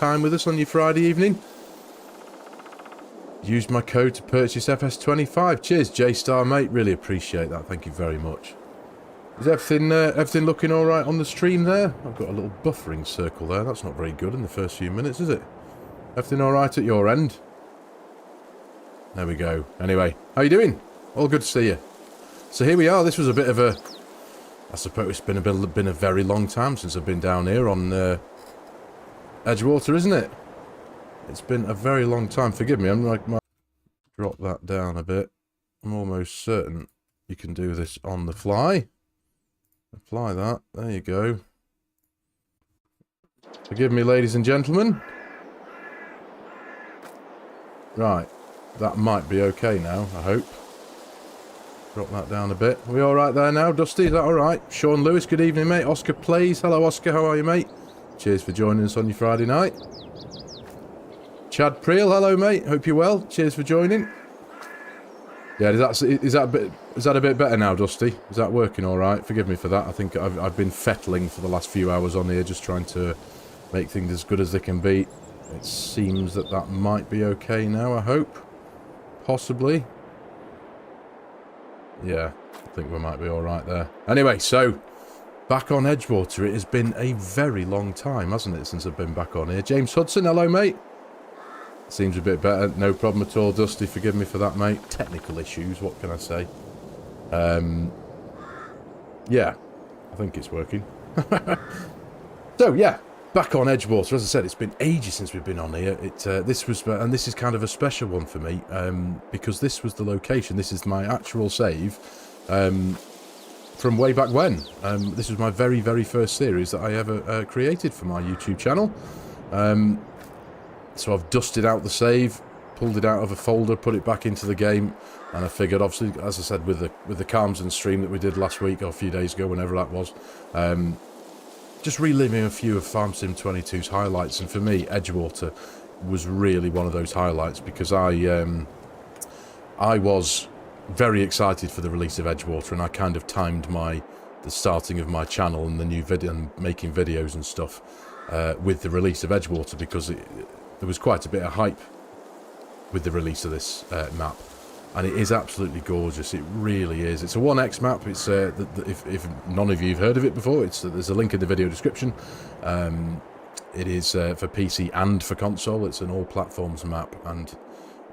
time with us on your Friday evening. Use my code to purchase FS25. Cheers, J-Star, mate. Really appreciate that. Thank you very much. Is everything looking all right on the stream there? I've got a little buffering circle there. That's not very good in the first few minutes, is it? Everything all right at your end? There we go. Anyway, how you doing? All good to see you. So here we are. This was a bit of a... I suppose it's been a very long time since I've been down here on Edgewater, isn't it? It's been a very long time. Forgive me, I'm like, might drop that down a bit. I'm almost certain you can do this on the fly. Apply that. There you go. Forgive me, ladies and gentlemen. Right. That might be okay now, I hope. Drop that down a bit. Are we alright there now, Dusty? Is that alright? Sean Lewis, good evening, mate. Oscar Plays. Hello, Oscar. How are you, mate? Cheers for joining us on your Friday night. Chad Preel, hello, mate. Hope you're well. Cheers for joining. Yeah, is that a bit better now, Dusty? Is that working alright? Forgive me for that. I think I've been fettling for the last few hours on here, just trying to make things as good as they can be. It seems that might be okay now, I hope. Possibly. Yeah, I think we might be alright there. Anyway, so, back on Edgewater. It has been a very long time, hasn't it, since I've been back on here. James Hudson, hello, mate. Seems a bit better. No problem at all, Dusty. Forgive me for that, mate. Technical issues, what can I say? Yeah, I think it's working. So, yeah, back on Edgewater. As I said, it's been ages since we've been on here. This was, and this is kind of a special one for me, because this was the location. This is my actual save from way back when. This was my very, very first series that I ever created for my YouTube channel. So I've dusted out the save, pulled it out of a folder, put it back into the game, and I figured, obviously, as I said, with the Calms and stream that we did last week or a few days ago, whenever that was, just reliving a few of FARMERSIM 22's highlights. And for me, Edgewater was really one of those highlights, because I was very excited for the release of Edgewater, and I kind of timed the starting of my channel and the new video and making videos and stuff with the release of Edgewater, because there was quite a bit of hype with the release of this map, and it is absolutely gorgeous. It really is. It's a 1x map. It's if none of you have heard of it before, there's a link in the video description. It is for PC and for console. It's an all platforms map, and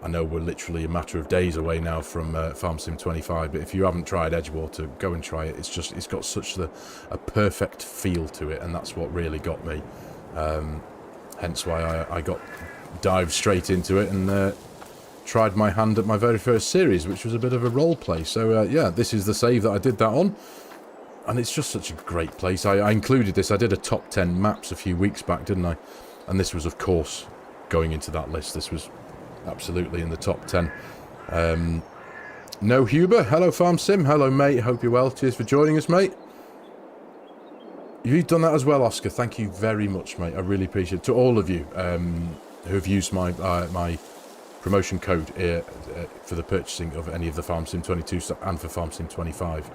I know we're literally a matter of days away now from FARMERSIM 25, but if you haven't tried Edgewater, go and try it. It's got such a perfect feel to it, and that's what really got me. Hence why I dived straight into it and tried my hand at my very first series, which was a bit of a role play. So yeah, this is the save that I did that on, and it's just such a great place. I included this. I did a top 10 maps a few weeks back, didn't I? And this was, of course, going into that list. This was absolutely in the top 10. No Huber, hello FARMERSIM, hello mate, hope you're well. Cheers for joining us, mate. You've done that as well, Oscar. Thank you very much, mate. I really appreciate it. To all of you who have used my promotion code for the purchasing of any of the FARMERSIM 22 and for FARMERSIM 25,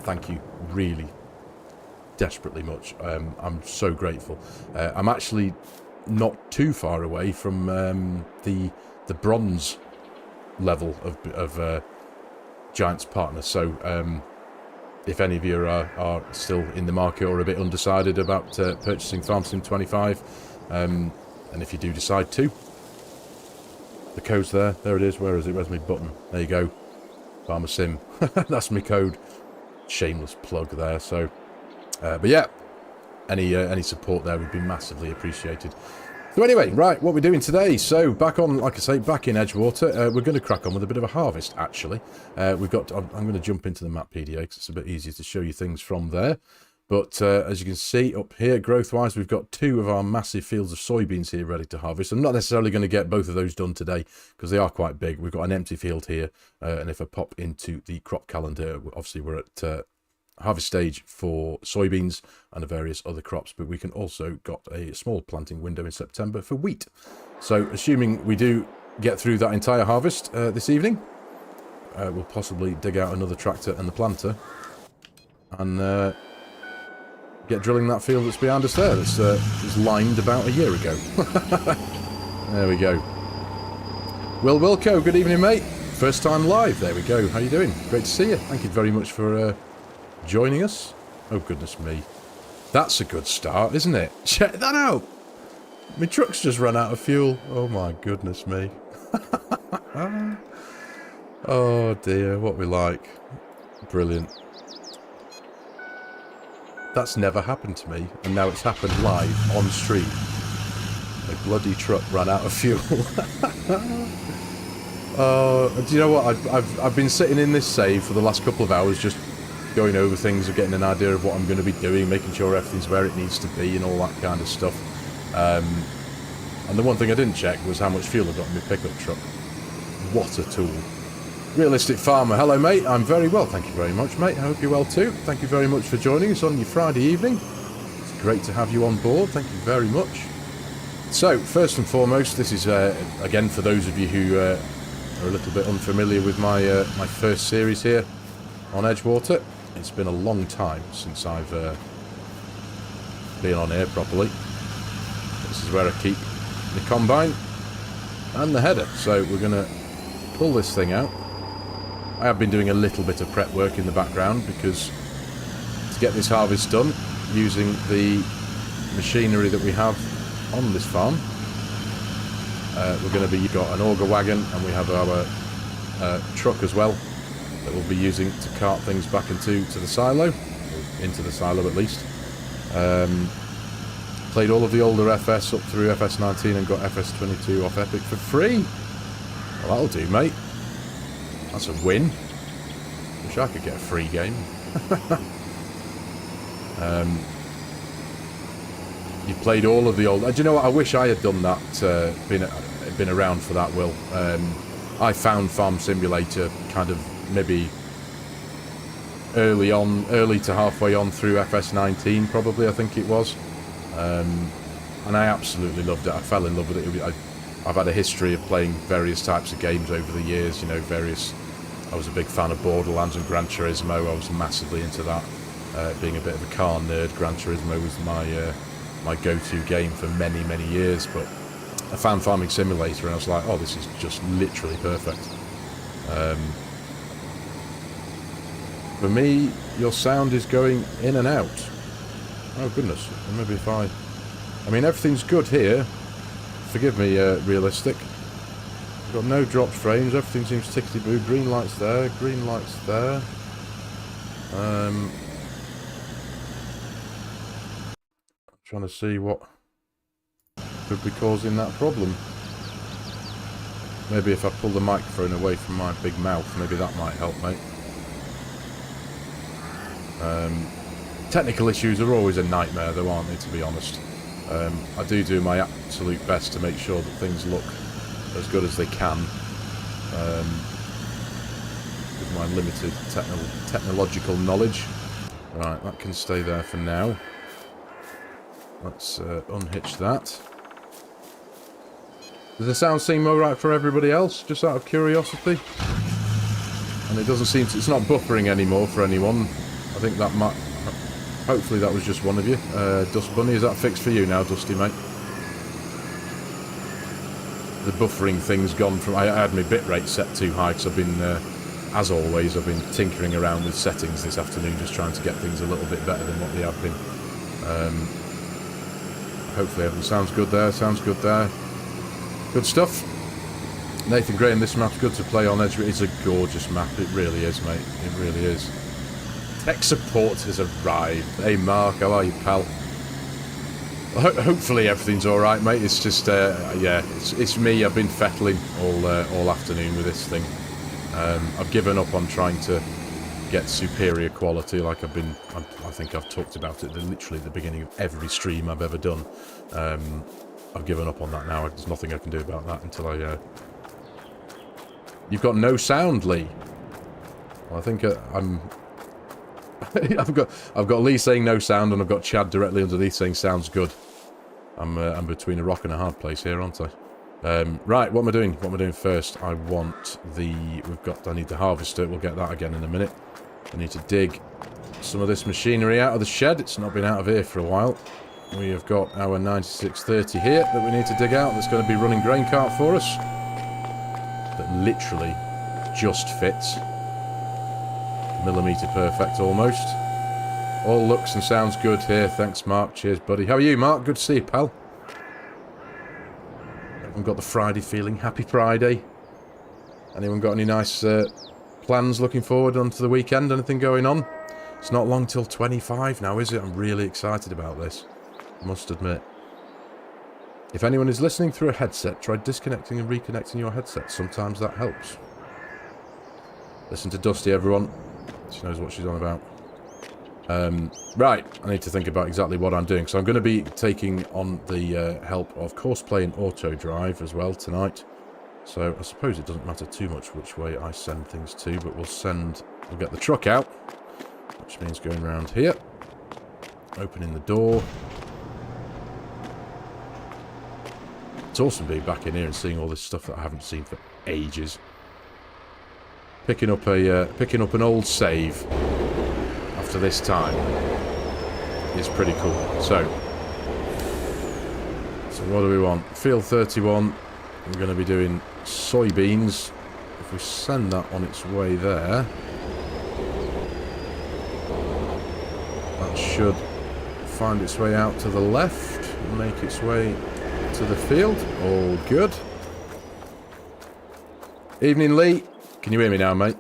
thank you really desperately much. I'm so grateful. I'm actually not too far away from the bronze level of Giants partner. So if any of you are still in the market or a bit undecided about purchasing FARMERSIM 25, and if you do decide to, the code's there. There it is. Where is it? Where's my button? There you go. FARMERSIM. That's my code. Shameless plug there. So, but yeah, any support there would be massively appreciated. So anyway, right, what we're doing today. So back on, like I say, back in Edgewater, we're going to crack on with a bit of a harvest, actually. I'm going to jump into the map PDA because it's a bit easier to show you things from there. But as you can see up here, growth-wise, we've got 2 of our massive fields of soybeans here ready to harvest. I'm not necessarily going to get both of those done today because they are quite big. We've got an empty field here, and if I pop into the crop calendar, obviously we're at harvest stage for soybeans and the various other crops, but we can also got a small planting window in September for wheat. So assuming we do get through that entire harvest this evening, we'll possibly dig out another tractor and the planter and get drilling that field that's behind us there. That's was lined about a year ago. There we go. Will Wilco, good evening, mate. First time live. There we go. How you doing? Great to see you. Thank you very much for joining us. Oh, goodness me. That's a good start, isn't it? Check that out. My truck's just run out of fuel. Oh, my goodness me. Oh, dear. What we like. Brilliant. That's never happened to me, and now it's happened live on stream. A bloody truck ran out of fuel. Do you know what? I've been sitting in this save for the last couple of hours, just going over things, getting an idea of what I'm going to be doing, making sure everything's where it needs to be, and all that kind of stuff. And the one thing I didn't check was how much fuel I got in my pickup truck. What a tool. Realistic Farmer, hello mate, I'm very well, thank you very much mate, I hope you're well too. Thank you very much for joining us on your Friday evening. It's great to have you on board, thank you very much. So, first and foremost, this is, again, for those of you who are a little bit unfamiliar with my my first series here on Edgewater. It's been a long time since I've been on here properly. This is where I keep the combine and the header, so we're going to pull this thing out. I have been doing a little bit of prep work in the background because to get this harvest done using the machinery that we have on this farm, we're going to be got an auger wagon, and we have our truck as well that we'll be using to cart things back into the silo, into the silo at least. Played all of the older FS up through FS19 and got FS22 off Epic for free. Well, that'll do, mate. That's a win. Wish I could get a free game. You played all of the old... Do you know what? I wish I had done that, been around for that, Will. I found Farm Simulator kind of maybe early to halfway on through FS19, probably, I think it was. And I absolutely loved it. I fell in love with it. I've had a history of playing various types of games over the years, you know, I was a big fan of Borderlands and Gran Turismo. I was massively into that. Being a bit of a car nerd, Gran Turismo was my go-to game for many, many years, but I found Farming Simulator and I was like, oh, this is just literally perfect. For me, your sound is going in and out. Oh, goodness. Maybe if I mean, everything's good here. Forgive me, Realistic. Got no dropped frames, everything seems tickety-boo. Green lights there, green lights there. Trying to see what could be causing that problem. Maybe if I pull the microphone away from my big mouth, maybe that might help, mate. Technical issues are always a nightmare though, aren't they, to be honest. I do my absolute best to make sure that things look as good as they can, with my limited technological knowledge. Right, that can stay there for now. Let's unhitch that. Does the sound seem alright for everybody else, just out of curiosity? And it doesn't seem to, it's not buffering anymore for anyone. I think that might, hopefully that was just one of you. Dust Bunny, is that fixed for you now, Dusty, mate? The buffering thing's gone from... I had my bitrate set too high because I've been, as always, I've been tinkering around with settings this afternoon, just trying to get things a little bit better than what they have been. Hopefully everything sounds good there, Good stuff. Nathan Graham, this map's good to play on Edge. It's a gorgeous map, it really is, mate. It really is. Tech support has arrived. Hey Mark, how are you, pal? Hopefully everything's alright, mate. It's just, yeah, it's me. I've been fettling all afternoon with this thing. I've given up on trying to get superior quality like I think I've talked about it literally at the beginning of every stream I've ever done. I've given up on that now. There's nothing I can do about that until I... You've got no sound, Lee. Well, I think I'm... I've got Lee saying no sound, and I've got Chad directly underneath saying sounds good. I'm between a rock and a hard place here, aren't I? Right, what am I doing? What am I doing first? I want the... I need the harvester. We'll get that again in a minute. I need to dig some of this machinery out of the shed. It's not been out of here for a while. We have got our 9630 here that we need to dig out. That's going to be running grain cart for us. That literally just fits. Millimetre perfect almost. All looks and sounds good here. Thanks, Mark. Cheers, buddy. How are you, Mark? Good to see you, pal. Everyone got the Friday feeling? Happy Friday. Anyone got any nice plans looking forward onto the weekend? Anything going on? It's not long till 25 now, is it? I'm really excited about this. I must admit. If anyone is listening through a headset, try disconnecting and reconnecting your headset. Sometimes that helps. Listen to Dusty, everyone. She knows what she's on about. Right, I need to think about exactly what I'm doing. So I'm going to be taking on the help of Courseplay and Auto Drive as well tonight. So I suppose it doesn't matter too much which way I send things to, but we'll get the truck out, which means going around here, opening the door. It's awesome being back in here and seeing all this stuff that I haven't seen for ages. Picking up an old save after this time is pretty cool. So what do we want? Field 31. We're going to be doing soybeans. If we send that on its way there, that should find its way out to the left and make its way to the field. All good. Evening, Lee. Can you hear me now, mate?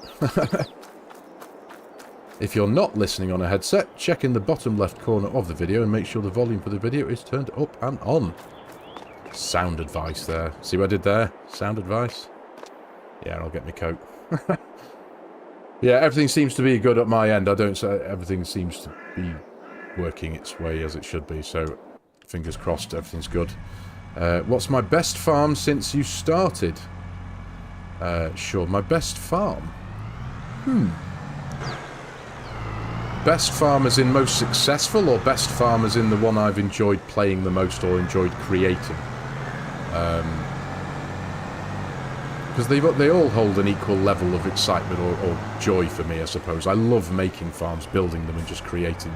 If you're not listening on a headset, check in the bottom left corner of the video and make sure the volume for the video is turned up and on. Sound advice there. See what I did there? Sound advice? Yeah, I'll get my coat. Yeah, everything seems to be good at my end. Everything seems to be working its way as it should be, so fingers crossed everything's good. What's my best farm since you started? Sure, my best farm? Best farm as in most successful, or best farm as in the one I've enjoyed playing the most or enjoyed creating? Because they all hold an equal level of excitement or joy for me, I suppose. I love making farms, building them and just creating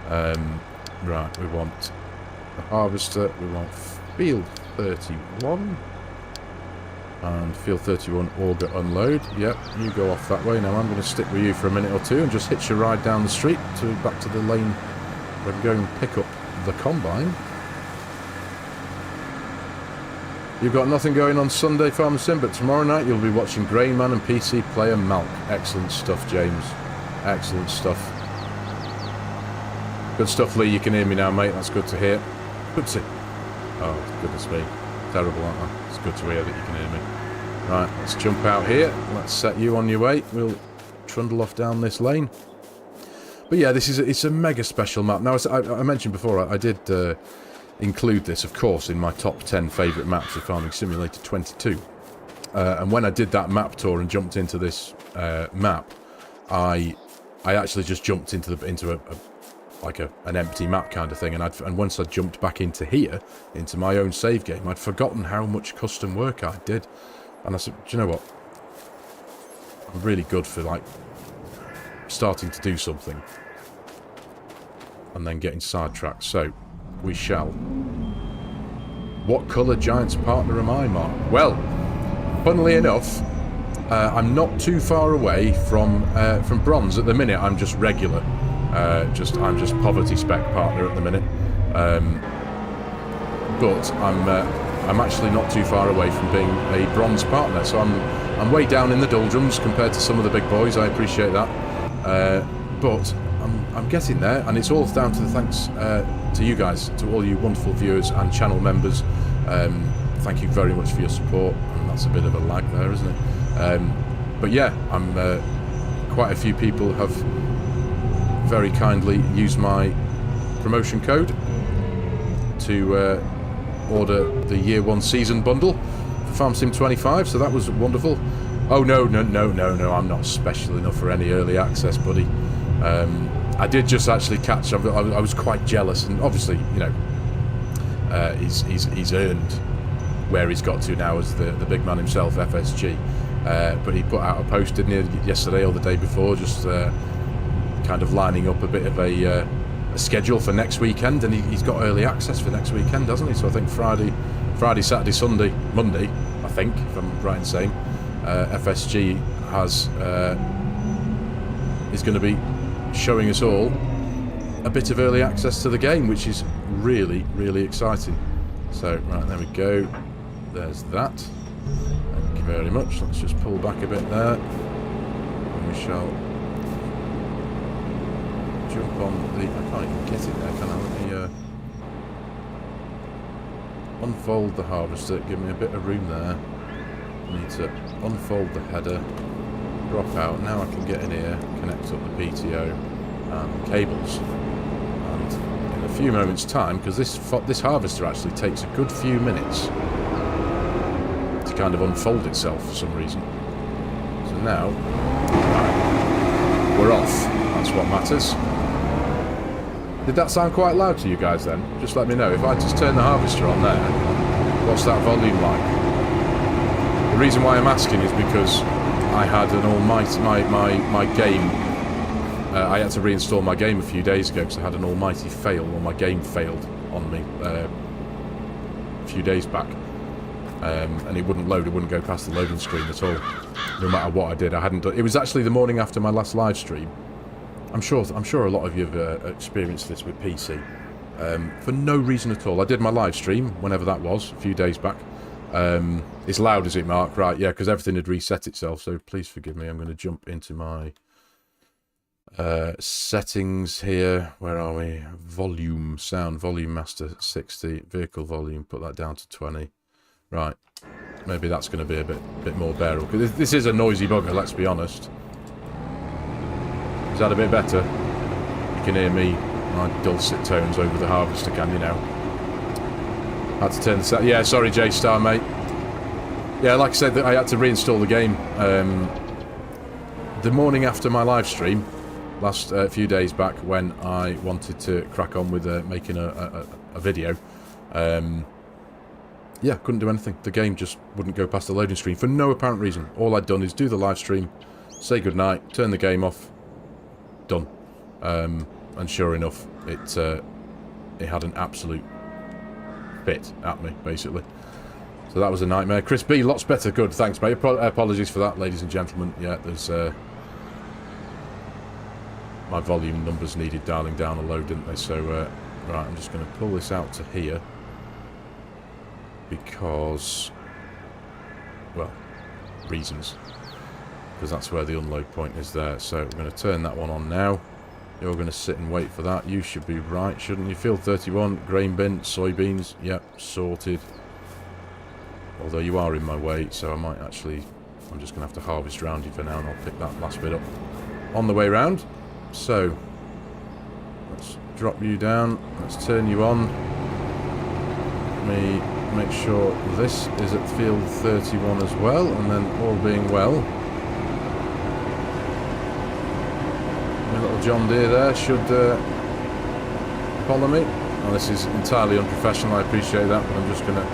them. Right, we want the harvester, we want field 31. And field 31 auger unload. Yep, you go off that way. Now I'm going to stick with you for a minute or two and just hitch a ride down the street back to the lane where we go and pick up the combine. You've got nothing going on Sunday, FARMERSIM, but tomorrow night you'll be watching Grainman and PC player Malk. Excellent stuff, James. Excellent stuff. Good stuff, Lee. You can hear me now, mate. That's good to hear. Good to... Oh, goodness me. Terrible, aren't I? It's good to hear that you can hear me. Right, let's jump out here. Let's set you on your way. We'll trundle off down this lane. But yeah, it's a mega special map. Now, as I mentioned before, I did include this, of course, in my top 10 favourite maps of Farming Simulator 22. And when I did that map tour and jumped into this map, I actually just jumped into an empty map kind of thing, and once I jumped back into here, into my own save game, I'd forgotten how much custom work I did. And I said, do you know what? I'm really good for, like, starting to do something and then getting sidetracked. So, we shall. What colour Giants partner am I, Mark? Well, funnily enough, I'm not too far away from bronze at the minute. I'm just regular. I'm just poverty spec partner at the minute. But I'm actually not too far away from being a bronze partner. So I'm way down in the doldrums compared to some of the big boys. I appreciate that. But I'm getting there, and it's all down to the thanks to you guys, to all you wonderful viewers and channel members. Thank you very much for your support. And that's a bit of a lag there, isn't it? But yeah, quite a few people have very kindly used my promotion code to order the year 1 season bundle for FARMERSIM 25, so that was wonderful. Oh no, I'm not special enough for any early access, buddy. I did just actually catch, I was quite jealous, and obviously, you know, he's earned where he's got to now as the big man himself, FSG. But he put out a post, didn't he, yesterday or the day before, just kind of lining up a bit of a schedule for next weekend, and he's got early access for next weekend, hasn't he? So I think Friday, Saturday, Sunday, Monday, I think, if I'm right in saying, FSG is going to be showing us all a bit of early access to the game, which is really, really exciting. So, right, there we go. There's that. Thank you very much. Let's just pull back a bit there. And we shall jump on the... I can't even get it there, can I? Let me unfold the harvester. Give me a bit of room there. I need to unfold the header, drop out. Now I can get in here, connect up the PTO and cables. And in a few moments' time, because this harvester actually takes a good few minutes to kind of unfold itself for some reason. So now, we're off. That's what matters. Did that sound quite loud to you guys then? Just let me know. If I just turn the harvester on there, what's that volume like? The reason why I'm asking is because I had an almighty... My game... I had to reinstall my game a few days ago because I had an almighty fail, or my game failed on me a few days back. And it wouldn't load, it wouldn't go past the loading screen at all. No matter what I did, I hadn't done... It was actually the morning after my last live stream. I'm sure a lot of you have experienced this with PC. For no reason at all. I did my live stream, whenever that was, a few days back. It's loud, is it, Mark? Right, yeah, because everything had reset itself, so please forgive me. I'm going to jump into my settings here. Where are we? Volume, sound, volume master 60, vehicle volume, put that down to 20. Right, maybe that's going to be a bit more bearable. Because this is a noisy bugger, let's be honest. Is that a bit better? You can hear me, my dulcet tones over the harvester, can you now? Had to turn the set. Yeah, sorry, J-Star, mate. Yeah, like I said, I had to reinstall the game. The morning after my live stream, last few days back, when I wanted to crack on with making a video, yeah, couldn't do anything. The game just wouldn't go past the loading screen for no apparent reason. All I'd done is do the live stream, say goodnight, turn the game off, done. And sure enough, it had an absolute fit at me, basically. So that was a nightmare. Chris B, lots better. Good, thanks, mate. Apologies for that, ladies and gentlemen. Yeah, there's... my volume numbers needed dialing down a load, didn't they? So, right, I'm just going to pull this out to here. Because... well, reasons. Because that's where the unload point is there. So, we're going to turn that one on now. You're going to sit and wait for that. You should be right, shouldn't you? Field 31, grain bin, soybeans. Yep, sorted. Although you are in my way, so I might actually... I'm just going to have to harvest round you for now, and I'll pick that last bit up on the way round. So, let's drop you down. Let's turn you on. Let me make sure this is at field 31 as well, and then all being well... my little John Deere there should follow me. Well, this is entirely unprofessional, I appreciate that, but I'm just going to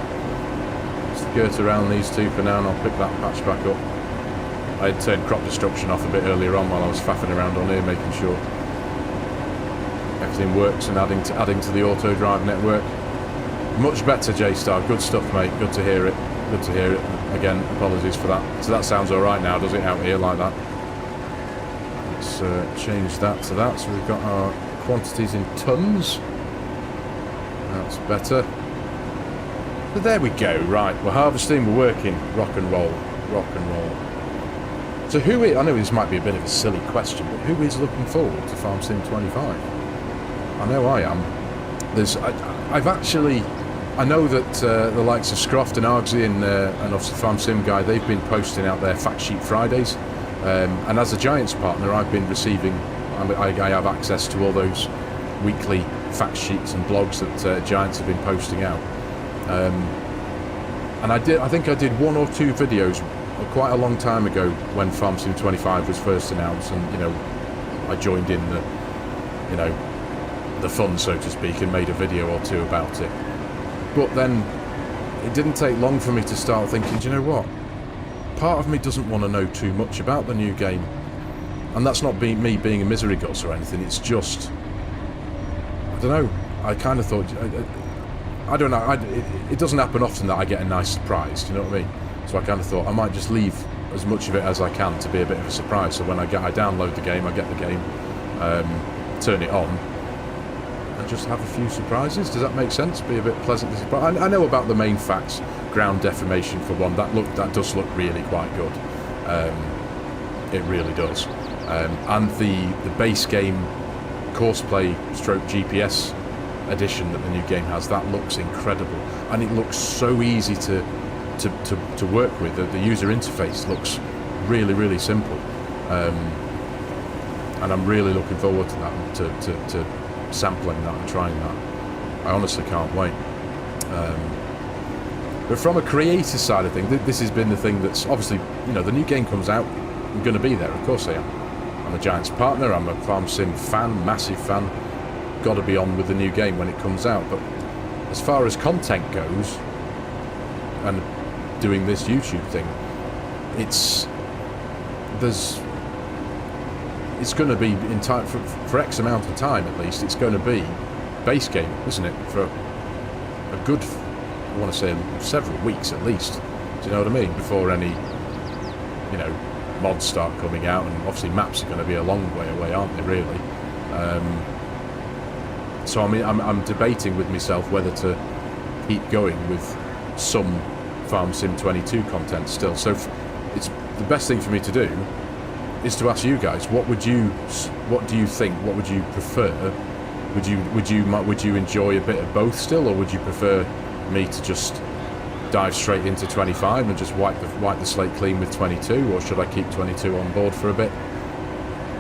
skirt around these two for now, and I'll pick that patch back up. I had turned crop destruction off a bit earlier on while I was faffing around on here, making sure everything works and adding to the auto drive network. Much better, J-Star. Good stuff, mate. Good to hear it. Good to hear it. Again, apologies for that. So that sounds alright now, does it, out here like that? Let's change that to that. So we've got our quantities in tons. That's better. But there we go. Right, we're harvesting, we're working. Rock and roll. Rock and roll. So who is... I know this might be a bit of a silly question, but who is looking forward to FARMERSIM 25? I know I am. I've actually... I know that the likes of Scroft and Argsy and obviously FARMERSIM Guy, they've been posting out their Fact Sheet Fridays. And as a Giants partner, I've been receiving... I have access to all those weekly fact sheets and blogs that Giants have been posting out. And I think I did one or two videos quite a long time ago when FARMERSIM 25 was first announced, and, you know, I joined in the, you know, the fun, so to speak, and made a video or two about it. But then it didn't take long for me to start thinking, do you know what? Part of me doesn't want to know too much about the new game. And that's not me being a misery guts or anything. It's just, I don't know. I kind of thought, I don't know. It doesn't happen often that I get a nice surprise. Do you know what I mean? So I kind of thought I might just leave as much of it as I can to be a bit of a surprise. So when I download the game, I get the game, turn it on, and just have a few surprises. Does that make sense? Be a bit pleasantly surprised. I know about the main facts. Ground deformation for one. That does look really quite good. It really does. And the base game Courseplay stroke GPS edition that the new game has, that looks incredible, and it looks so easy to work with. The user interface looks really, really simple, and I'm really looking forward to that, to sampling that and trying that. I honestly can't wait. But from a creator side of things, this has been the thing that's obviously, the new game comes out, I'm going to be there, of course I am. I'm a Giants partner, I'm a FARMERSIM fan, massive fan, got to be on with the new game when it comes out. But as far as content goes, and doing this YouTube thing, it's going to be in time for X amount of time at least. It's going to be base game, isn't it, for a good, I want to say, several weeks at least. Do you know what I mean? Before any mods start coming out, and obviously maps are going to be a long way away, aren't they, really? So I mean, I'm debating with myself whether to keep going with some FARMERSIM 22 content still. So it's the best thing for me to do is to ask you guys, what do you think? What would you prefer? Would you enjoy a bit of both still, or would you prefer me to just dive straight into 25 and just wipe the slate clean with 22, or should I keep 22 on board for a bit?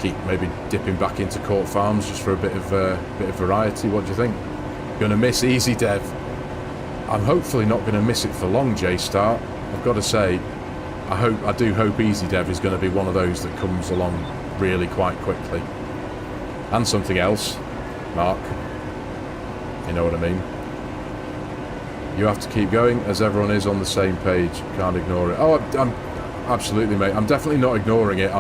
Keep maybe dipping back into Court Farms just for a bit of variety. What do you think? Gonna miss Easy Dev. I'm hopefully not going to miss it for long, J-Star. I've got to say, I do hope Easy Dev is going to be one of those that comes along really quite quickly. And something else, Mark. You know what I mean? You have to keep going as everyone is on the same page. Can't ignore it. Oh, I'm absolutely, mate. I'm definitely not ignoring it.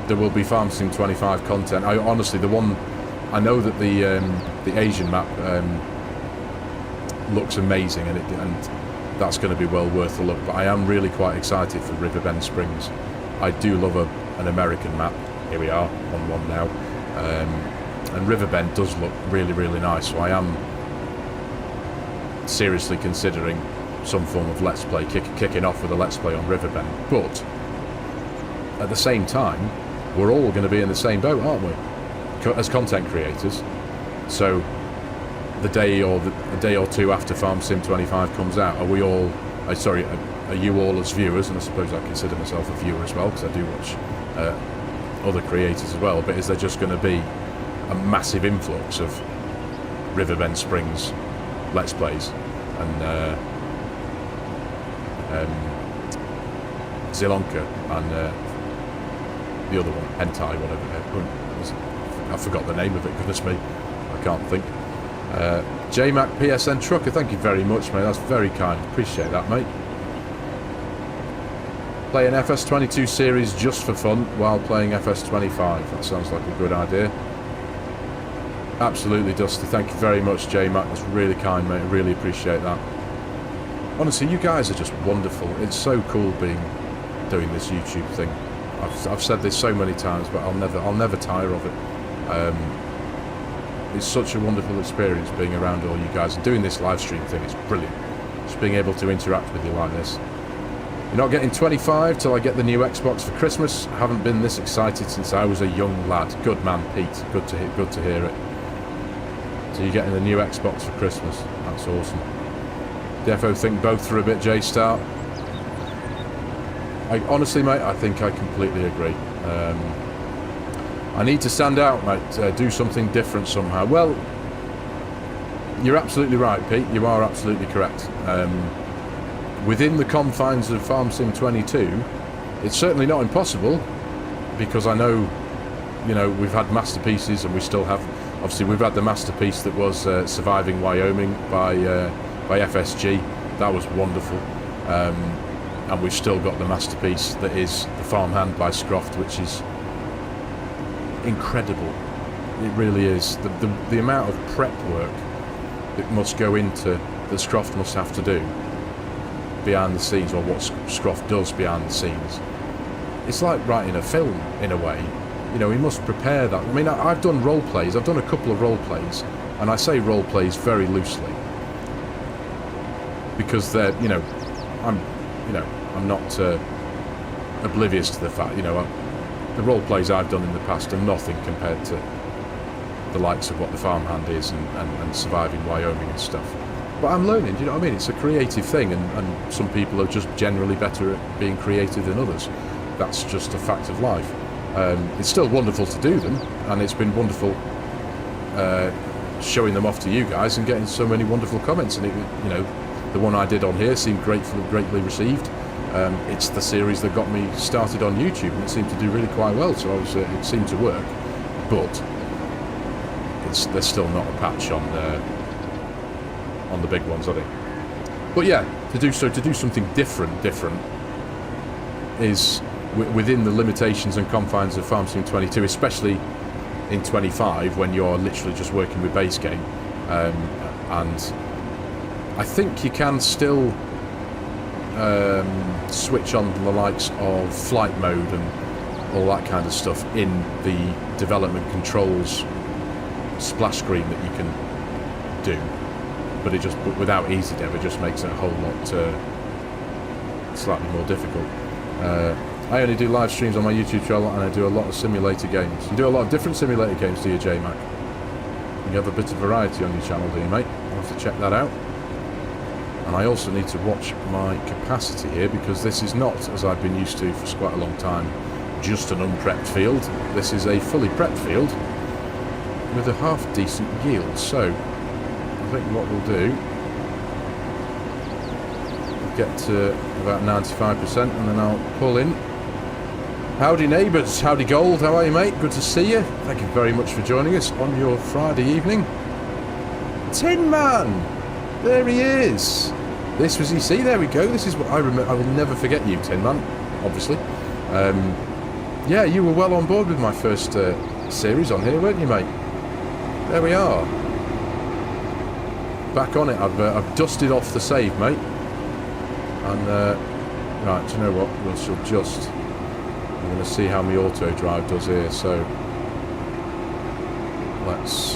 There will be FARMERSIM 25 content. I honestly, the one I know that the Asian map looks amazing, and that's going to be well worth a look. But I am really quite excited for Riverbend Springs. I do love an American map. Here we are on one now, and Riverbend does look really, really nice. So I am seriously considering some form of Let's Play, kicking off with a Let's Play on Riverbend. But at the same time, we're all going to be in the same boat, aren't we, as content creators? So the day or two after FARMERSIM 25 comes out, are you all as viewers, and I suppose I consider myself a viewer as well because I do watch other creators as well, but is there just going to be a massive influx of Riverbend Springs Let's Plays and Zilonka and the other one, Hentai, whatever. I forgot the name of it, goodness me, I can't think. JMac PSN Trucker, thank you very much, mate. That's very kind. Appreciate that, mate. Play an FS22 series just for fun while playing FS25. That sounds like a good idea. Absolutely, Dusty. Thank you very much, JMac. That's really kind, mate. I really appreciate that. Honestly, you guys are just wonderful. It's so cool doing this YouTube thing. I've said this so many times, but I'll never tire of it. It's such a wonderful experience being around all you guys and doing this live stream thing. It's brilliant. Just being able to interact with you like this. You're not getting 25 till I get the new Xbox for Christmas. I haven't been this excited since I was a young lad. Good man, Pete. Good to hear it. So you're getting the new Xbox for Christmas. That's awesome. Defo think both for a bit, J-Star. Honestly, mate, I think I completely agree. I need to stand out, mate. Do something different somehow. Well, you're absolutely right, Pete. You are absolutely correct. Within the confines of FARMERSIM 22, it's certainly not impossible, because I know, we've had masterpieces, and we still have. Obviously, we've had the masterpiece that was Surviving Wyoming by FSG. That was wonderful. And we've still got the masterpiece that is The Farmhand by Scroft, which is incredible. It really is. The amount of prep work that must go into, that Scroft must have to do behind the scenes, or what Scroft does behind the scenes. It's like writing a film, in a way. You know, he must prepare that. I mean, I've done role plays. I've done a couple of role plays, and I say role plays very loosely because they're, you know, I'm not oblivious to the fact, you know, the role plays I've done in the past are nothing compared to the likes of what the farmhand is and surviving Wyoming and stuff. But I'm learning, you know what I mean? It's a creative thing, and some people are just generally better at being creative than others. That's just a fact of life. It's still wonderful to do them, and it's been wonderful showing them off to you guys and getting so many wonderful comments. And it, you know, the one I did on here seemed greatly received. It's the series that got me started on YouTube, and it seemed to do really quite well. So it seemed to work, but there's still not a patch on the big ones, are they? But yeah, to do something different is within the limitations and confines of FARMERSIM 22, especially in 25 when you're literally just working with base game. And I think you can still switch on the likes of flight mode and all that kind of stuff in the development controls splash screen that you can do, but without EasyDev it just makes it a whole lot slightly more difficult. I only do live streams on my YouTube channel, and I do a lot of simulator games. You do a lot of different simulator games, do you, J-Mac? You have a bit of variety on your channel, do you, mate? I'll have to check that out. And I also need to watch my capacity here, because this is not, as I've been used to for quite a long time, just an unprepped field. This is a fully prepped field with a half-decent yield. So, I think what we'll do, we'll get to about 95%, and then I'll pull in. Howdy neighbours, howdy gold, how are you, mate? Good to see you. Thank you very much for joining us on your Friday evening. Tin Man! There he is! This was, you see, there we go. This is what I remember. I will never forget you, Tin Man, obviously. Yeah, you were well on board with my first series on here, weren't you, mate? There we are. Back on it. I've dusted off the save, mate. And, right, do you know what? We'll just... I'm going to see how my auto drive does here, so... Let's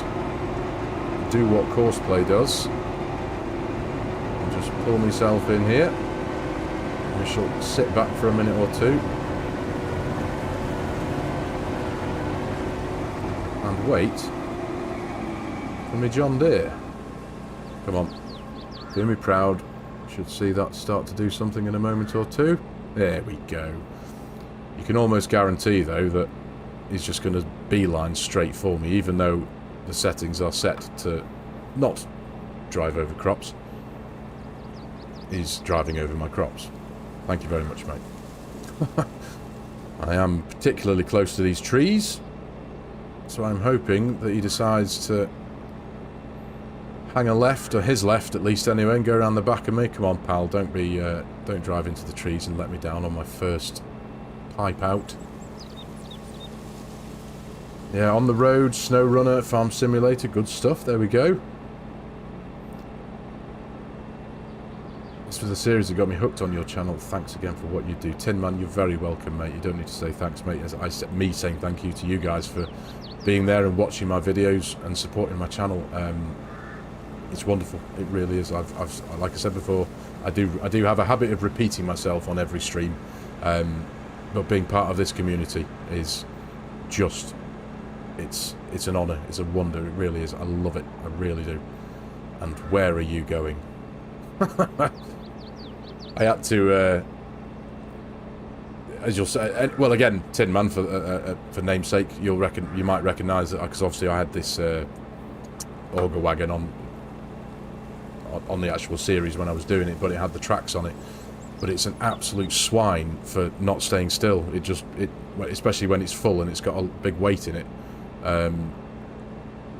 do what Courseplay does. And just pull myself in here. I shall sit back for a minute or two. And wait for me John Deere. Come on. Do me proud. Should see that start to do something in a moment or two. There we go. You can almost guarantee, though, that he's just going to beeline straight for me, even though the settings are set to not drive over crops. He's driving over my crops. Thank you very much, mate. I am particularly close to these trees, so I'm hoping that he decides to hang a left, or his left at least anyway, and go around the back of me. Come on, pal, don't drive into the trees and let me down on my first pipe out. Yeah, on the road, Snow Runner, Farm Simulator, good stuff. There we go. This was a series that got me hooked on your channel. Thanks again for what you do. Tin Man, you're very welcome, mate. You don't need to say thanks, mate. As I said, me saying thank you to you guys for being there and watching my videos and supporting my channel. It's wonderful. It really is. I've like I said before, I do have a habit of repeating myself on every stream. But being part of this community is just, it's an honour, it's a wonder, it really is. I love it, I really do. And where are you going? I had to, as you'll say, well again, Tin Man, for namesake, you might recognise that, because obviously I had this auger wagon on the actual series when I was doing it, but it had the tracks on it. But it's an absolute swine for not staying still. Especially when it's full and it's got a big weight in it.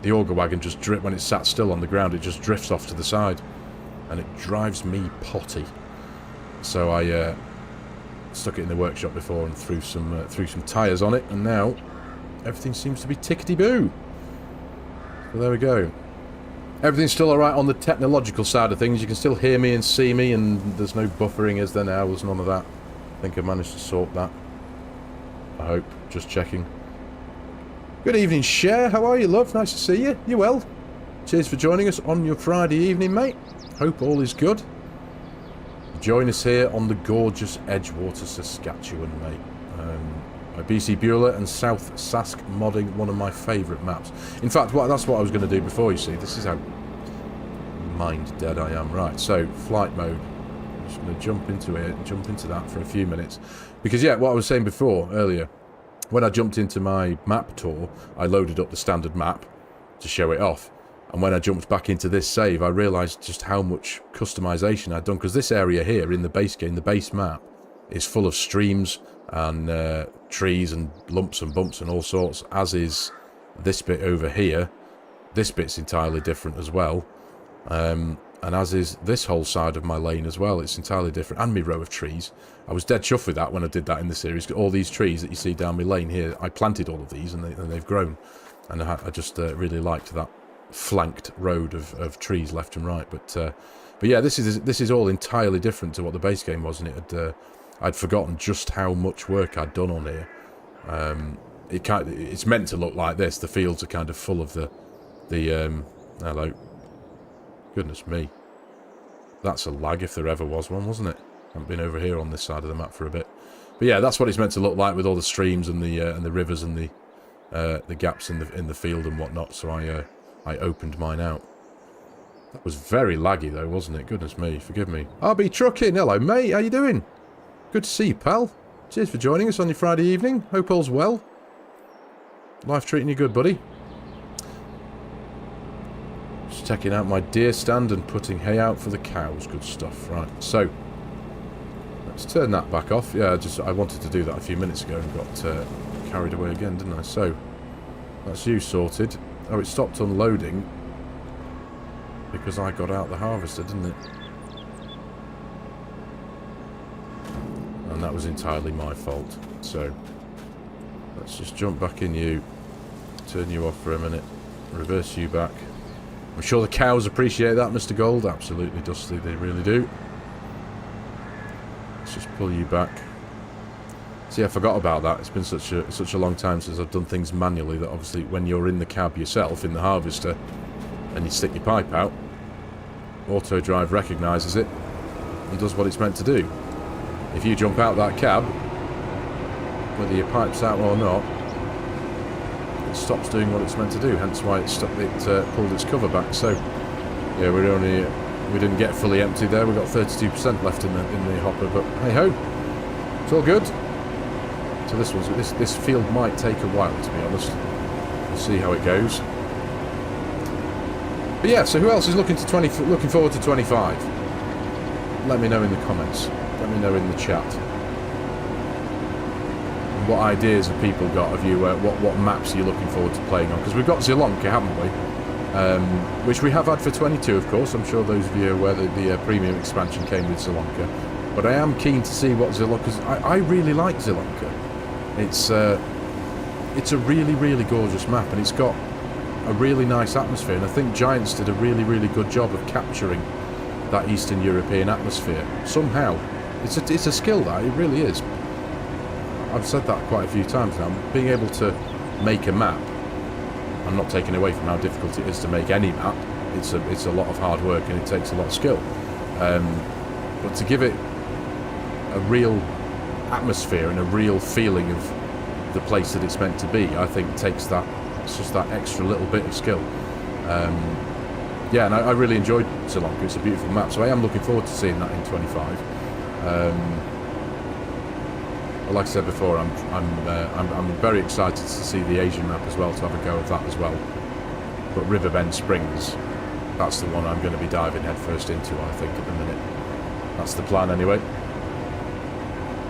The auger wagon just when it's sat still on the ground, it just drifts off to the side, and it drives me potty. So I stuck it in the workshop before and threw some tyres on it, and now everything seems to be tickety-boo. So there we go. Everything's still alright on the technological side of things. You can still hear me and see me, and there's no buffering as there now. There's none of that. I think I managed to sort that. I hope. Just checking. Good evening, Cher. How are you, love? Nice to see you. You well? Cheers for joining us on your Friday evening, mate. Hope all is good. Join us here on the gorgeous Edgewater, Saskatchewan, mate. By BC Buhler and South Sask modding, one of my favourite maps. In fact, that's what I was going to do before, you see. This is how mind dead I am. Right, so, flight mode. I'm just going to jump into it, jump into that for a few minutes. Because, yeah, what I was saying before, earlier, when I jumped into my map tour, I loaded up the standard map to show it off. And when I jumped back into this save, I realised just how much customisation I'd done. Because this area here in the base game, the base map, is full of streams and trees and lumps and bumps and all sorts, as is this bit over here. This bit's entirely different as well. And as is this whole side of my lane as well. It's entirely different. And my row of trees. I was dead chuffed with that when I did that in the series. All these trees that you see down my lane here, I planted all of these and they've grown. And I just really liked that flanked road of trees left and right. But yeah, this is all entirely different to what the base game was, and I'd forgotten just how much work I'd done on here. It's meant to look like this. The fields are kind of full of the hello. Goodness me. That's a lag if there ever was one, wasn't it? I haven't been over here on this side of the map for a bit. But yeah, that's what it's meant to look like with all the streams and the rivers and the gaps in the field and whatnot. So I opened mine out. That was very laggy though, wasn't it? Goodness me, forgive me. RB Trucking, hello mate, how you doing? Good to see you, pal. Cheers for joining us on your Friday evening. Hope all's well. Life treating you good, buddy. Just checking out my deer stand and putting hay out for the cows. Good stuff. Right, so let's turn that back off. Yeah, I wanted to do that a few minutes ago and got carried away again, didn't I? So that's you sorted. Oh, it stopped unloading because I got out the harvester, didn't it? And that was entirely my fault. So let's just jump back in you, turn you off for a minute, reverse you back. I'm sure the cows appreciate that, Mr. Gold. Absolutely, Dusty, they really do. Let's just pull you back. See, I forgot about that. It's been such a long time since I've done things manually that obviously when you're in the cab yourself, in the harvester, and you stick your pipe out, auto drive recognises it and does what it's meant to do. If you jump out that cab, whether your pipe's out or not, it stops doing what it's meant to do, hence why it pulled its cover back. So yeah, we didn't get fully empty there. We got 32% left in the hopper, but hey ho, it's all good. So this field might take a while, to be honest. We'll see how it goes. But yeah, so who else is looking forward to 25? Let me know in the comments. Let me know in the chat. And what ideas have people got of you? What maps are you looking forward to playing on? Because we've got Zilonka, haven't we? Which we have had for 22, of course. I'm sure those of you are aware that the premium expansion came with Zilonka. But I am keen to see what Zilonka's... I really like Zilonka. It's a really, really gorgeous map, and it's got a really nice atmosphere. And I think Giants did a really, really good job of capturing that Eastern European atmosphere. Somehow. It's a skill, that. It really is. I've said that quite a few times now. Being able to make a map, I'm not taking away from how difficult it is to make any map. It's a lot of hard work and it takes a lot of skill. But to give it a real atmosphere and a real feeling of the place that it's meant to be, I think takes that, it's just that extra little bit of skill. Yeah, and I really enjoyed Zilonka. It's a beautiful map, so I am looking forward to seeing that in 25. But like I said before, I'm very excited to see the Asian map as well, to have a go of that as well. But Riverbend Springs, that's the one I'm going to be diving headfirst into, I think, at the minute. That's the plan anyway.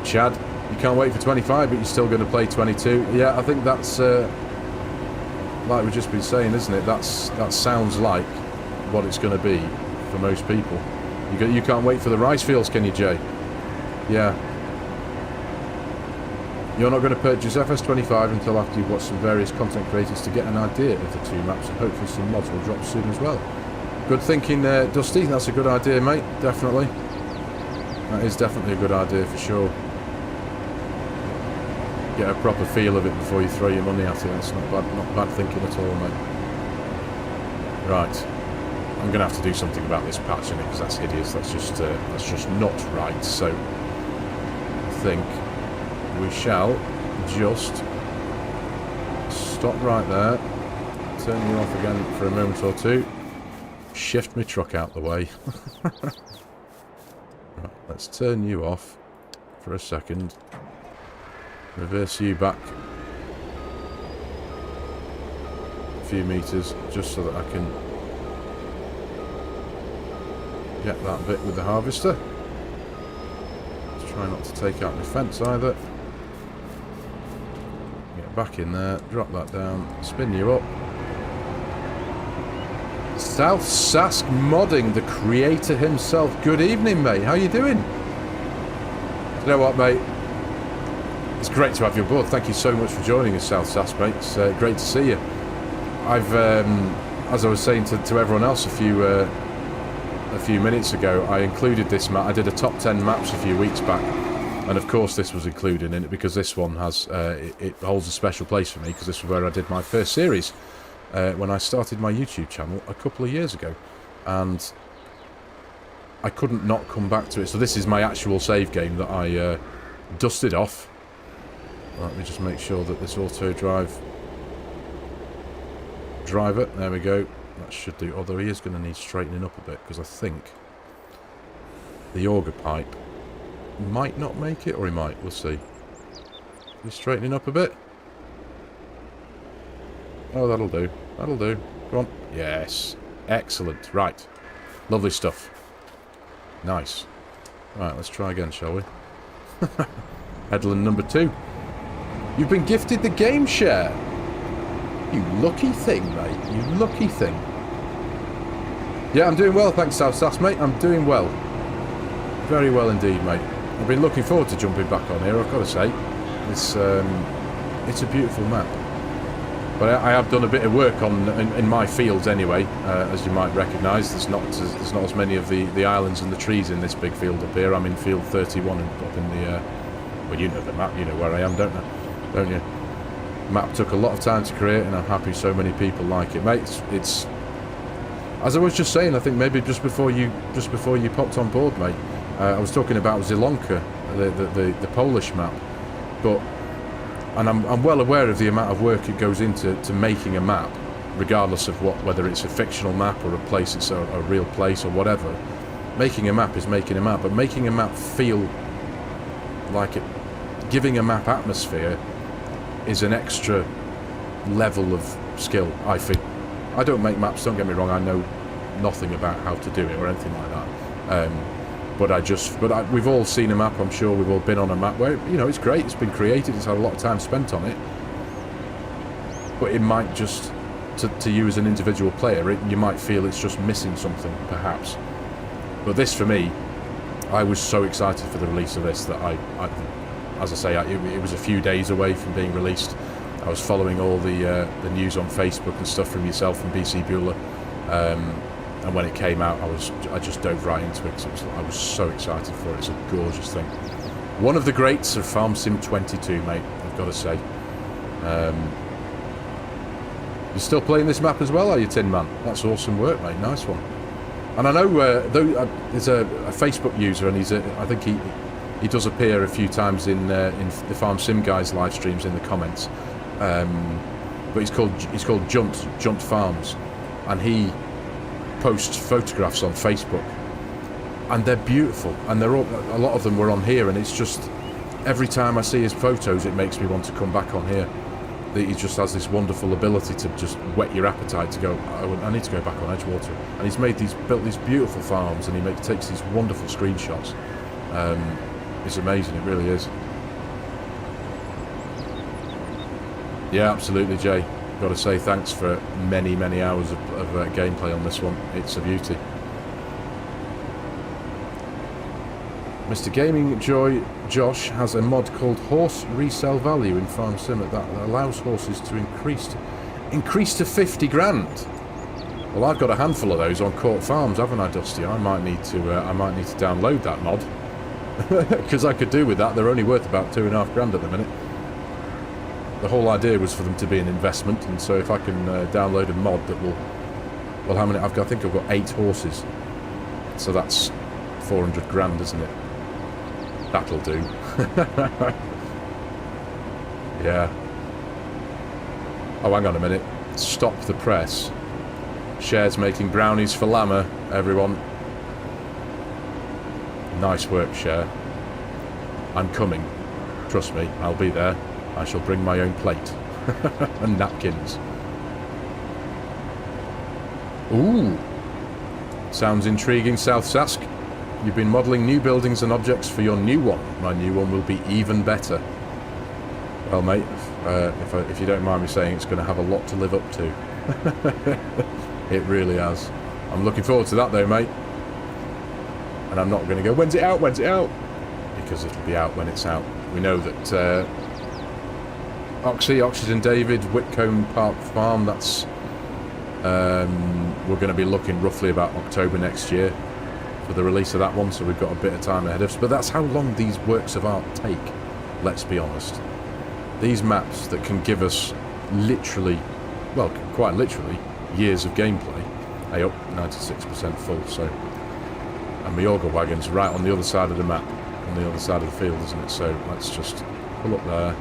Chad, you can't wait for 25, but you're still going to play 22. Yeah, I think that's, like we've just been saying, isn't it? That sounds like what it's going to be for most people. You can't wait for the rice fields, can you, Jay? Yeah. You're not going to purchase FS25 until after you've watched some various content creators to get an idea of the two maps, and hopefully some mods will drop soon as well. Good thinking, Dusty. That's a good idea, mate. Definitely. That is definitely a good idea for sure. Get a proper feel of it before you throw your money at it. That's not bad thinking at all, mate. Right. I'm going to have to do something about this patch in it because that's hideous. That's just not right. So I think we shall just stop right there. Turn you off again for a moment or two. Shift my truck out the way. Right, let's turn you off for a second. Reverse you back a few meters just so that I can get that bit with the harvester. Let's try not to take out my fence either. Get back in there, drop that down, spin you up. South Sask Modding, the creator himself. Good evening, mate. How you doing? You know what, mate? It's great to have you aboard. Thank you so much for joining us, South Sask, mate. It's great to see you. I've, as I was saying to everyone else a few minutes ago, I included this map. I did a top 10 maps a few weeks back, and of course this was included in it because this one has it holds a special place for me because this was where I did my first series when I started my YouTube channel a couple of years ago, and I couldn't not come back to it. So this is my actual save game that I dusted off. Let me just make sure that this auto driver, there we go. That should do, although he is going to need straightening up a bit because I think the auger pipe might not make it, or he might. We'll see. He's straightening up a bit. Oh, that'll do. That'll do. Come on. Yes. Excellent. Right. Lovely stuff. Nice. Right, let's try again, shall we? Headland number 2. You've been gifted the game share. You lucky thing, mate. You lucky thing. Yeah, I'm doing well, thanks, South Sass, mate. I'm doing well. Very well indeed, mate. I've been looking forward to jumping back on here, I've got to say. It's a beautiful map. But I have done a bit of work on in my fields anyway, as you might recognise. There's not as many of the islands and the trees in this big field up here. I'm in field 31 and up in the... well, you know the map. You know where I am, don't you? Map took a lot of time to create, and I'm happy so many people like it, mate. It's as I was just saying. I think maybe just before you popped on board, mate. I was talking about Zielonka, the Polish map, and I'm well aware of the amount of work it goes into making a map, regardless of whether it's a fictional map or a place, it's a real place or whatever. Making a map is making a map, but making a map feel like it, giving a map atmosphere, is an extra level of skill, I think. I don't make maps, don't get me wrong, I know nothing about how to do it or anything like that. But we've all seen a map, I'm sure we've all been on a map where, you know, it's great, it's been created, it's had a lot of time spent on it. But it might just, to you as an individual player, you might feel it's just missing something, perhaps. But this, for me, I was so excited for the release of this that as I say, it was a few days away from being released. I was following all the news on Facebook and stuff from yourself and BC Buhler, and when it came out, I just dove right into it because I was so excited for it. It's a gorgeous thing. One of the greats of FARMERSIM 22, mate. I've got to say. You're still playing this map as well, are you, Tin Man? That's awesome work, mate. Nice one. And I know there's a Facebook user, and I think he does appear a few times in the FARMERSIM guys' live streams in the comments. But he's called Junt Farms, and he posts photographs on Facebook, and they're beautiful, and a lot of them were on here, and it's just every time I see his photos, it makes me want to come back on here. He just has this wonderful ability to just whet your appetite to go, oh, I need to go back on Edgewater, and he's built these beautiful farms, and he takes these wonderful screenshots. It's amazing, it really is. Yeah, absolutely, Jay. Got to say thanks for many hours of gameplay on this one. It's a beauty. Mr. Gaming Joy Josh has a mod called Horse Resale Value in Farm Sim that allows horses to increase to 50 grand. Well, I've got a handful of those on Court Farms, haven't I, Dusty? I might need to download that mod because I could do with that. They're only worth about 2.5 grand at the minute. The whole idea was for them to be an investment, and so if I can download a mod that will, well, how many? I think I've got 8 horses, so that's 400 grand, isn't it? That'll do. Yeah. Oh, hang on a minute. Stop the press. Cher's making brownies for Llama, everyone. Nice work, Cher. I'm coming. Trust me, I'll be there. I shall bring my own plate. And napkins. Ooh. Sounds intriguing, South Sask. You've been modelling new buildings and objects for your new one. My new one will be even better. Well, mate, if you don't mind me saying, it's going to have a lot to live up to. It really has. I'm looking forward to that, though, mate. And I'm not going to go, when's it out, when's it out? Because it'll be out when it's out. We know that Oxygen David, Whitcomb Park Farm, that's... we're going to be looking roughly about October next year for the release of that one, so we've got a bit of time ahead of us. But that's how long these works of art take, let's be honest. These maps that can give us literally, well, quite literally, years of gameplay. Hey, up 96% full, so... And my auger wagon's right on the other side of the map, on the other side of the field, isn't it? So let's just pull up there,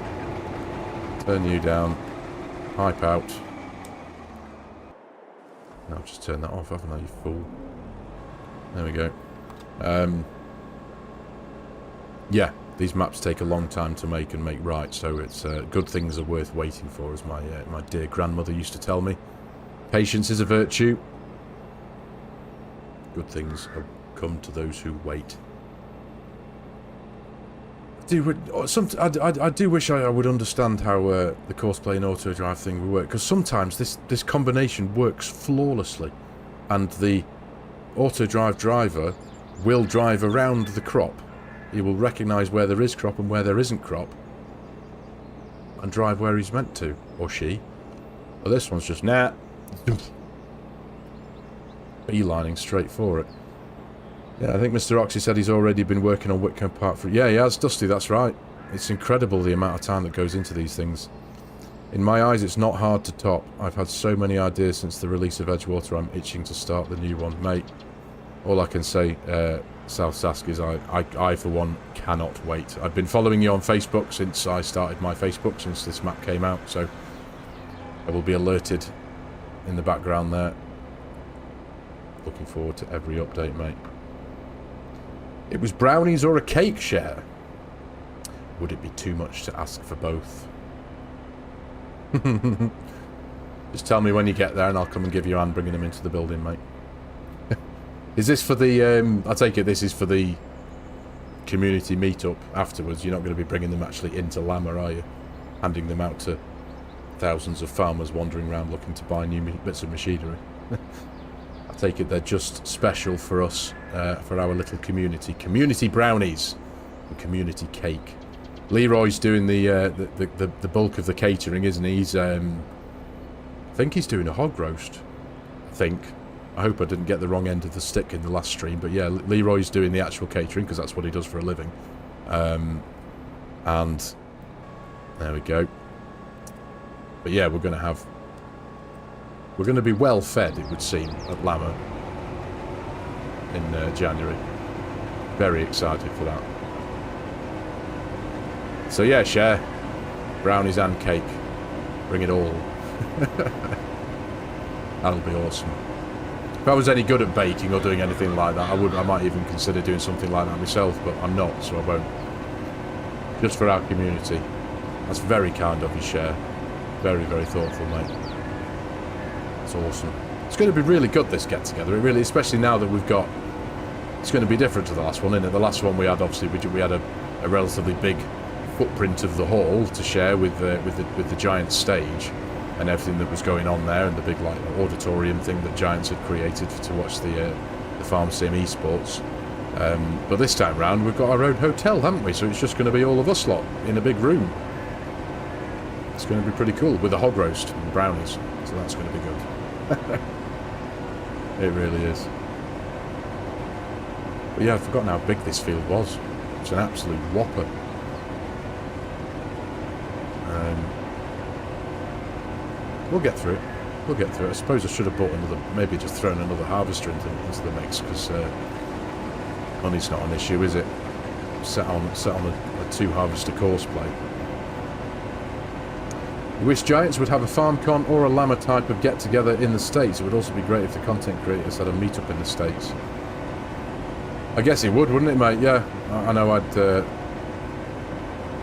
turn you down, pipe out. No, I've just turned that off, haven't I, you fool? There we go. Yeah, these maps take a long time to make and make right, so it's good things are worth waiting for, as my dear grandmother used to tell me. Patience is a virtue. Good things come to those who wait. I do wish I would understand how the course play and auto drive thing will work, because sometimes this combination works flawlessly, and the auto drive driver will drive around the crop. He will recognise where there is crop and where there isn't crop, and drive where he's meant to, or she. But this one's just nah, beelining straight for it. Yeah, I think Mr. Oxy said he's already been working on Whitcomb Park for... Yeah, he has, Dusty, that's right. It's incredible the amount of time that goes into these things. In my eyes, it's not hard to top. I've had so many ideas since the release of Edgewater, I'm itching to start the new one. Mate, all I can say, South Sask, is I, for one, cannot wait. I've been following you on Facebook since I started my Facebook, since this map came out, so I will be alerted in the background there. Looking forward to every update, mate. It was brownies or a cake, Share? Would it be too much to ask for both? Just tell me when you get there and I'll come and give you a hand bringing them into the building, mate. Is this for the... I take it this is for the community meetup afterwards. You're not going to be bringing them actually into Llama, are you? Handing them out to thousands of farmers wandering around looking to buy new bits of machinery. I take it they're just special for us, for our little community. Community brownies and community cake. Leroy's doing the bulk of the catering, isn't he? He's, I think he's doing a hog roast. I think. I hope I didn't get the wrong end of the stick in the last stream, but yeah, Leroy's doing the actual catering because that's what he does for a living. And there we go. But yeah, we're going to be well fed, it would seem, at Llama in January. Very excited for that. So yeah, share brownies and cake. Bring it all. That'll be awesome. If I was any good at baking or doing anything like that, I might even consider doing something like that myself, but I'm not, so I won't. Just for our community. That's very kind of you, Cher. Very, very thoughtful, mate. That's awesome. It's going to be really good, this get-together. It really, especially now that we've got... It's going to be different to the last one, isn't it? The last one we had, obviously, we had a relatively big footprint of the hall to share with the giant stage and everything that was going on there, and the big like auditorium thing that Giants had created to watch the FARMERSIM esports. But this time round, we've got our own hotel, haven't we? So it's just going to be all of us lot in a big room. It's going to be pretty cool, with a hog roast and brownies. So that's going to be good. It really is. But yeah, I've forgotten how big this field was. It's an absolute whopper. We'll get through it. We'll get through it. I suppose I should have bought another, maybe just thrown another harvester into the mix, because money's not an issue, is it? Set on a 2 harvester course play. You wish Giants would have a FarmCon or a Llama type of get together in the States. It would also be great if the content creators had a meetup in the States. I guess it would, wouldn't it, mate? Yeah, I know.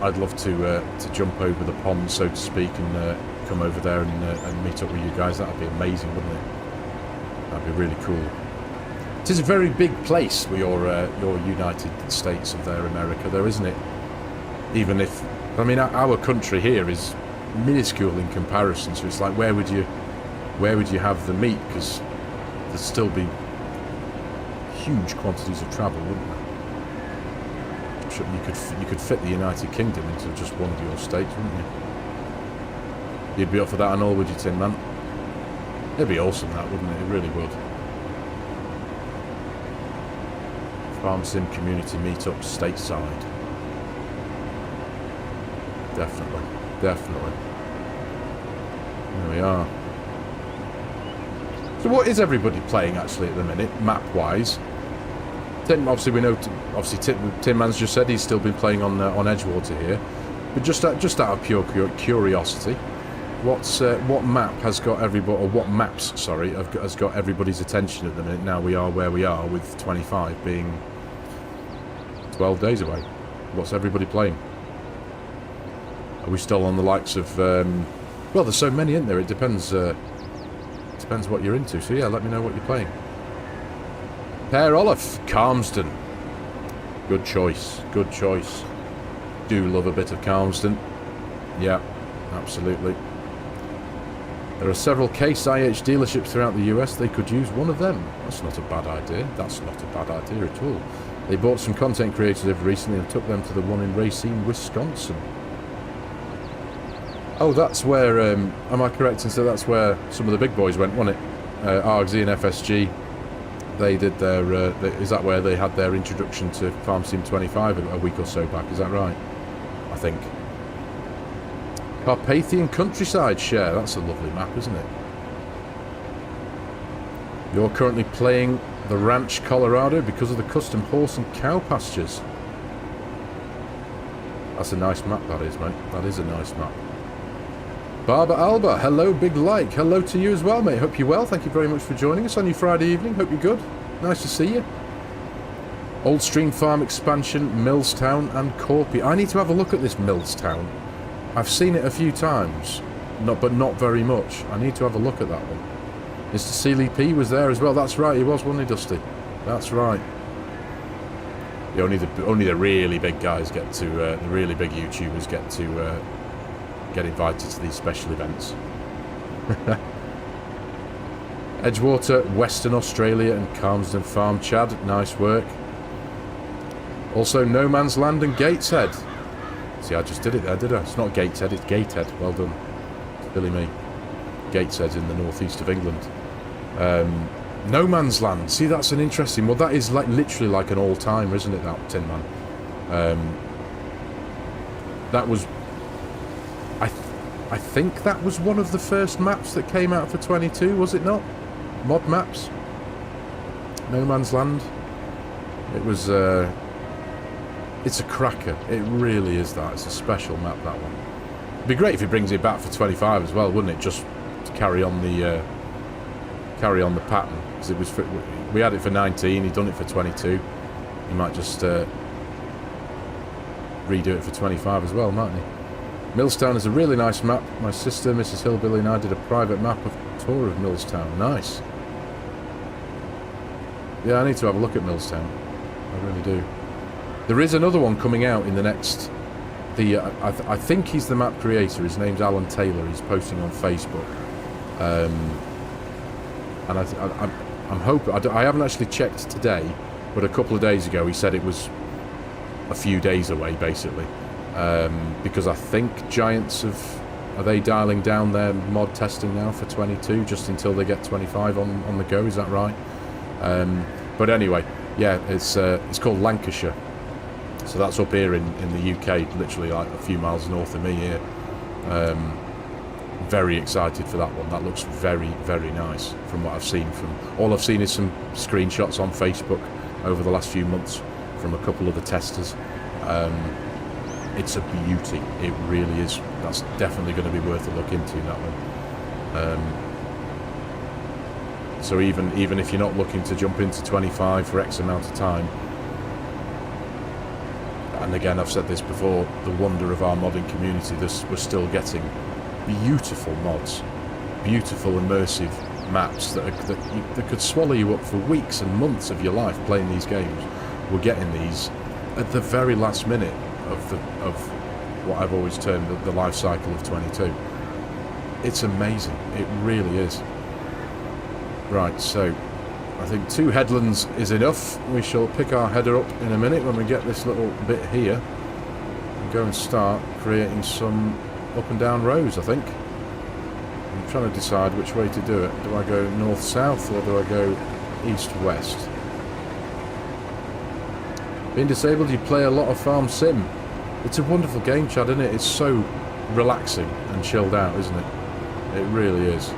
I'd love to jump over the pond, so to speak, and come over there and meet up with you guys. That'd be amazing, wouldn't it? That'd be really cool. It is a very big place, your United States of there, America, though, isn't it? Even if, I mean, our country here is minuscule in comparison. So it's like, where would you have the meat? Because there'd still be huge quantities of travel, wouldn't there? Sure, you could fit the United Kingdom into just one of your states, wouldn't you? You'd be up for that and all, would you, Tin Man? It'd be awesome, that, wouldn't it? It really would. FarmSim community meetup stateside. Definitely, definitely. There we are. So what is everybody playing actually at the minute, map-wise? Obviously, we know. Obviously, Tin Man's just said he's still been playing on Edgewater here. But just out of pure curiosity, what map has got everybody, or what maps, sorry, has got everybody's attention at the minute? Now we are where we are, with 25 being 12 days away. What's everybody playing? Are we still on the likes of? Well, there's so many in there. It depends. Depends what you're into. So yeah, let me know what you're playing. Per Olaf, Calmsden. Good choice. Good choice. Do love a bit of Calmsden. Yeah, absolutely. There are several Case IH dealerships throughout the US. They could use one of them. That's not a bad idea. That's not a bad idea at all. They bought some content creators over recently and took them to the one in Racine, Wisconsin. Oh, that's where, am I correct? And so that's where some of the big boys went, wasn't it? RGZ and FSG. They did their, is that where they had their introduction to FarmSim 25 a week or so back? Is that right? I think. Carpathian Countryside Share. That's a lovely map, isn't it? You're currently playing the Ranch Colorado because of the custom horse and cow pastures. That's a nice map, that is, mate. That is a nice map. Barber Alba, hello, Big Like. Hello to you as well, mate. Hope you're well. Thank you very much for joining us on your Friday evening. Hope you're good. Nice to see you. Old Stream Farm expansion, Millstown and Corpy. I need to have a look at this Millstown. I've seen it a few times, but not very much. I need to have a look at that one. Mr. Sealy P was there as well. That's right, he was, wasn't he, Dusty? That's right. Only the really big guys get to, the really big YouTubers get invited to these special events. Edgewater, Western Australia and Calmsden Farm. Chad, nice work. Also No Man's Land and Gateshead. See, I just did it there, did I? It's not Gateshead, it's Gatehead. Well done. Silly me. Gateshead's in the northeast of England. No Man's Land. See, that's an interesting... Well, that is like literally like an all-timer, isn't it, that Tin Man? That was... I think that was one of the first maps that came out for 22, was it not? Mod maps? No Man's Land. It was... it's a cracker. It really is that. It's a special map, that one. It'd be great if he brings it back for 25 as well, wouldn't it? Just to carry on the pattern. Because it was we had it for 19. He'd done it for 22. He might just redo it for 25 as well, mightn't he? Millstown is a really nice map. My sister, Mrs. Hillbilly, and I did a private map of tour of Millstown. Nice. Yeah, I need to have a look at Millstown. I really do. There is another one coming out in the next... I think he's the map creator. His name's Alan Taylor. He's posting on Facebook. And I'm hoping... I haven't actually checked today, but a couple of days ago he said it was a few days away, basically, because I think Giants are they dialing down their mod testing now for 22 just until they get 25 on the go? Is that right? But anyway, yeah, it's called Lancashire, so that's up here in the UK, literally like a few miles north of me here. Very excited for that one. That looks very, very nice from what I've seen. All I've seen is some screenshots on Facebook over the last few months from a couple of the testers. It's a beauty. It really is. That's definitely going to be worth a look into, that one. So even if you're not looking to jump into 25 for X amount of time, and again I've said this before, the wonder of our modding community, we're still getting beautiful mods, beautiful immersive maps that could swallow you up for weeks and months of your life playing these games. We're getting these at the very last minute of what I've always termed the life cycle of 22. It's amazing. It really is. Right, so I think 2 headlands is enough. We shall pick our header up in a minute when we get this little bit here and go and start creating some up and down rows, I think. I'm trying to decide which way to do it. Do I go north-south or do I go east-west? Being disabled, you play a lot of Farm Sim. It's a wonderful game, Chad, isn't it? It's so relaxing and chilled out, isn't it? It really is.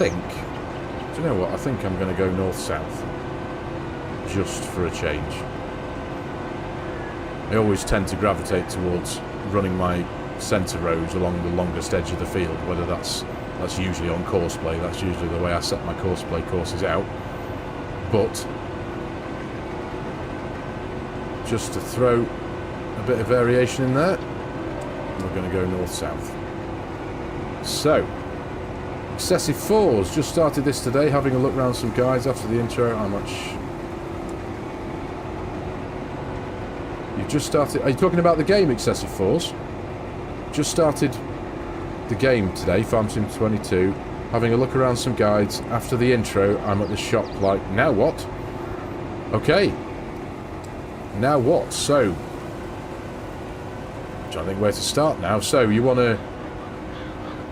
Do you know what? I think I'm going to go north-south, just for a change. I always tend to gravitate towards running my centre rows along the longest edge of the field, whether that's usually on courseplay. That's usually the way I set my courseplay courses out. But just to throw a bit of variation in there, we're going to go north-south. So, Excessive Fours, just started this today, having a look around some guides after the intro. How much? You've just started. Are you talking about the game Excessive Fours? Just started the game today, FARMERSIM 22, having a look around some guides. After the intro, I'm at the shop like, now what? Okay. Now what? So, I'm trying to think where to start now. So, you want to...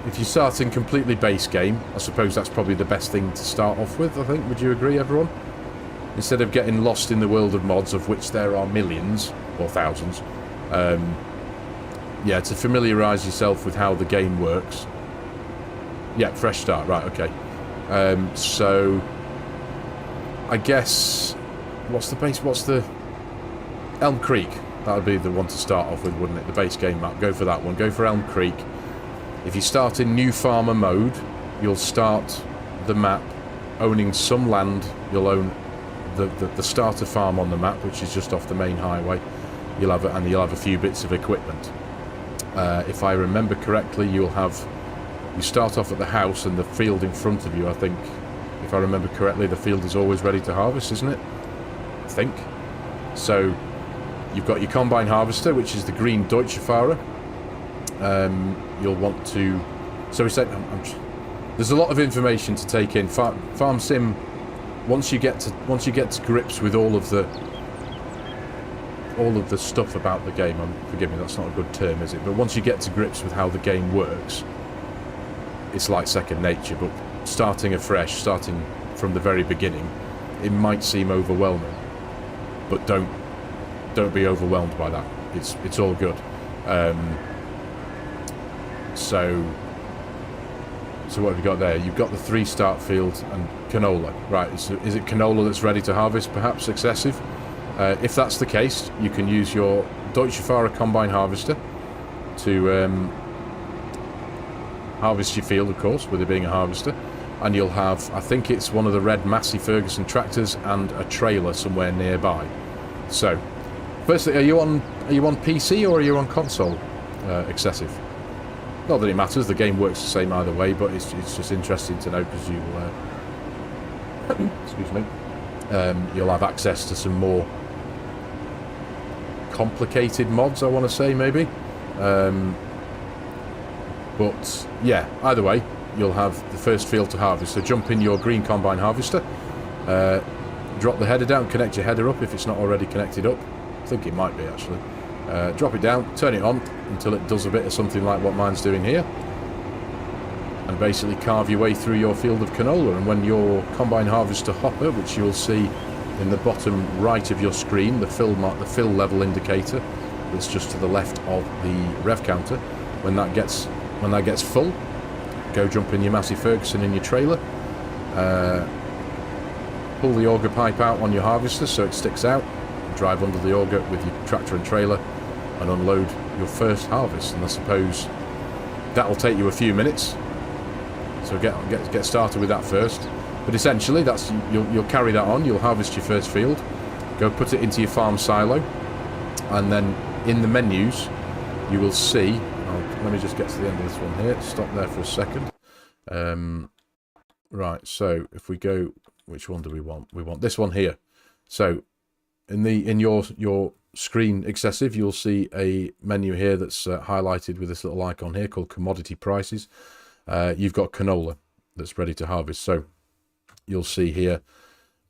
If you're starting completely base game, I suppose that's probably the best thing to start off with, I think. Would you agree, everyone? Instead of getting lost in the world of mods, of which there are millions, or thousands, yeah, to familiarise yourself with how the game works. Yeah, fresh start, right, okay. So, I guess, what's the Elm Creek? That would be the one to start off with, wouldn't it? The base game map. Go for that one. Go for Elm Creek. If you start in new farmer mode, you'll start the map owning some land. You'll own the starter farm on the map, which is just off the main highway. You'll have a few bits of equipment. If I remember correctly, you start off at the house and the field in front of you. I think, if I remember correctly, the field is always ready to harvest, isn't it? I think. So you've got your combine harvester, which is the green Deutschefahrer. You'll want to... So we said... there's a lot of information to take in. Farm Sim, once you get to grips with all of the stuff about the game, forgive me, that's not a good term, is it? But once you get to grips with how the game works, it's like second nature. But starting afresh, starting from the very beginning, it might seem overwhelming. But don't be overwhelmed by that. It's all good. So what have you got there? You've got the 3 start field and canola. Right, is it canola that's ready to harvest, perhaps excessive? If that's the case, you can use your Deutschefahrer combine harvester to harvest your field, of course, with it being a harvester. And you'll have, I think it's one of the red Massey Ferguson tractors and a trailer somewhere nearby. So, firstly, are you on PC or are you on console, excessive? Not that it matters, the game works the same either way, but it's just interesting to know because you excuse me, you'll have access to some more complicated mods, I want to say, maybe. But yeah, either way, you'll have the first field to harvest. So jump in your green combine harvester, Drop the header down, connect your header up if it's not already connected up. I think it might be actually. Drop it down, turn it on until it does a bit of something like what mine's doing here. And basically carve your way through your field of canola. And when your combine harvester hopper, which you'll see in the bottom right of your screen, the fill level indicator that's just to the left of the rev counter, when that gets full, go jump in your Massey Ferguson in your trailer, pull the auger pipe out on your harvester so it sticks out, drive under the auger with your tractor and trailer and unload your first harvest. And I suppose that'll take you a few minutes, so get started with that first. But essentially that's you'll carry that on, you'll harvest your first field, go put it into your farm silo, and then in the menus you will see, let me just get to the end of this one here, stop there for a second. Right, so if we go, which one do we want? We want this one here. So in your screen excessive, you'll see a menu here that's highlighted with this little icon here called commodity prices. You've got canola that's ready to harvest. So you'll see here,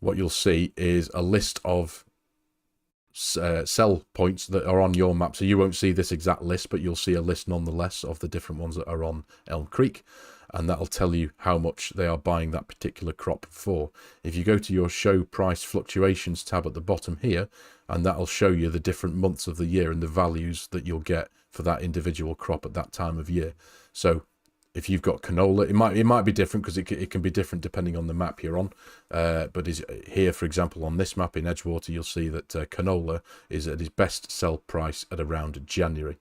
what you'll see is a list of sell points that are on your map. So you won't see this exact list, but you'll see a list nonetheless of the different ones that are on Elm Creek. And that'll tell you how much they are buying that particular crop for. If you go to your show price fluctuations tab at the bottom here, and that'll show you the different months of the year and the values that you'll get for that individual crop at that time of year. So if you've got canola, it might be different because it can be different depending on the map you're on. But here, for example, on this map in Edgewater, you'll see that canola is at its best sell price at around January.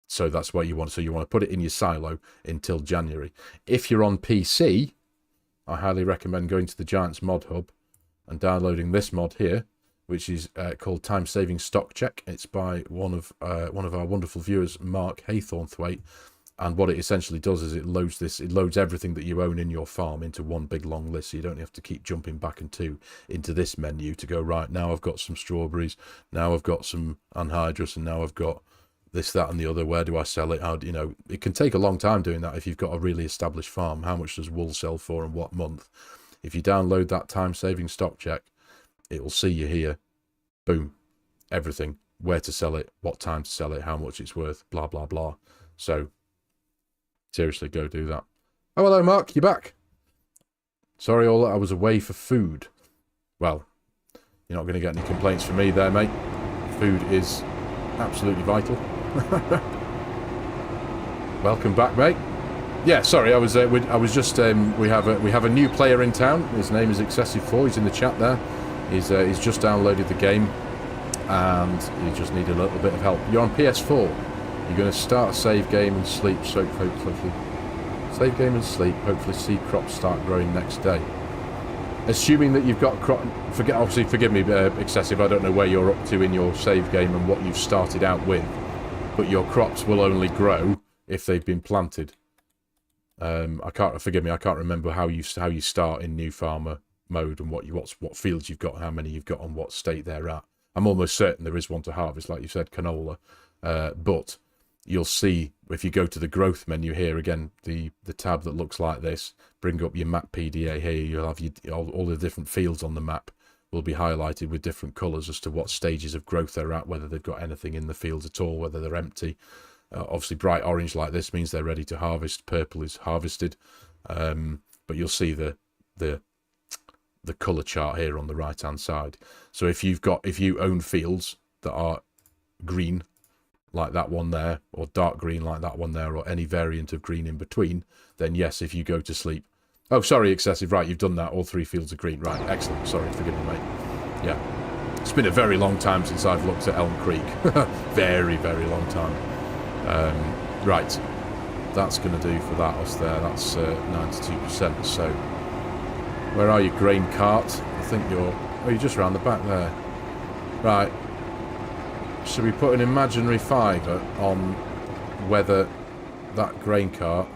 So that's where you want. So you want to put it in your silo until January. If you're on PC, I highly recommend going to the Giants Mod Hub and downloading this mod here, which is called Time Saving Stock Check. It's by one of our wonderful viewers, Mark Haythornthwaite. And what it essentially does is it loads everything that you own in your farm into one big long list. So you don't have to keep jumping back into this menu to go, right, now I've got some strawberries, now I've got some anhydrous, and now I've got this, that, and the other. Where do I sell it? How, it can take a long time doing that if you've got a really established farm. How much does wool sell for and what month? If you download that time-saving stock check, it will see you here. Boom. Everything. Where to sell it, what time to sell it, how much it's worth, blah, blah, blah. So, seriously, go do that. Oh, hello, Mark. You're back. Sorry, all that I was away for food. Well, you're not going to get any complaints from me there, mate. Food is absolutely vital. Welcome back, mate. Yeah, sorry, I was just we have a new player in town. His name is Excessive4. He's in the chat there. He's just downloaded the game and he just needed a little bit of help. You're on PS4. You're going to start a save game and sleep. So hopefully, save game and sleep. Hopefully, see crops start growing next day. Assuming that you've got crop, forgive me, Excessive. I don't know where you're up to in your save game and what you've started out with, but your crops will only grow if they've been planted. Forgive me, I can't remember how you start in new farmer mode and what fields you've got, how many you've got, and what state they're at. I'm almost certain there is one to harvest, like you said, canola, but you'll see if you go to the growth menu here again, the tab that looks like this. Bring up your map PDA here. You'll have all the different fields on the map will be highlighted with different colours as to what stages of growth they're at, whether they've got anything in the fields at all, whether they're empty. Obviously, bright orange like this means they're ready to harvest. Purple is harvested, but you'll see the colour chart here on the right hand side. So if you own fields that are green, like that one there, or dark green like that one there, or any variant of green in between, then yes, if you go to sleep. Oh, sorry, Excessive. Right, you've done that. All three fields are green. Right, excellent. Sorry, forgive me, mate. Yeah. It's been a very long time since I've looked at Elm Creek. Very, very long time. Right. That's going to do for that us there. That's 92%. So, where are you, grain cart? I think you're just round the back there. Right. Should we put an imaginary fiver on whether that grain cart,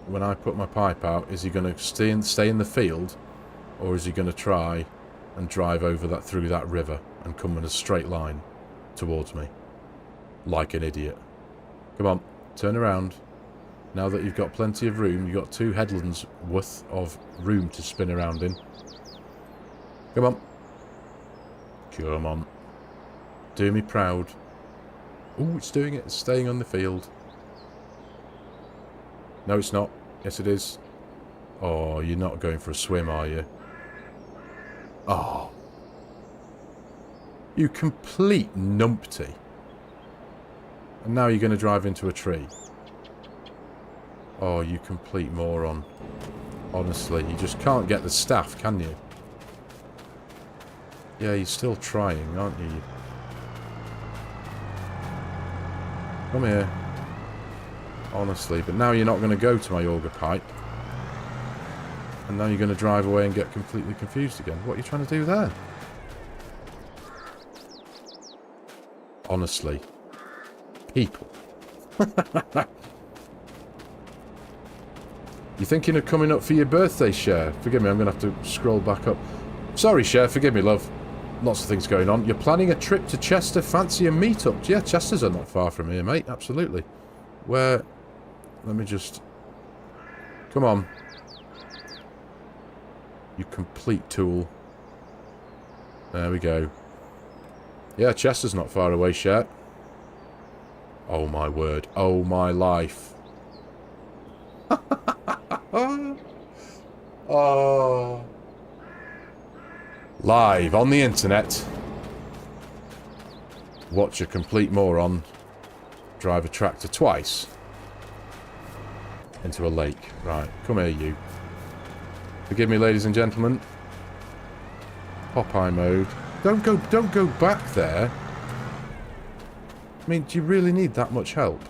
when I put my pipe out, is he going to stay in the field, or is he going to try and drive over through that river and come in a straight line towards me like an idiot? Come on, turn around. Now that you've got plenty of room, you've got 2 headlands worth of room to spin around in. Come on. Come on. Do me proud. Oh, it's doing it. It's staying on the field. No, it's not. Yes, it is. Oh, you're not going for a swim, are you? Oh. You complete numpty. And now you're going to drive into a tree. Oh, you complete moron. Honestly, you just can't get the staff, can you? Yeah, you're still trying, aren't you? Come here. Honestly, but now you're not going to go to my auger pipe. And now you're going to drive away and get completely confused again. What are you trying to do there? Honestly. People. You thinking of coming up for your birthday, Cher? Forgive me, I'm going to have to scroll back up. Sorry, Cher, forgive me, love. Lots of things going on. You're planning a trip to Chester, fancy a meetup? Yeah, Chester's are not far from here, mate. Absolutely. Where... Let me just... Come on. You complete tool. There we go. Yeah, Chester's not far away, Cher. Oh, my word. Oh, my life. Oh... Live on the internet. Watch a complete moron drive a tractor twice into a lake. Right, come here, you. Forgive me, ladies and gentlemen. Popeye mode. Don't go back there. I mean, do you really need that much help?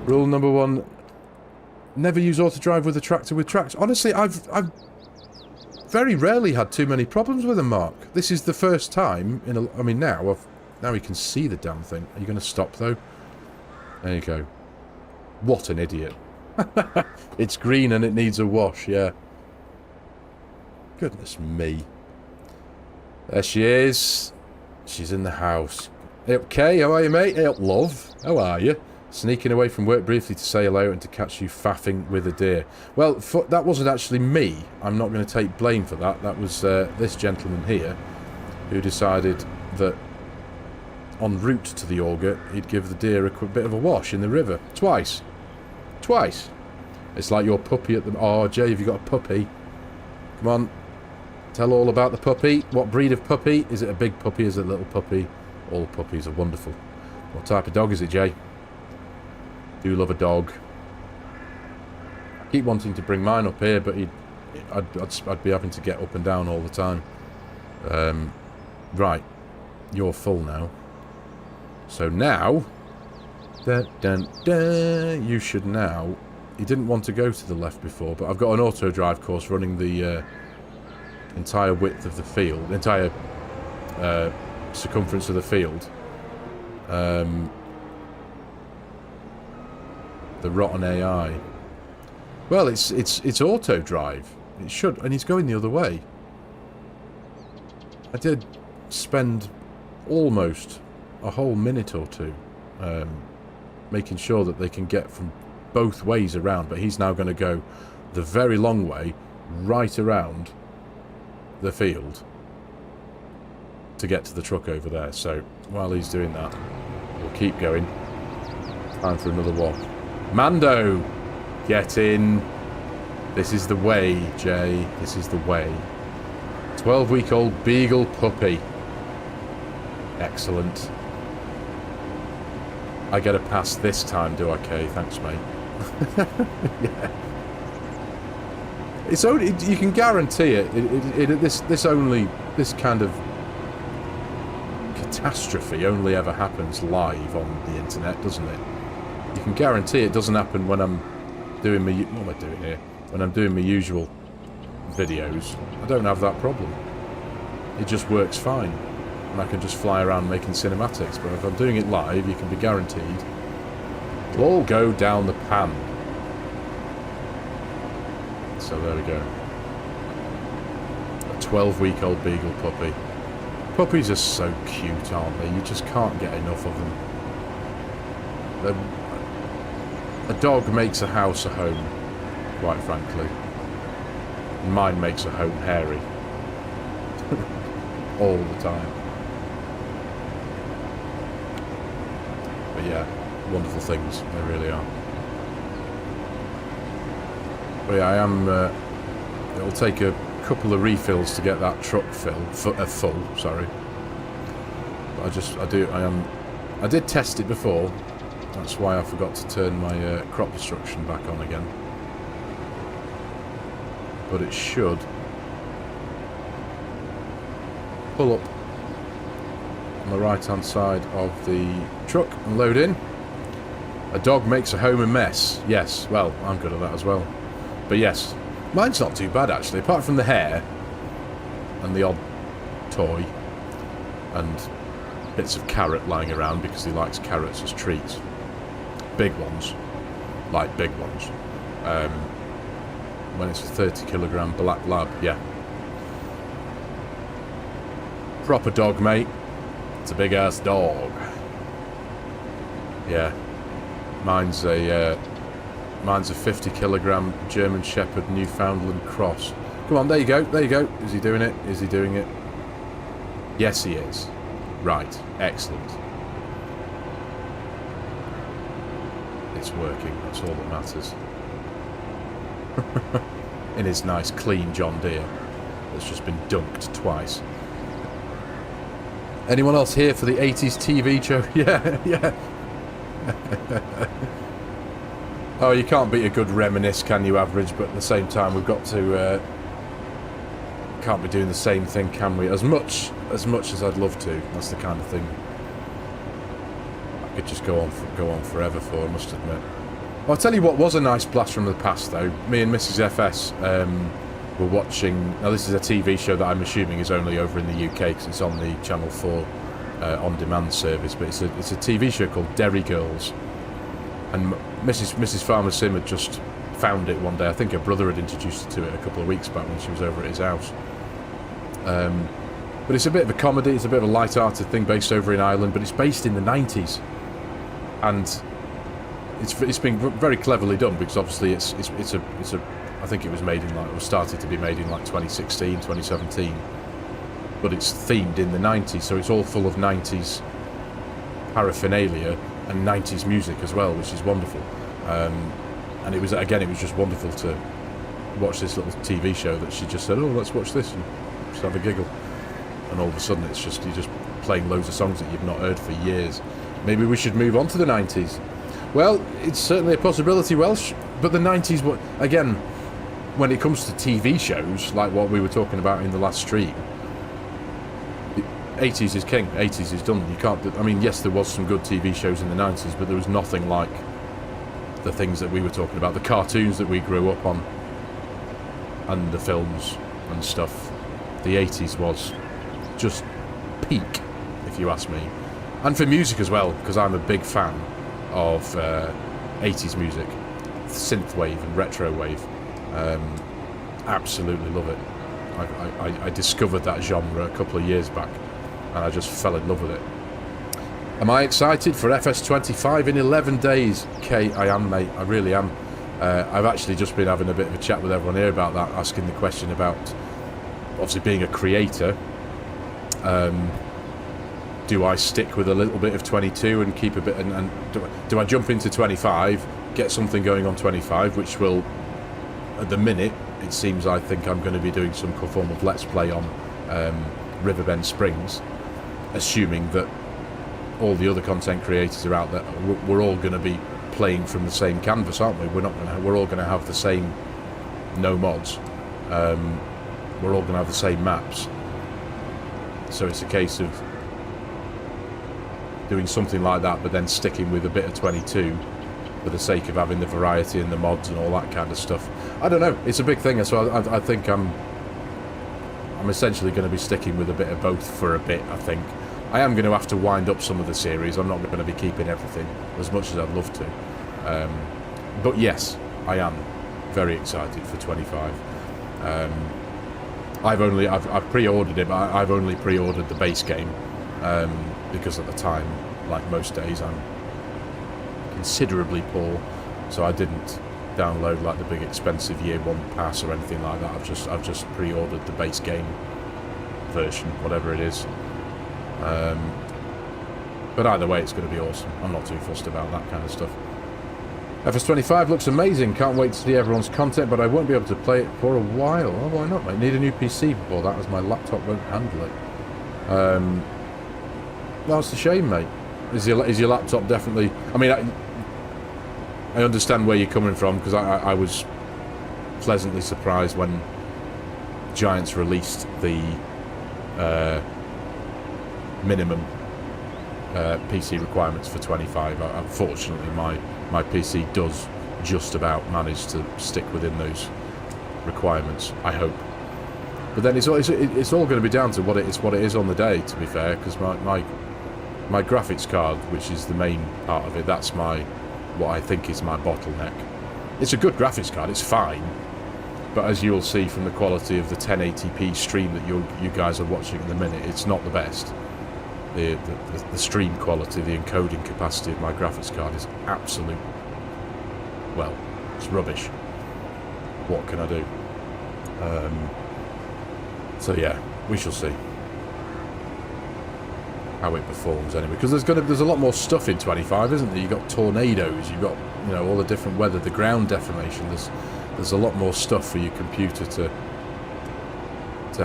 Rule number 1. Never use auto-drive with a tractor with tracks. Honestly, I've very rarely had too many problems with them, Mark. This is the first time in a... I mean, now you can see the damn thing. Are you going to stop, though? There you go. What an idiot. It's green and it needs a wash, yeah. Goodness me. There she is. She's in the house. Hey up, Kay. How are you, mate? Hey up, love. How are you? Sneaking away from work briefly to say hello and to catch you faffing with a deer. Well, that wasn't actually me. I'm not going to take blame for that. That was this gentleman here who decided that en route to the auger, he'd give the deer a quick bit of a wash in the river. Twice. Twice. It's like your puppy at the... Oh, Jay, have you got a puppy? Come on. Tell all about the puppy. What breed of puppy? Is it a big puppy? Is it a little puppy? All puppies are wonderful. What type of dog is it, Jay? Do love a dog. I keep wanting to bring mine up here, but I'd be having to get up and down all the time. Right. You're full now. So now... you should now... You didn't want to go to the left before, but I've got an auto-drive course running the entire width of the field, entire circumference of the field. The rotten AI. Well, it's auto-drive. It should, and he's going the other way. I did spend almost a whole minute or two making sure that they can get from both ways around, but he's now going to go the very long way right around the field to get to the truck over there. So while he's doing that, we'll keep going. Time for another walk. Mando, get in. This is the way, Jay. This is the way. 12-week-old beagle puppy. Excellent. I get a pass this time, do I, Kay? Thanks, mate. Yeah. It's only, you can guarantee it. This kind of catastrophe only ever happens live on the internet, doesn't it? You can guarantee it doesn't happen when I'm doing my... What am I doing here? When I'm doing my usual videos. I don't have that problem. It just works fine. And I can just fly around making cinematics. But if I'm doing it live, you can be guaranteed it'll all go down the pan. So there we go. A 12-week-old beagle puppy. Puppies are so cute, aren't they? You just can't get enough of them. A dog makes a house a home, quite frankly. And mine makes a home hairy. All the time. But yeah, wonderful things. They really are. But yeah, I am... it'll take a couple of refills to get that truck full, sorry. But I did test it before. That's why I forgot to turn my crop destruction back on again. But it should pull up on the right hand side of the truck and load in. A dog makes a home a mess. Yes, well, I'm good at that as well. But yes, mine's not too bad actually, apart from the hair and the odd toy and bits of carrot lying around because he likes carrots as treats. Big ones, like big ones. When it's a 30kg black lab, yeah. Proper dog, mate. It's a big ass dog. Yeah. Mine's a 50kg German Shepherd Newfoundland cross. Come on, there you go, there you go. Is he doing it? Is he doing it? Yes, he is. Right, excellent. It's working, that's all that matters. In his nice clean John Deere that's just been dunked twice. Anyone else here for the 80s TV show? Yeah, yeah. Oh, you can't beat a good reminisce, can you, average? But at the same time, we've got to... can't be doing the same thing, can we? As much as I'd love to. That's the kind of thing I could just go on forever for, I must admit. Well, I'll tell you what was a nice blast from the past, though. Me and Mrs. FS were watching... Now, this is a TV show that I'm assuming is only over in the UK, because it's on the Channel 4 on-demand service, but it's a TV show called Derry Girls. And Mrs. FARMERSIM had just found it one day. I think her brother had introduced her to it a couple of weeks back when she was over at his house. But it's a bit of a comedy, it's a bit of a light-hearted thing based over in Ireland, but it's based in the 90s. And it's been very cleverly done, because obviously it's a I think it was made in it was started to be made in like 2016, 2017. But it's themed in the 90s, so it's all full of 90s paraphernalia and 90s music as well, which is wonderful. And it was just wonderful to watch this little TV show that she just said, oh, let's watch this and just have a giggle. And all of a sudden you're just playing loads of songs that you've not heard for years. Maybe we should move on to the 90s. Well, it's certainly a possibility, Welsh, but the 90s, again, when it comes to TV shows, like what we were talking about in the last stream, 80s is king, 80s is done. You can't, I mean, yes, there was some good TV shows in the 90s, but there was nothing like the things that we were talking about, the cartoons that we grew up on, and the films and stuff. The 80s was just peak, if you ask me. And for music as well, because I'm a big fan of 80s music, synthwave and retrowave. Absolutely love it. I discovered that genre a couple of years back, and I just fell in love with it. Am I excited for FS25 in 11 days? Kay, I am, mate. I really am. I've actually just been having a bit of a chat with everyone here about that, asking the question about, obviously, being a creator. Do I stick with a little bit of 22 and keep a bit, and do I jump into 25, get something going on 25, which will, at the minute, it seems I think I'm going to be doing some form of Let's Play on Riverbend Springs, assuming that all the other content creators are out there. We're all going to be playing from the same canvas, aren't we? We're all going to have the same no mods. We're all going to have the same maps. So it's a case of doing something like that, but then sticking with a bit of 22 for the sake of having the variety and the mods and all that kind of stuff. I don't know. It's a big thing, so I think I'm essentially going to be sticking with a bit of both for a bit, I think. I am going to have to wind up some of the series. I'm not going to be keeping everything as much as I'd love to. But yes, I am very excited for 25. I've pre-ordered it, but I've only pre-ordered the base game because at the time, like most days, I'm considerably poor, so I didn't download like the big expensive year one pass or anything like that. I've just pre-ordered the base game version, whatever it is. But either way, it's going to be awesome. I'm not too fussed about that kind of stuff. FS25 looks amazing. Can't wait to see everyone's content, but I won't be able to play it for a while. Oh, why not, mate? Need a new PC before that, as my laptop won't handle it. That's a shame, mate. Is your laptop definitely... I mean, I understand where you're coming from, because I was pleasantly surprised when Giants released the minimum PC requirements for 25. Unfortunately, my PC does just about manage to stick within those requirements, I hope. But then it's all going to be down to what it is on the day, to be fair, because my graphics card, which is the main part of it, that's what I think is my bottleneck. It's a good graphics card, it's fine, but as you'll see from the quality of the 1080p stream that you guys are watching in the minute, it's not the best. The stream quality, the encoding capacity of my graphics card is absolute, well, it's rubbish. What can I do? So yeah, we shall see how it performs anyway, because there's a lot more stuff in 25, isn't there? You've got tornadoes, you've got, you know, all the different weather, the ground deformation. There's a lot more stuff for your computer to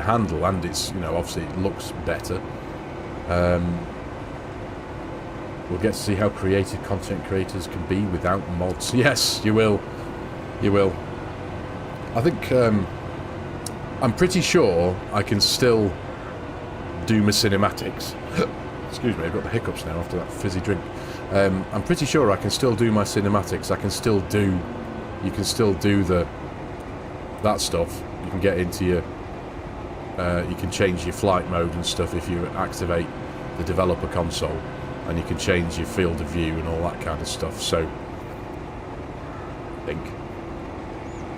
handle, and it's, you know, obviously it looks better. We'll get to see how creative content creators can be without mods. Yes, you will. You will. I think I'm pretty sure I can still do my cinematics. Excuse me, I've got the hiccups now after that fizzy drink. I'm pretty sure I can still do my cinematics. I can still do... You can still do that stuff. You can get into your... you can change your flight mode and stuff if you activate the developer console, and you can change your field of view and all that kind of stuff. So I think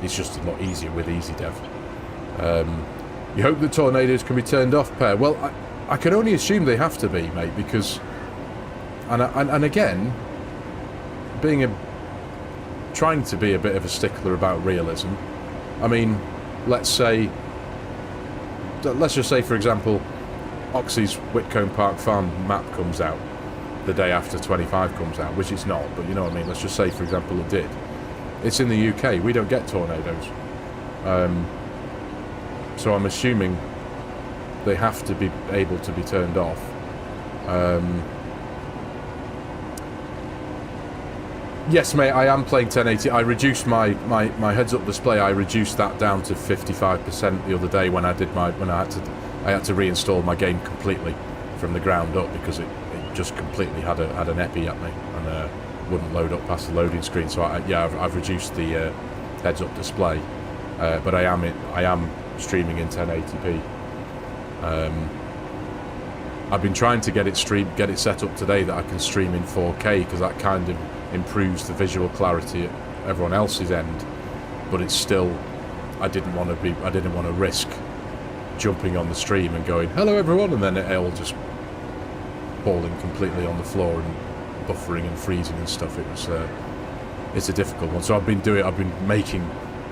it's just a lot easier with EasyDev. You hope the tornadoes can be turned off, Per. Well, I can only assume they have to be, mate, because and again, trying to be a bit of a stickler about realism. I mean, let's just say, for example, Oxy's Whitcomb Park Farm map comes out the day after 25 comes out, which it's not, but you know what I mean. Let's just say, for example, it did. It's in the UK. We don't get tornadoes. So I'm assuming they have to be able to be turned off. Yes, mate, I am playing 1080. I reduced my heads-up display. I reduced that down to 55% the other day when I had to reinstall my game completely from the ground up, because it just completely had an epi at me and wouldn't load up past the loading screen. So I've reduced the heads-up display, but I am streaming in 1080p. I've been trying to get it set up today that I can stream in 4K, because that kind of improves the visual clarity at everyone else's end. But it's still, I didn't want to risk jumping on the stream and going, "Hello everyone," and then it all just falling completely on the floor and buffering and freezing and stuff. It's a difficult one. So I've been making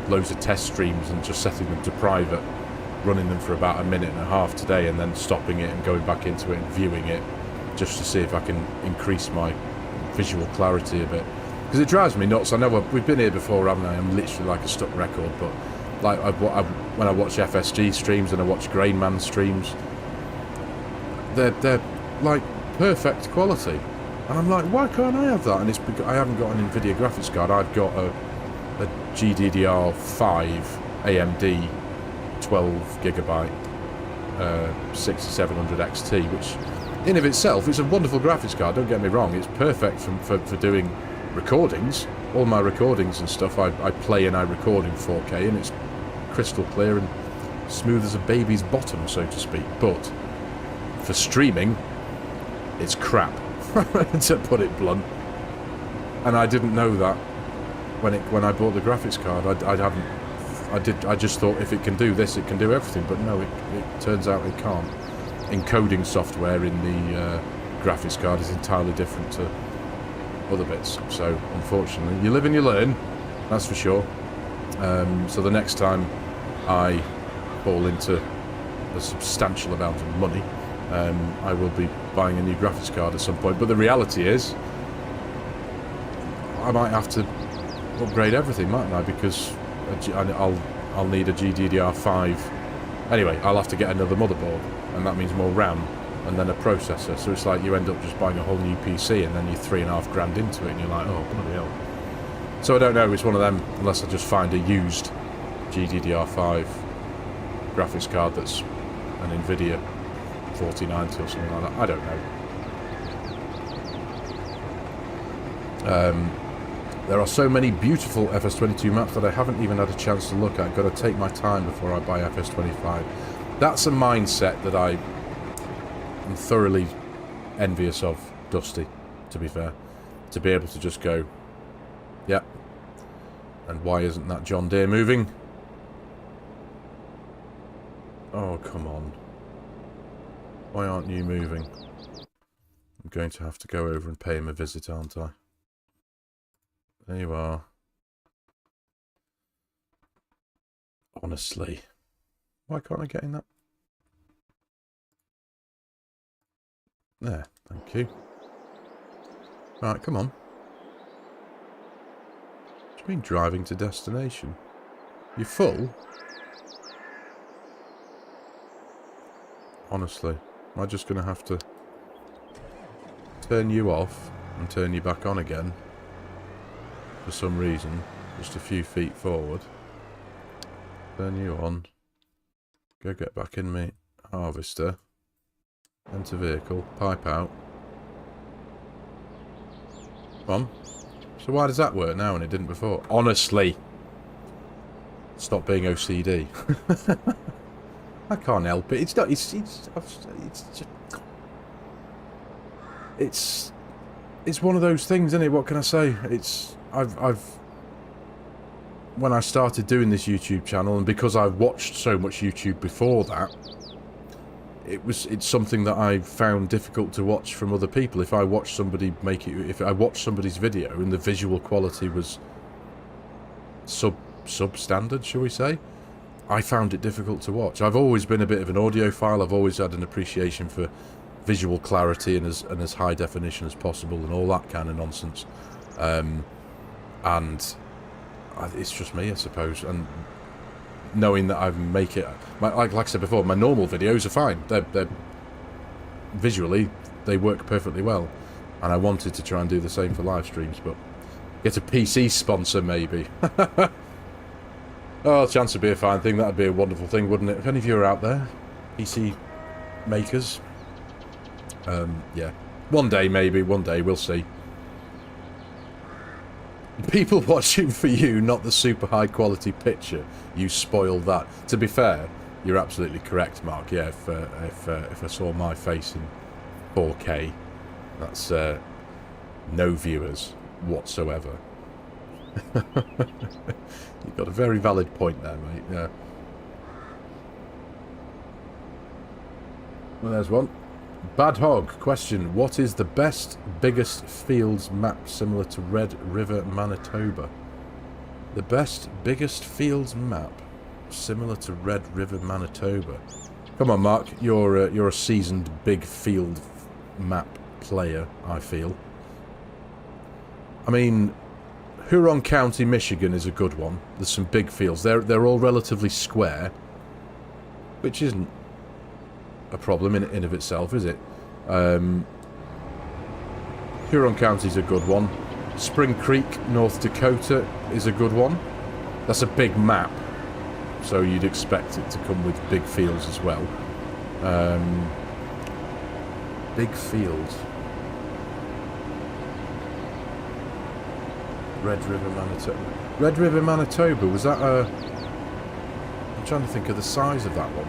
loads of test streams and just setting them to private, running them for about a minute and a half today, and then stopping it and going back into it and viewing it, just to see if I can increase my visual clarity a bit, because it drives me nuts. I know we've been here before, haven't I? I'm literally like a stuck record, but like when I watch FSG streams and I watch Grainman streams, they're like perfect quality, and I'm like, why can't I have that? And it's because I haven't got an NVIDIA graphics card. I've got a GDDR5 AMD 12GB 6700 XT, which in of itself is a wonderful graphics card, don't get me wrong. It's perfect for doing recordings. All my recordings and stuff I play and I record in 4K, and it's crystal clear and smooth as a baby's bottom, so to speak. But for streaming, it's crap, to put it blunt. And I didn't know that when I bought the graphics card. I I just thought if it can do this, it can do everything, but no, it turns out it can't. Encoding software in the graphics card is entirely different to other bits. So, unfortunately, you live and you learn, that's for sure. So the next time I fall into a substantial amount of money, I will be buying a new graphics card at some point. But the reality is, I might have to upgrade everything, mightn't I? Because I'll need a GDDR5. Anyway, I'll have to get another motherboard, and that means more RAM, and then a processor. So it's like you end up just buying a whole new PC, and then you're $3.5 grand into it, and you're like, oh, bloody hell. So I don't know, it's one of them, unless I just find a used GDDR5 graphics card that's an NVIDIA 4090 or something like that. I don't know. There are so many beautiful FS22 maps that I haven't even had a chance to look at. Got to take my time before I buy FS25. That's a mindset that I am thoroughly envious of, Dusty, to be fair. To be able to just go, yeah. And why isn't that John Deere moving? Oh, come on. Why aren't you moving? I'm going to have to go over and pay him a visit, aren't I? There you are. Honestly. Why can't I get in that? There, thank you. Right, come on. What do you mean driving to destination? You full? Honestly, am I just going to have to turn you off and turn you back on again? For some reason, just a few feet forward. Turn you on. Go get back in me harvester. Enter vehicle. Pipe out. Come on. So why does that work now and it didn't before? Honestly. Stop being OCD. I can't help it. It's not. It's just. It's one of those things, isn't it? What can I say? When I started doing this YouTube channel, and because I've watched so much YouTube before that, it's something that I found difficult to watch from other people. If I watched somebody if I watched somebody's video and the visual quality was substandard, shall we say, I found it difficult to watch. I've always been a bit of an audiophile. I've always had an appreciation for visual clarity and as high definition as possible and all that kind of nonsense. And it's just me, I suppose. And knowing that I make it, like I said before, my normal videos are fine. They're visually, they work perfectly well. And I wanted to try and do the same for live streams, but get a PC sponsor maybe. Oh, chance would be a fine thing. That'd be a wonderful thing, wouldn't it? If any of you are out there, PC makers, yeah, one day maybe, one day we'll see. People watching for you, not the super high quality picture. You spoiled that. To be fair, you're absolutely correct, Mark. Yeah, if I saw my face in 4K, that's no viewers whatsoever. You've got a very valid point there, mate. Yeah. Well, there's one. Bad Hog question: what is the best, biggest fields map similar to Red River, Manitoba? The best, biggest fields map similar to Red River, Manitoba. Come on, Mark. You're a seasoned big field map player, I feel. I mean, Huron County, Michigan is a good one. There's some big fields. They're all relatively square, which isn't a problem in of itself, is it? Huron County's a good one. Spring Creek, North Dakota is a good one. That's a big map, so you'd expect it to come with big fields as well. Big fields. Red River, Manitoba. Red River, Manitoba, was that a... I'm trying to think of the size of that one.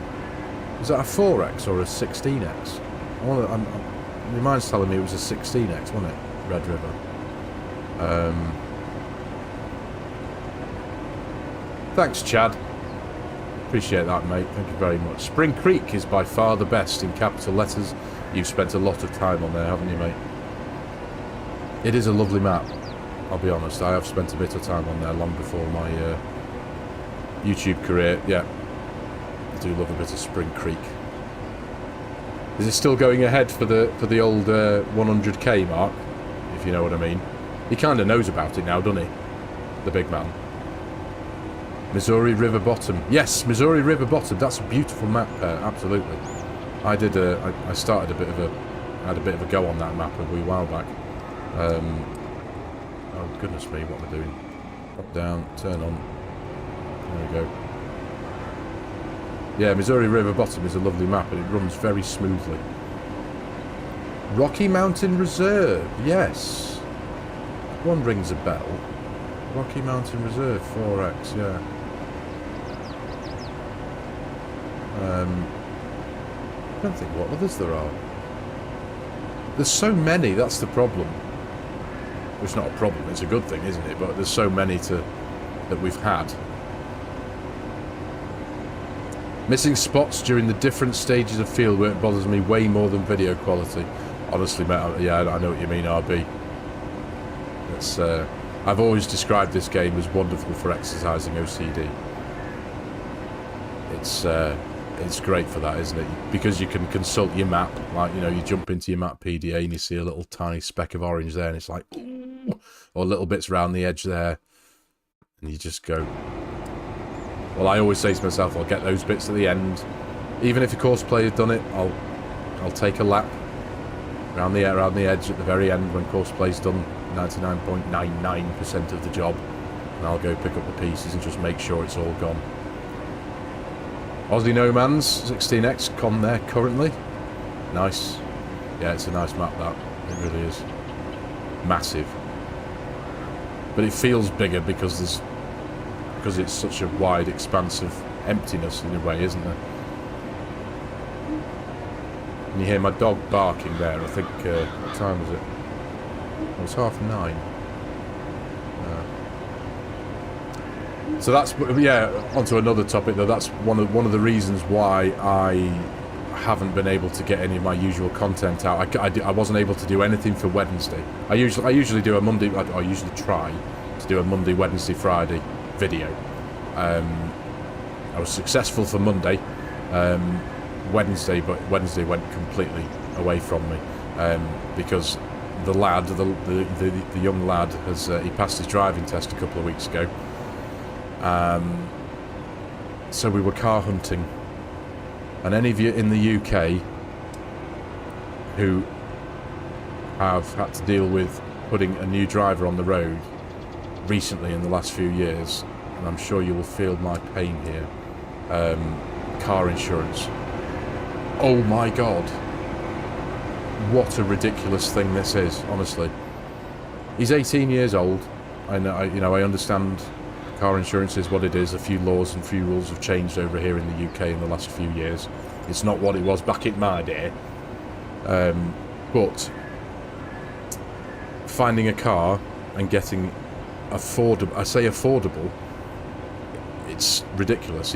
Was that a 4X or a 16X? My mind's telling me it was a 16X, wasn't it? Red River. Thanks, Chad. Appreciate that, mate. Thank you very much. Spring Creek is by far the best in capital letters. You've spent a lot of time on there, haven't you, mate? It is a lovely map, I'll be honest. I have spent a bit of time on there long before my YouTube career. Yeah, I do love a bit of Spring Creek. Is it still going ahead for the old 100k mark, if you know what I mean? He kind of knows about it now, doesn't he? The big man. Missouri River Bottom. Yes, Missouri River Bottom. That's a beautiful map, absolutely. I did. I started a bit of a. Had a bit of a go on that map a wee while back. Oh goodness me, what am I doing? Up, down, turn on. There we go. Yeah, Missouri River Bottom is a lovely map and it runs very smoothly. Rocky Mountain Reserve, yes. One rings a bell. Rocky Mountain Reserve, 4X, yeah. I don't think what others there are. There's so many, that's the problem. It's not a problem, it's a good thing, isn't it? But there's so many that we've had. Missing spots during the different stages of field work bothers me way more than video quality. Honestly, mate, yeah, I know what you mean, RB. It's, I've always described this game as wonderful for exercising OCD. It's great for that, isn't it? Because you can consult your map, like, you know, you jump into your map PDA and you see a little tiny speck of orange there and it's like, ooh, or little bits around the edge there, and you just go. Well, I always say to myself, I'll get those bits at the end. Even if a course player had done it, I'll take a lap around the edge at the very end when course play's done 99.99% of the job, and I'll go pick up the pieces and just make sure it's all gone. Aussie Nomans 16x con there currently. Nice. Yeah, it's a nice map, that. It really is. Massive. But it feels bigger because it's such a wide expanse of emptiness in a way, isn't there? And you hear my dog barking there. I think, what time was it? It was 9:30. So that's, yeah, onto another topic though. That's one of the reasons why I haven't been able to get any of my usual content out. I wasn't able to do anything for Wednesday. I usually do a Monday. I usually try to do a Monday, Wednesday, Friday video. I was successful for Monday. Wednesday went completely away from me because the lad, the young lad, he passed his driving test a couple of weeks ago. So we were car hunting, and any of you in the UK who have had to deal with putting a new driver on the road recently in the last few years, and I'm sure you will feel my pain here, car insurance. Oh my god, what a ridiculous thing this is, honestly. He's 18 years old, and I understand car insurance is what it is. A few laws and few rules have changed over here in the UK in the last few years. It's not what it was back in my day. But finding a car and getting affordable, I say affordable, it's ridiculous.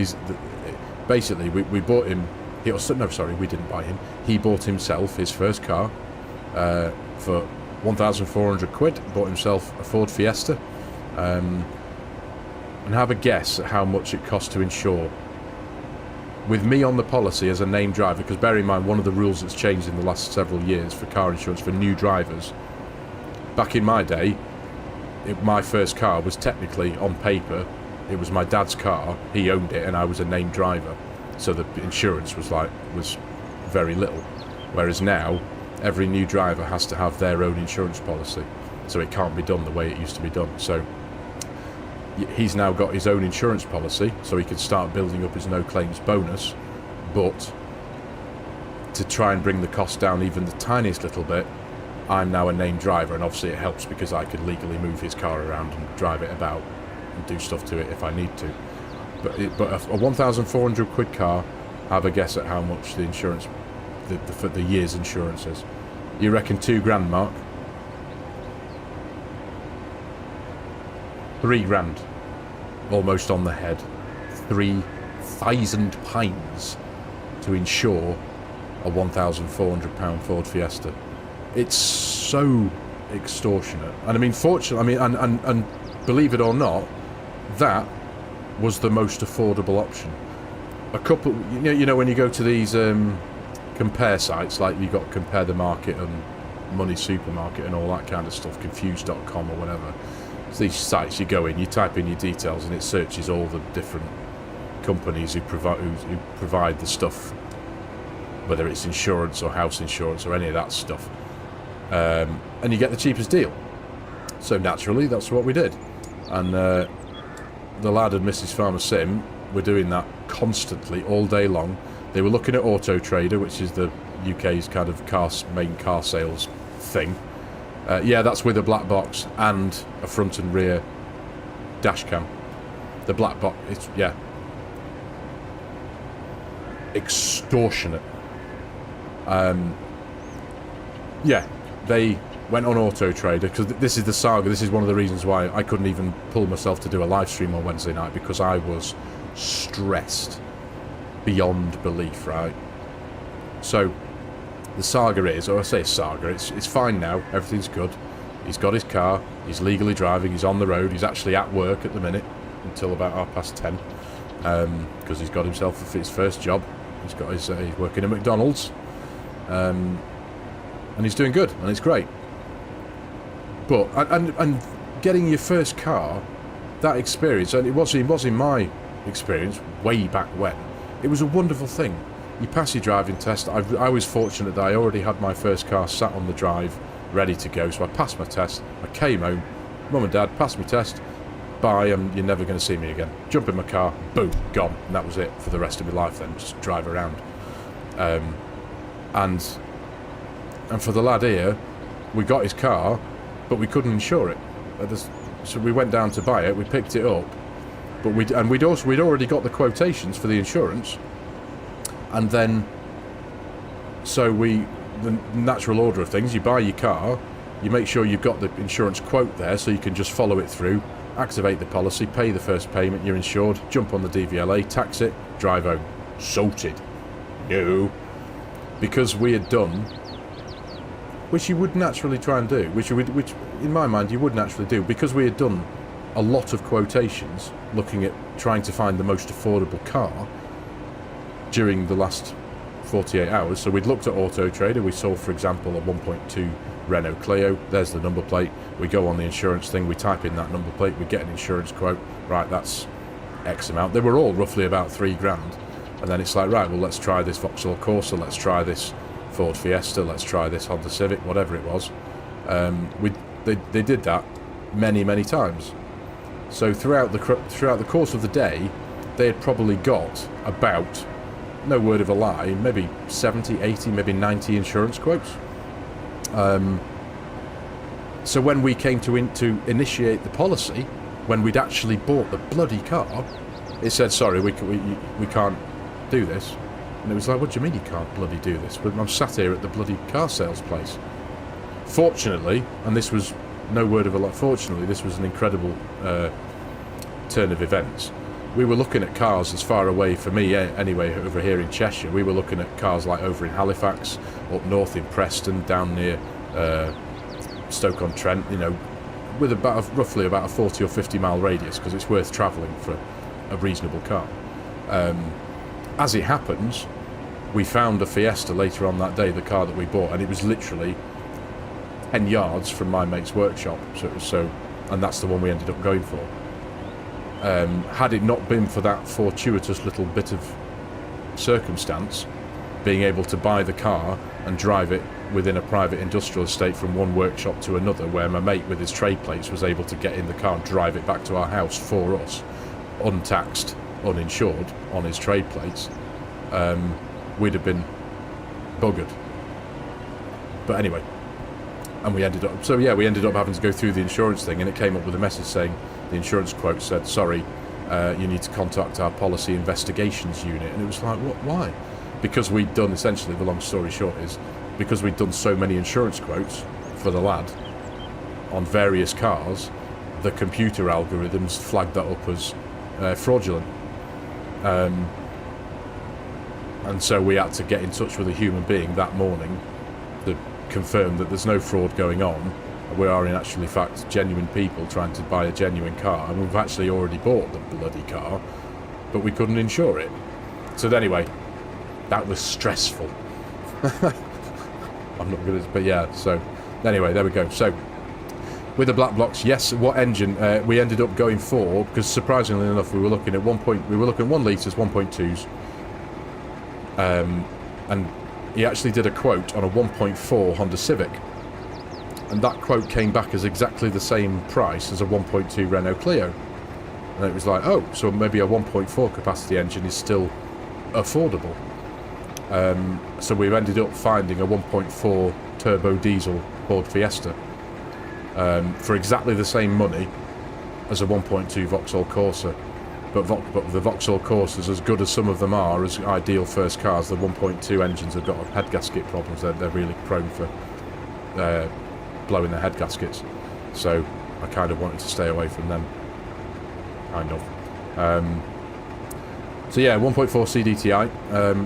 Basically, we bought him, no, sorry, we didn't buy him. He bought himself his first car for 1,400 quid, bought himself a Ford Fiesta. And have a guess at how much it cost to insure. With me on the policy as a named driver, because bear in mind, one of the rules that's changed in the last several years for car insurance for new drivers, back in my day, my first car was technically, on paper, it was my dad's car, he owned it, and I was a named driver. So the insurance was very little. Whereas now, every new driver has to have their own insurance policy. So it can't be done the way it used to be done. So he's now got his own insurance policy, so he can start building up his no claims bonus. But to try and bring the cost down even the tiniest little bit, I'm now a named driver, and obviously it helps because I can legally move his car around and drive it about and do stuff to it if I need to. But a 1,400 quid car, have a guess at how much the insurance, for the year's insurance is. You reckon £2,000, Mark? 3 grand. Almost on the head. 3 £1,000 to insure a £1,400 Ford Fiesta. It's so extortionate. And I mean, fortunately, I mean, and believe it or not, that was the most affordable option. A couple, you know, when you go to these compare sites, like you got Compare the Market and Money Supermarket and all that kind of stuff, Confused.com or whatever. So these sites, you go in, you type in your details, and it searches all the different companies who provide the stuff, whether it's insurance or house insurance or any of that stuff, and you get the cheapest deal. So naturally, that's what we did, and the lad and Mrs. FARMERSIM were doing that constantly all day long. They were looking at Auto Trader, which is the UK's kind of main car sales thing. Yeah, that's with a black box and a front and rear dash cam. The black box, it's, yeah, extortionate. Yeah, they went on Auto Trader, because this is the saga. This is one of the reasons why I couldn't even pull myself to do a live stream on Wednesday night, because I was stressed beyond belief, right? So the saga is, or I say saga, it's fine now, everything's good. He's got his car, he's legally driving, he's on the road, he's actually at work at the minute until about 10:30, because he's got himself his first job. He's got his he's working at McDonald's, and he's doing good, and it's great. But and getting your first car, that experience, and it was in my experience way back when, it was a wonderful thing. You pass your driving test. I was fortunate that I already had my first car sat on the drive, ready to go. So I passed my test. I came home. Mum and Dad, passed my test. Bye, and you're never going to see me again. Jump in my car, boom, gone. And that was it for the rest of my life then, just drive around. And for the lad here, we got his car, but we couldn't insure it. So we went down to buy it, we picked it up, but we'd already got the quotations for the insurance. And then, so the natural order of things, you buy your car, you make sure you've got the insurance quote there so you can just follow it through, activate the policy, pay the first payment, you're insured, jump on the DVLA, tax it, drive home. Sorted. No. Because we had done, which you would naturally try and do, which in my mind you would naturally do, because we had done a lot of quotations looking at trying to find the most affordable car during the last 48 hours. So we'd looked at Auto Trader, we saw, for example, a 1.2 Renault Clio, there's the number plate, we go on the insurance thing, we type in that number plate, we get an insurance quote, right, that's X amount. They were all roughly about £3,000, and then it's like, right, well, let's try this Vauxhall Corsa, let's try this Ford Fiesta, let's try this Honda Civic, whatever it was. They did that many times. So throughout the course of the day, they had probably got about, no word of a lie, maybe 70, 80, maybe 90 insurance quotes. So when we came to initiate the policy, when we'd actually bought the bloody car, it said, sorry, we can't do this. And it was like, what do you mean you can't bloody do this? But I'm sat here at the bloody car sales place. Fortunately, and this was no word of a lie, fortunately, this was an incredible turn of events. We were looking at cars as far away, for me anyway, over here in Cheshire. We were looking at cars like over in Halifax, up north in Preston, down near Stoke-on-Trent, you know, with roughly about a 40 or 50 mile radius, because it's worth travelling for a reasonable car. As it happens, we found a Fiesta later on that day, the car that we bought, and it was literally 10 yards from my mate's workshop. And that's the one we ended up going for. Had it not been for that fortuitous little bit of circumstance, being able to buy the car and drive it within a private industrial estate from one workshop to another, where my mate with his trade plates was able to get in the car and drive it back to our house for us, untaxed, uninsured, on his trade plates, we'd have been buggered. But anyway, and we ended up having to go through the insurance thing, and it came up with a message saying the insurance quote said, sorry, you need to contact our policy investigations unit. And it was like, what? Why? Because we'd done, essentially, the long story short is, because we'd done so many insurance quotes for the lad on various cars, the computer algorithms flagged that up as fraudulent. And so we had to get in touch with a human being that morning to confirm that there's no fraud going on. We are in actual fact genuine people trying to buy a genuine car, and we've actually already bought the bloody car, but we couldn't insure it. So anyway, that was stressful. I'm not good at it, but yeah, so anyway, there we go. So with the black blocks, yes, what engine we ended up going for, because surprisingly enough we were looking at 1 litres, 1.2s, and he actually did a quote on a 1.4 Honda Civic, and that quote came back as exactly the same price as a 1.2 Renault Clio. And it was like, oh, so maybe a 1.4 capacity engine is still affordable. So we've ended up finding a 1.4 turbo diesel Ford Fiesta for exactly the same money as a 1.2 Vauxhall Corsa. But the Vauxhall Corsas, as good as some of them are, as ideal first cars, the 1.2 engines have got head gasket problems. They're really prone for blowing their head gaskets. So I kind of wanted to stay away from them. Kind of. So yeah, 1.4 CDTI.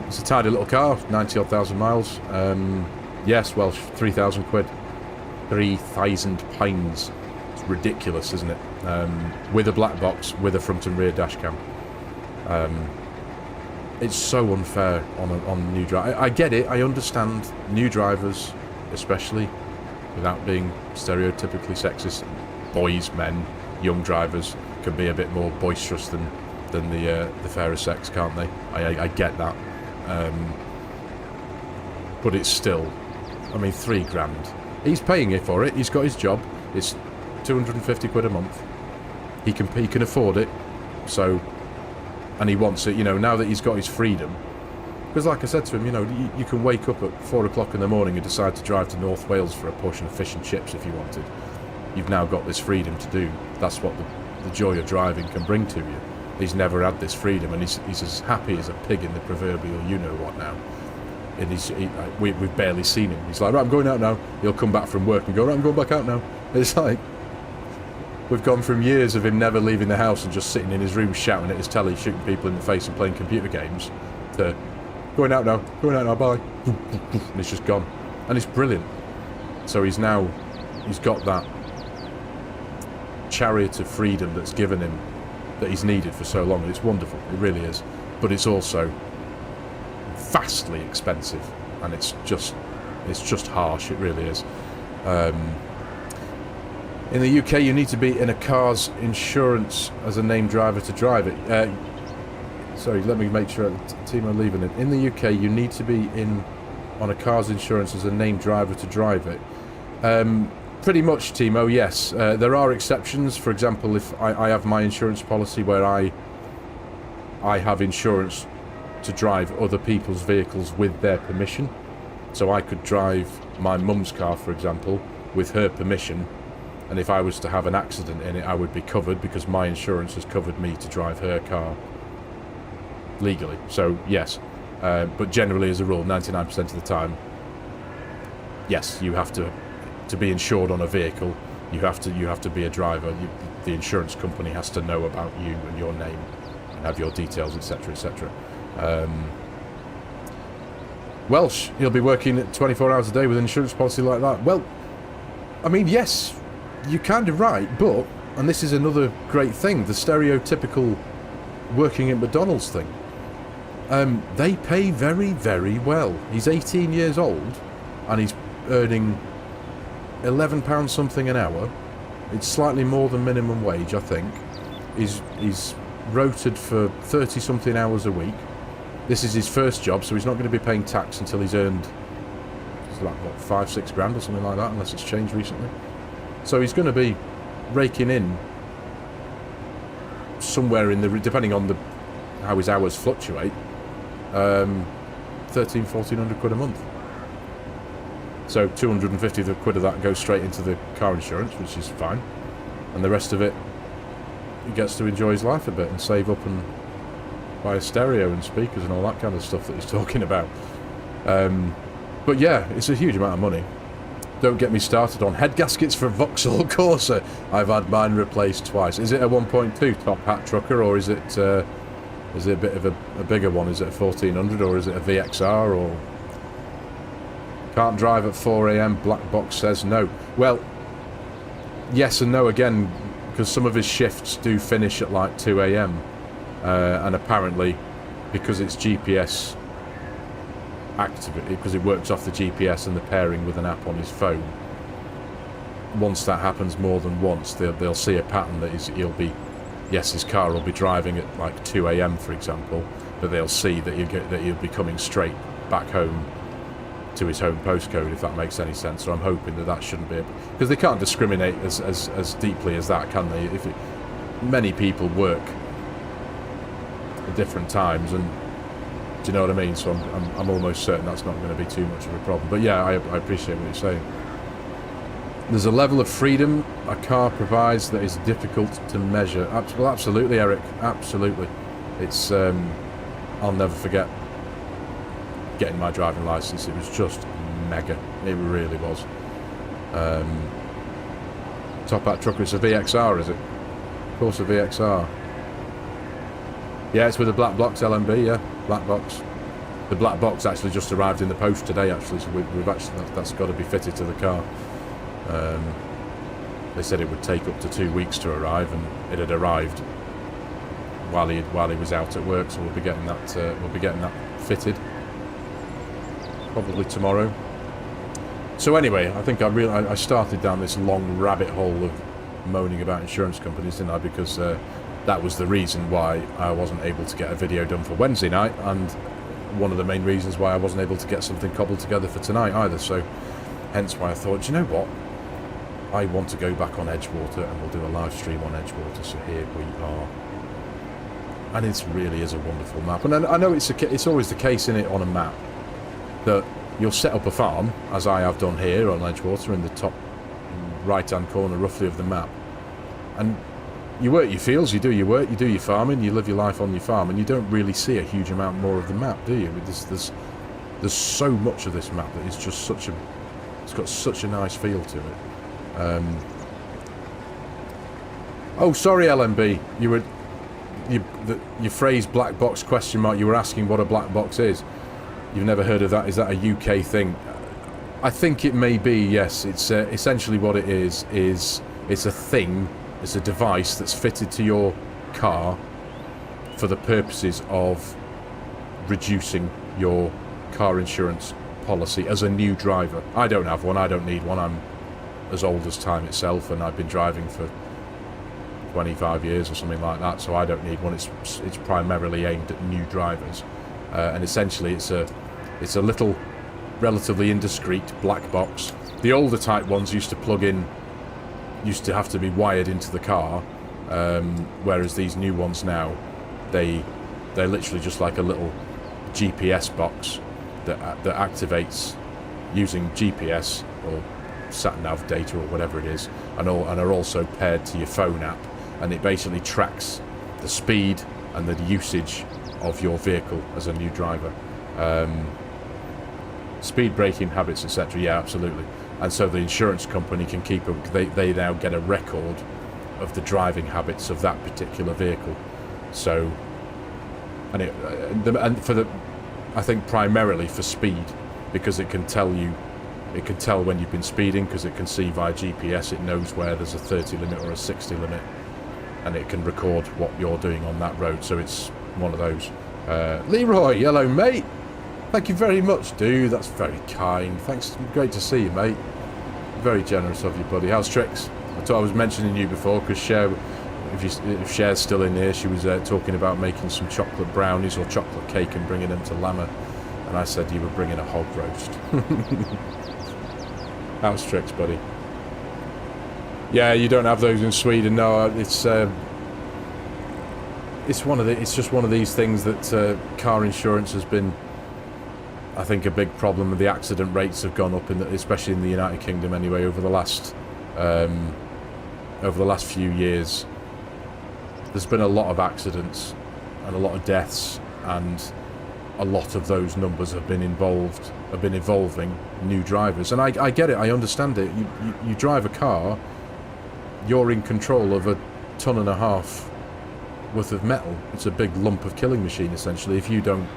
It's a tidy little car, 90-odd thousand miles. Yes, well, 3,000 quid. 3,000 pounds. It's ridiculous, isn't it? With a black box, with a front and rear dash cam. It's so unfair on new drivers. I get it, I understand new drivers, especially, without being stereotypically sexist, boys, men, young drivers can be a bit more boisterous than the fairer sex, can't they? I get that. But it's still, I mean, £3,000. He's paying it for it. He's got his job. It's 250 quid a month. He can afford it. So, and he wants it. You know, now that he's got his freedom. Because, like I said to him, you know, you can wake up at 4 o'clock in the morning and decide to drive to North Wales for a portion of fish and chips if you wanted. You've now got this freedom to do. That's what the joy of driving can bring to you. He's never had this freedom, and he's as happy as a pig in the proverbial you-know-what now. And we've barely seen him. He's like, right, I'm going out now. He'll come back from work and go, right, I'm going back out now. It's like, we've gone from years of him never leaving the house and just sitting in his room shouting at his telly, shooting people in the face and playing computer games, to going out now, bye. And he's just gone. And it's brilliant. So he's got that chariot of freedom that's given him, that he's needed for so long. It's wonderful, it really is. But it's also vastly expensive, and it's just harsh, it really is. In the UK, you need to be in a car's insurance as a named driver to drive it. Sorry, let me make sure Timo leaving it. In the UK, you need to be on a car's insurance as a named driver to drive it. Pretty much, Timo, yes. There are exceptions. For example, if I have my insurance policy where I have insurance to drive other people's vehicles with their permission. So I could drive my mum's car, for example, with her permission, and if I was to have an accident in it, I would be covered because my insurance has covered me to drive her car legally. So yes, but generally as a rule, 99% of the time, yes, you have to be insured on a vehicle. You have to be a driver. The insurance company has to know about you and your name and have your details, etc., etc. Welsh, he'll be working 24 hours a day with an insurance policy like that. Well, I mean, yes, you're kind of right, but, and this is another great thing, the stereotypical working at McDonald's thing. They pay very, very well. He's 18 years old, and he's earning £11 something an hour. It's slightly more than minimum wage, I think. He's rotated for 30 something hours a week. This is his first job, so he's not going to be paying tax until he's earned, it's like, what, 5-6 grand or something like that, unless it's changed recently. So he's going to be raking in somewhere in the, depending on how his hours fluctuate, 1,400 quid a month. So 250 quid of that goes straight into the car insurance, which is fine, and the rest of it, he gets to enjoy his life a bit and save up and buy a stereo and speakers and all that kind of stuff that he's talking about. But yeah, it's a huge amount of money. Don't get me started on head gaskets for Vauxhall Corsa. I've had mine replaced twice. Is it a 1.2 top hat trucker, or is it Is it a bit of a bigger one? Is it a 1400 or is it a VXR? Or can't drive at 4 AM, Black Box says no. Well, yes and no again, because some of his shifts do finish at like 2 AM. And apparently, because it's GPS active, because it works off the GPS and the pairing with an app on his phone, once that happens more than once, they'll see a pattern that his car will be driving at like 2 AM, for example, but they'll see that he'll be coming straight back home to his home postcode, if that makes any sense. So I'm hoping that shouldn't be, because they can't discriminate as deeply as that, can they? Many people work at different times, and do you know what I mean? So I'm almost certain that's not going to be too much of a problem. But yeah, I appreciate what you're saying. There's a level of freedom a car provides that is difficult to measure. Well, absolutely, Eric. Absolutely. It's I'll never forget getting my driving license. It was just mega. It really was. Top Hat trucker. It's a VXR, is it? Of course, a VXR. Yeah, it's with a black box LMB. Yeah, black box. The black box actually just arrived in the post today. Actually, so we've actually that's got to be fitted to the car. They said it would take up to 2 weeks to arrive, and it had arrived while he was out at work. So we'll be getting that fitted probably tomorrow. So anyway, I think I started down this long rabbit hole of moaning about insurance companies, didn't I? Because that was the reason why I wasn't able to get a video done for Wednesday night, and one of the main reasons why I wasn't able to get something cobbled together for tonight either. So hence why I thought, you know what, I want to go back on Edgewater and we'll do a live stream on Edgewater. So here we are, and it really is a wonderful map. And I know it's always the case in it on a map that you'll set up a farm, as I have done here on Edgewater, in the top right hand corner roughly of the map, and you work your fields, you do your work, you do your farming, you live your life on your farm, and you don't really see a huge amount more of the map, do you? There's so much of this map that is just it's got such a nice feel to it. Oh, sorry, LMB. Your phrase "black box?" ? You were asking what a black box is. You've never heard of that? Is that a UK thing? I think it may be. Yes, it's essentially what it is. It's a thing. It's a device that's fitted to your car for the purposes of reducing your car insurance policy as a new driver. I don't have one. I don't need one. I'm as old as time itself, and I've been driving for 25 years or something like that, so I don't need one. It's primarily aimed at new drivers, and essentially it's a little relatively indiscreet black box. The older type ones used to have to be wired into the car, whereas these new ones now, they're literally just like a little GPS box that activates using GPS or sat-nav data or whatever it is, and are also paired to your phone app, and it basically tracks the speed and the usage of your vehicle as a new driver. Speed braking habits, etc. Yeah, absolutely. And so the insurance company can they now get a record of the driving habits of that particular vehicle. So, I think primarily for speed, because it can tell when you've been speeding, because it can see via GPS, it knows where there's a 30 limit or a 60 limit, and it can record what you're doing on that road. So it's one of those. Leroy, hello mate. Thank you very much, dude. That's very kind. Thanks. Great to see you, mate. Very generous of you, buddy. How's Strix? I thought I was mentioning you before because Cher, if Cher's still in here, she was talking about making some chocolate brownies or chocolate cake and bringing them to Lama, and I said you were bringing a hog roast. How's Strix, buddy? Yeah, you don't have those in Sweden. No, it's just one of these things that car insurance has been, I think, a big problem. The accident rates have gone up, especially in the United Kingdom anyway, over the last few years. There's been a lot of accidents and a lot of deaths, and a lot of those numbers have been involving new drivers. And I get it, I understand it. You drive a car, you're in control of a 1.5 ton worth of metal. It's a big lump of killing machine, essentially, if you don't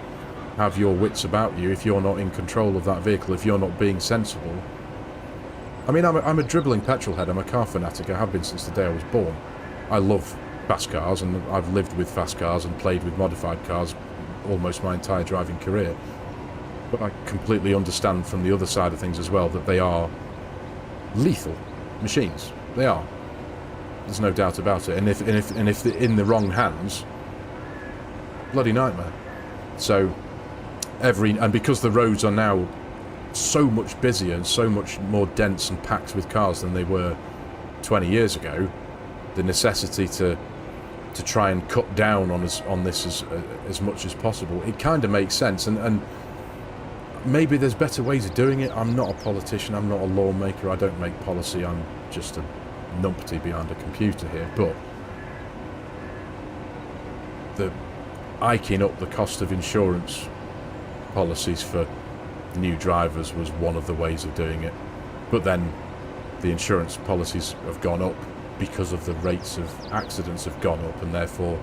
have your wits about you, if you're not in control of that vehicle, if you're not being sensible. I mean, I'm a dribbling petrol head. I'm a car fanatic. I have been since the day I was born. I love fast cars, and I've lived with fast cars and played with modified cars almost my entire driving career. But I completely understand from the other side of things as well that they are lethal machines. They are. There's no doubt about it. And if they're in the wrong hands, bloody nightmare. So and because the roads are now so much busier and so much more dense and packed with cars than they were 20 years ago, the necessity to try and cut down on this as much as possible, it kind of makes sense. And maybe there's better ways of doing it. I'm not a politician. I'm not a lawmaker. I don't make policy. I'm just a numpty behind a computer here. But the hiking up the cost of insurance policies for new drivers was one of the ways of doing it. But then the insurance policies have gone up because of the rates of accidents have gone up, and therefore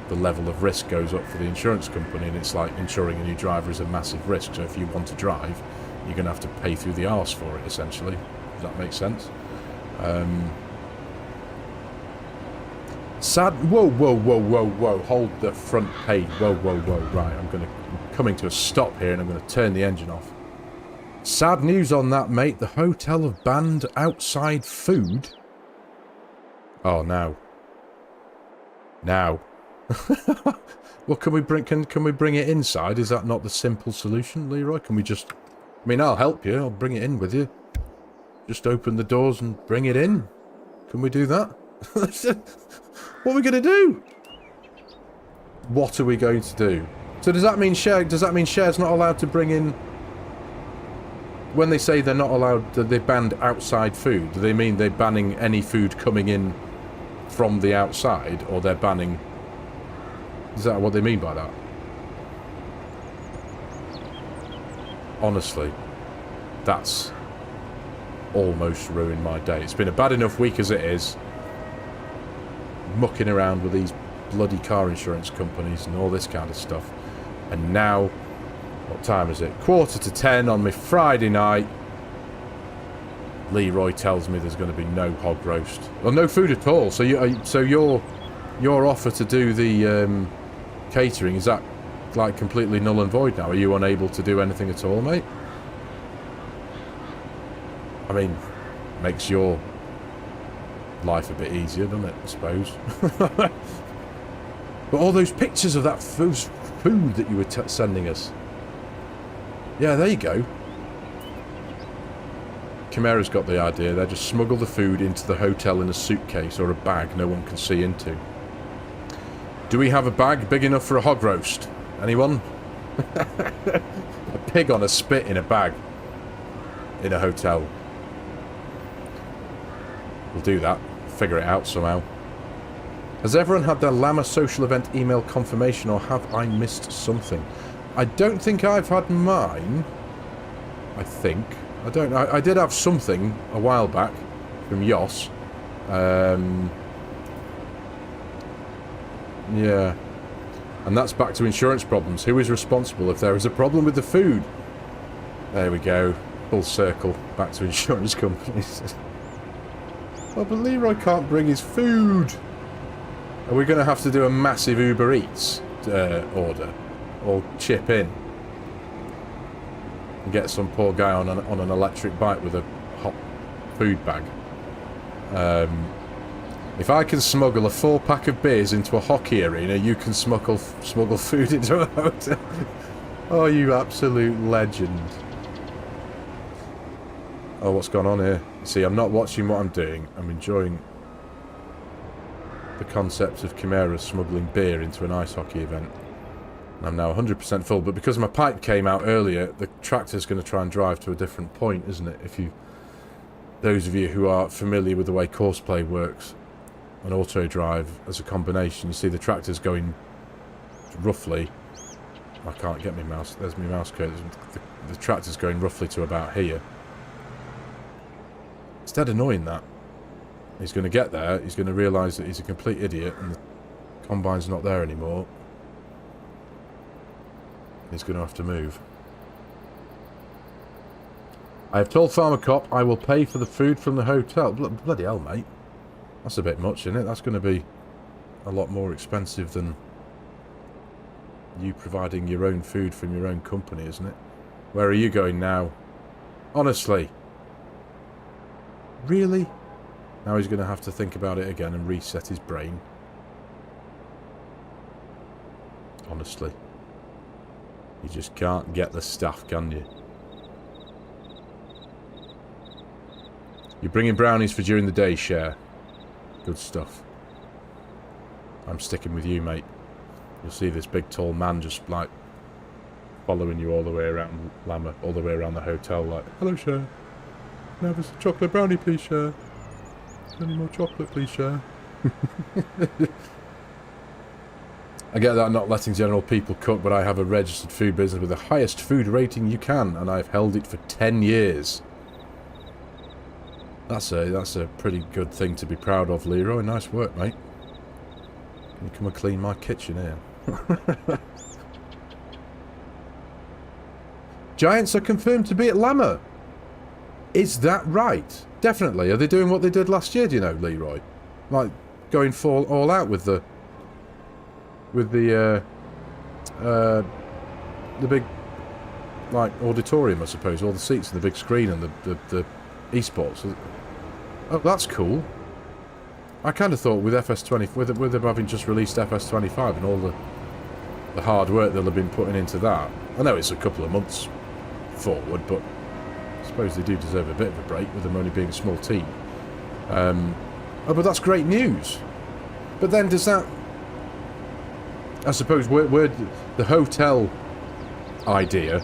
the level of risk goes up for the insurance company. And it's like insuring a new driver is a massive risk. So if you want to drive, you're going to have to pay through the arse for it, essentially. Does that make sense? Sad. Whoa. Hold the front page. Whoa. Right, I'm coming to a stop here, and I'm going to turn the engine off. Sad news on that, mate. The hotel have banned outside food. Oh, now. Well, can we bring it inside? Is that not the simple solution, Leroy? Can we just... I mean, I'll help you. I'll bring it in with you. Just open the doors and bring it in. Can we do that? What are we going to do? What are we going to do? So does that mean Share's not allowed to bring in... When they say they're not allowed... They're banned outside food, do they mean they're banning any food coming in from the outside, or they're banning... Is that what they mean by that? Honestly, that's almost ruined my day. It's been a bad enough week as it is, mucking around with these bloody car insurance companies and all this kind of stuff. And now, what time is it? 9:45 on my Friday night. Leroy tells me there's going to be no hog roast. Well, no food at all. So your offer to do the catering, is that like completely null and void now? Are you unable to do anything at all, mate? I mean, makes your life a bit easier, doesn't it, I suppose? But all those pictures of that food that you were sending us. Yeah, there you go. Chimera's got the idea. They just smuggle the food into the hotel in a suitcase or a bag no one can see into. Do we have a bag big enough for a hog roast? Anyone? A pig on a spit in a bag in a hotel. We'll do that. Figure it out somehow. Has everyone had their Llama social event email confirmation, or have I missed something? I don't think I've had mine. I think. I don't know. I did have something a while back from Yoss. Yeah. And that's back to insurance problems. Who is responsible if there is a problem with the food? There we go. Full circle. Back to insurance companies. Oh, but Leroy can't bring his food. Are we going to have to do a massive Uber Eats order? Or chip in? And get some poor guy on an electric bike with a hot food bag. If I can smuggle a 4-pack of beers into a hockey arena, you can smuggle food into a hotel. Oh, you absolute legend. Oh, what's going on here? See, I'm not watching what I'm doing. I'm enjoying the concept of Chimera smuggling beer into an ice hockey event. I'm now 100% full, but because my pipe came out earlier, the tractor's going to try and drive to a different point, isn't it? Those of you who are familiar with the way Courseplay works, an auto drive as a combination, you see the tractor's going roughly... I can't get my mouse. There's my mouse code. The tractor's going roughly to about here. It's dead annoying that. He's going to get there, he's going to realise that he's a complete idiot, and the Combine's not there anymore. He's going to have to move. I have told Farmer Cop I will pay for the food from the hotel. Bloody hell, mate. That's a bit much, isn't it? That's going to be a lot more expensive than you providing your own food from your own company, isn't it? Where are you going now? Honestly. Really? Now he's going to have to think about it again and reset his brain. Honestly. You just can't get the staff, can you? You're bringing brownies for during the day, Cher. Good stuff. I'm sticking with you, mate. You'll see this big tall man just like following you all the way around Lammer, all the way around the hotel like, hello, Cher. Can I have a chocolate brownie, please, Cher? Any more chocolate, please, Cher? I get that I'm not letting general people cook, but I have a registered food business with the highest food rating you can, and I've held it for 10 years. That's a pretty good thing to be proud of, Leroy. Nice work, mate. Can you come and clean my kitchen here? Giants are confirmed to be at Lammer. Is that right? Definitely. Are they doing what they did last year, do you know, Leroy? Like, going all out with the big, like, auditorium, I suppose, all the seats and the big screen and the esports. Oh, that's cool. I kind of thought with FS20, with them having just released FS25 and all the hard work they'll have been putting into that. I know it's a couple of months forward, but I suppose they do deserve a bit of a break with them only being a small team. Oh, but that's great news. But then does that... I suppose where the hotel idea,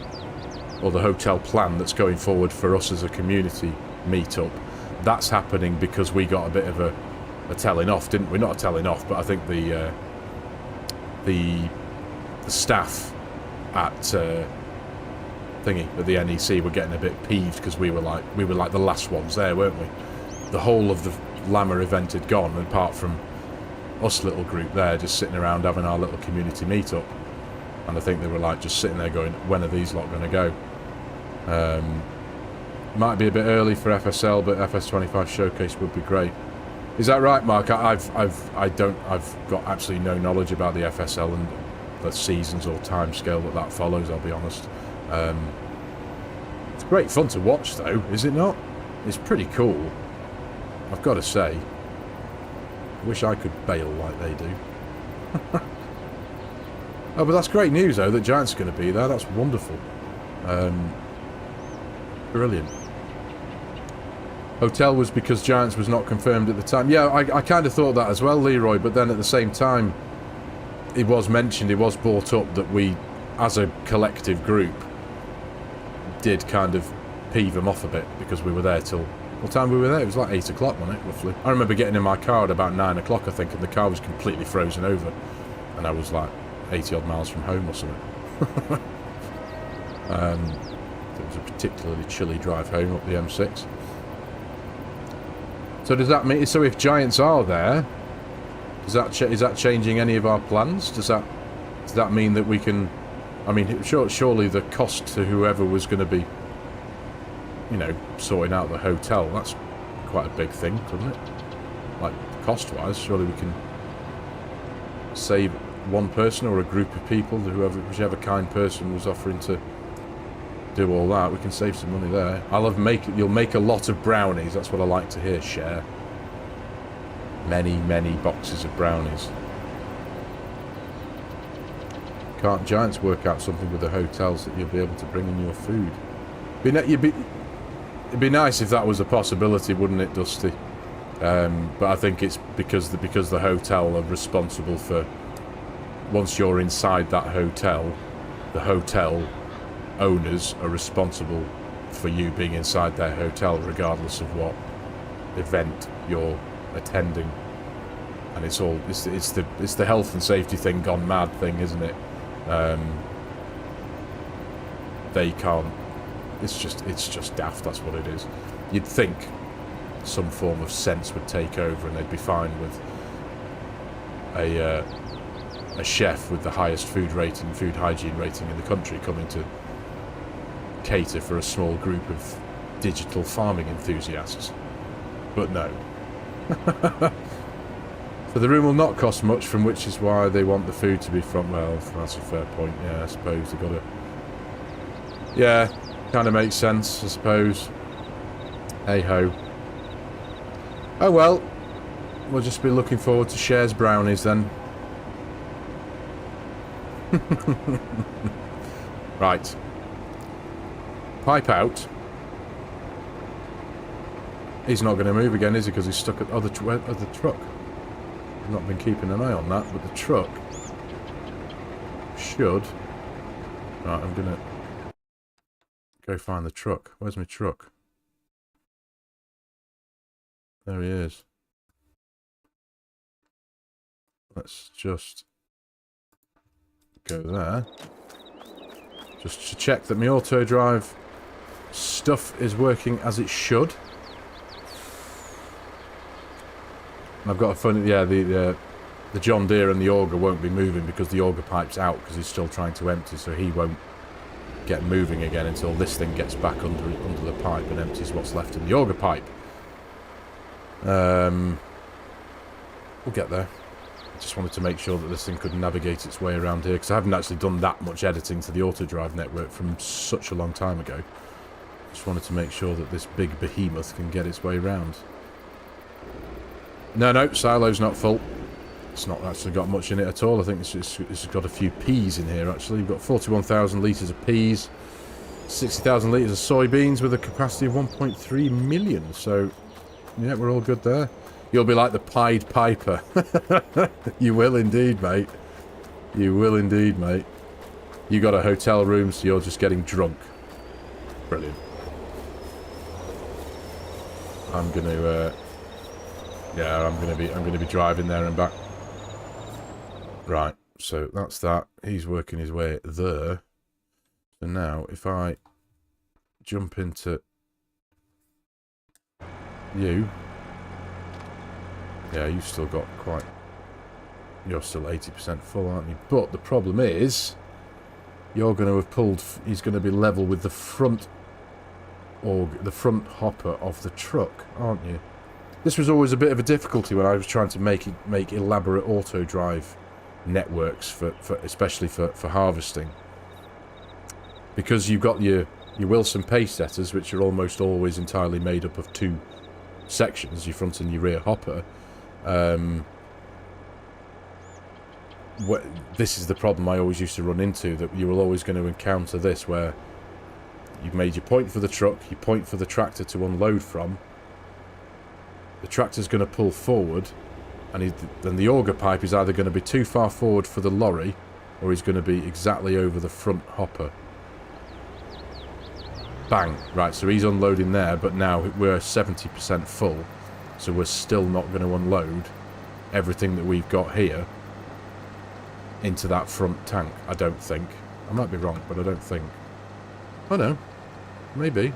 or the hotel plan that's going forward for us as a community meetup, that's happening because we got a bit of a telling off, didn't we? Not a telling off, but I think the staff at at the NEC were getting a bit peeved because we were like the last ones there, weren't we? The whole of the Lammer event had gone, apart from us little group there, just sitting around having our little community meetup. And I think they were like just sitting there going, when are these lot going to go? Might be a bit early for FSL, but FS25 showcase would be great. Is that right, Mark? I've got absolutely no knowledge about the FSL and the seasons or time scale that follows, I'll be honest. It's great fun to watch though, is it not? It's pretty cool, I've got to say. I wish I could bail like they do. Oh, but that's great news though, that Giants are going to be there. That's wonderful. Brilliant. Hotel was because Giants was not confirmed at the time. Yeah, I kind of thought that as well, Leroy, but then at the same time, it was mentioned, it was brought up that we, as a collective group, did kind of peeve them off a bit because we were there till... What time we were there? It was like 8 o'clock, wasn't it, roughly? I remember getting in my car at about 9 o'clock, I think, and the car was completely frozen over. And I was like 80-odd miles from home or something. It was a particularly chilly drive home up the M6. So does that mean... So if Giants are there, is that changing any of our plans? Does that mean that we can... I mean, surely the cost to whoever was going to be, you know, sorting out the hotel, that's quite a big thing, couldn't it? Like, cost-wise, surely we can save one person or a group of people, whichever kind person was offering to do all that. We can save some money there. You'll make a lot of brownies. That's what I like to hear, Cher. Many, many boxes of brownies. Can't Giants work out something with the hotels that you'll be able to bring in your food? It'd be nice if that was a possibility, wouldn't it, Dusty? But I think it's because the hotel are responsible for... Once you're inside that hotel, the hotel owners are responsible for you being inside their hotel, regardless of what event you're attending. And it's the health and safety thing gone mad thing, isn't it? They can't. It's just daft. That's what it is. You'd think some form of sense would take over, and they'd be fine with a chef with the highest food hygiene rating in the country coming to cater for a small group of digital farming enthusiasts. But no. So the room will not cost much, from which is why they want the food to be from... Well, that's a fair point. Yeah, I suppose they've got to... Yeah, kind of makes sense, I suppose. Hey-ho. Oh well. We'll just be looking forward to Cher's brownies then. Right. Pipe out. He's not going to move again, is he? Because he's stuck at the truck. I've not been keeping an eye on that, but the truck should... Right, I'm going to go find the truck. Where's my truck? There he is. Let's just go there. Just to check that my auto drive stuff is working as it should. And I've got a funny... Yeah, the John Deere and the auger won't be moving because the auger pipe's out because he's still trying to empty, so he won't get moving again until this thing gets back under the pipe and empties what's left in the auger pipe. We'll get there. I just wanted to make sure that this thing could navigate its way around here, because I haven't actually done that much editing to the auto drive network from such a long time ago. Just wanted to make sure that this big behemoth can get its way around. No, silo's not full. It's not actually got much in it at all. I think it's got a few peas in here, actually. You've got 41,000 litres of peas, 60,000 litres of soybeans with a capacity of 1.3 million. So, yeah, we're all good there. You'll be like the Pied Piper. You will indeed, mate. You will indeed, mate. You got a hotel room, so you're just getting drunk. Brilliant. I'm gonna, yeah, I'm gonna be driving there and back. Right, so that's that. He's working his way there. So now, if I jump into you, yeah, you've still got quite... You're still 80% full, aren't you? But the problem is, you're going to have pulled... He's going to be level with the front hopper of the truck, aren't you? This was always a bit of a difficulty when I was trying to make elaborate auto drive networks especially for harvesting, because you've got your Wilson pace setters, which are almost always entirely made up of two sections, your front and your rear hopper. This is the problem I always used to run into, that you were always going to encounter this, where you've made your point for the truck, you point for the tractor to unload from, the tractor's going to pull forward, and then the auger pipe is either going to be too far forward for the lorry, or he's going to be exactly over the front hopper. Bang. Right, so he's unloading there, but now we're 70% full, so we're still not going to unload everything that we've got here into that front tank, I don't think. I might be wrong, but I don't think. Oh no. Maybe.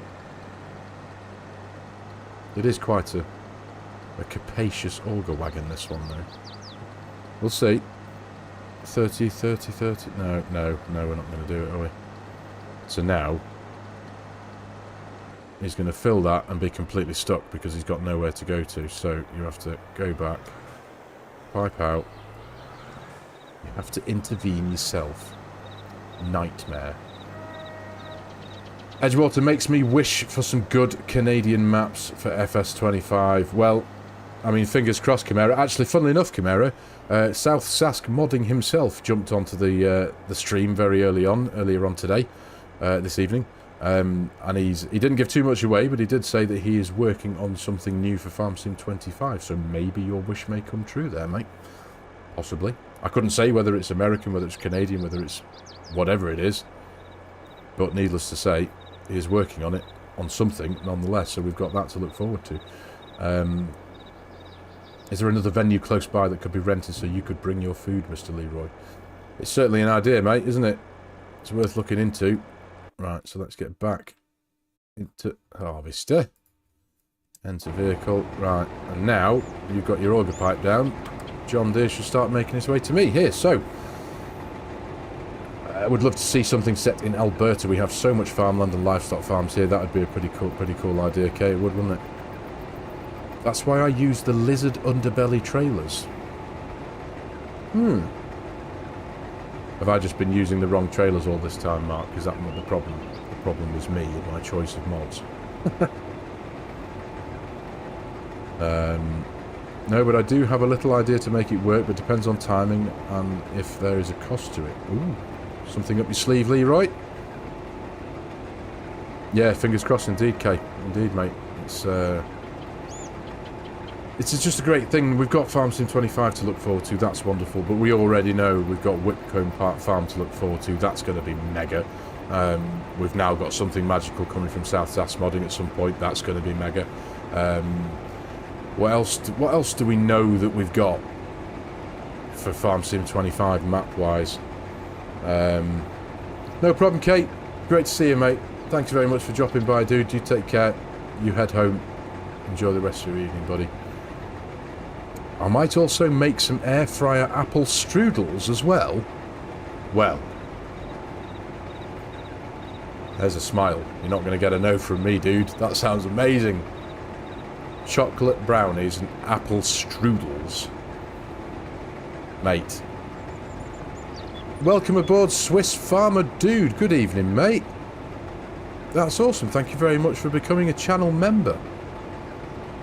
It is quite a capacious auger wagon, this one, though. We'll see. 30, 30, 30. No, we're not going to do it, are we? So now, he's going to fill that and be completely stuck because he's got nowhere to go to. So you have to go back, pipe out. You have to intervene yourself. Nightmare. Edgewater makes me wish for some good Canadian maps for FS25. Well, I mean, fingers crossed, Chimera. Actually, funnily enough, Chimera, South Sask modding himself jumped onto the stream very earlier on today, this evening. And he didn't give too much away, but he did say that he is working on something new for FARMERSIM 25. So maybe your wish may come true there, mate. Possibly. I couldn't say whether it's American, whether it's Canadian, whether it's whatever it is. But needless to say, he is working on it, on something, nonetheless. So we've got that to look forward to. Is there another venue close by that could be rented so you could bring your food, Mr. Leroy? It's certainly an idea, mate, isn't it? It's worth looking into. Right, so let's get back into Harvester. Enter vehicle. Right, and now you've got your auger pipe down. John Deere should start making his way to me. Here, so... I would love to see something set in Alberta. We have so much farmland and livestock farms here. That would be a pretty cool idea, okay? It would, wouldn't it? That's why I use the lizard underbelly trailers. Have I just been using the wrong trailers all this time, Mark? Is that not the problem? The problem was me and my choice of mods. No, but I do have a little idea to make it work, but depends on timing and if there is a cost to it. Ooh, something up your sleeve, Leroy? Yeah, fingers crossed indeed, Kay. Indeed, mate. It's just a great thing. We've got FARMERSIM 25 to look forward to. That's wonderful. But we already know we've got Whitcomb Park Farm to look forward to. That's going to be mega. We've now got something magical coming from South Sask modding at some point. That's going to be mega. What else do we know that we've got for FARMERSIM 25 map-wise? No problem, Kate. Great to see you, mate. Thanks very much for dropping by, dude. You take care. You head home. Enjoy the rest of your evening, buddy. I might also make some air fryer apple strudels as well. Well, there's a smile. You're not going to get a no from me, dude. That sounds amazing. Chocolate brownies and apple strudels. Mate. Welcome aboard, Swiss Farmer Dude. Good evening, mate. That's awesome. Thank you very much for becoming a channel member.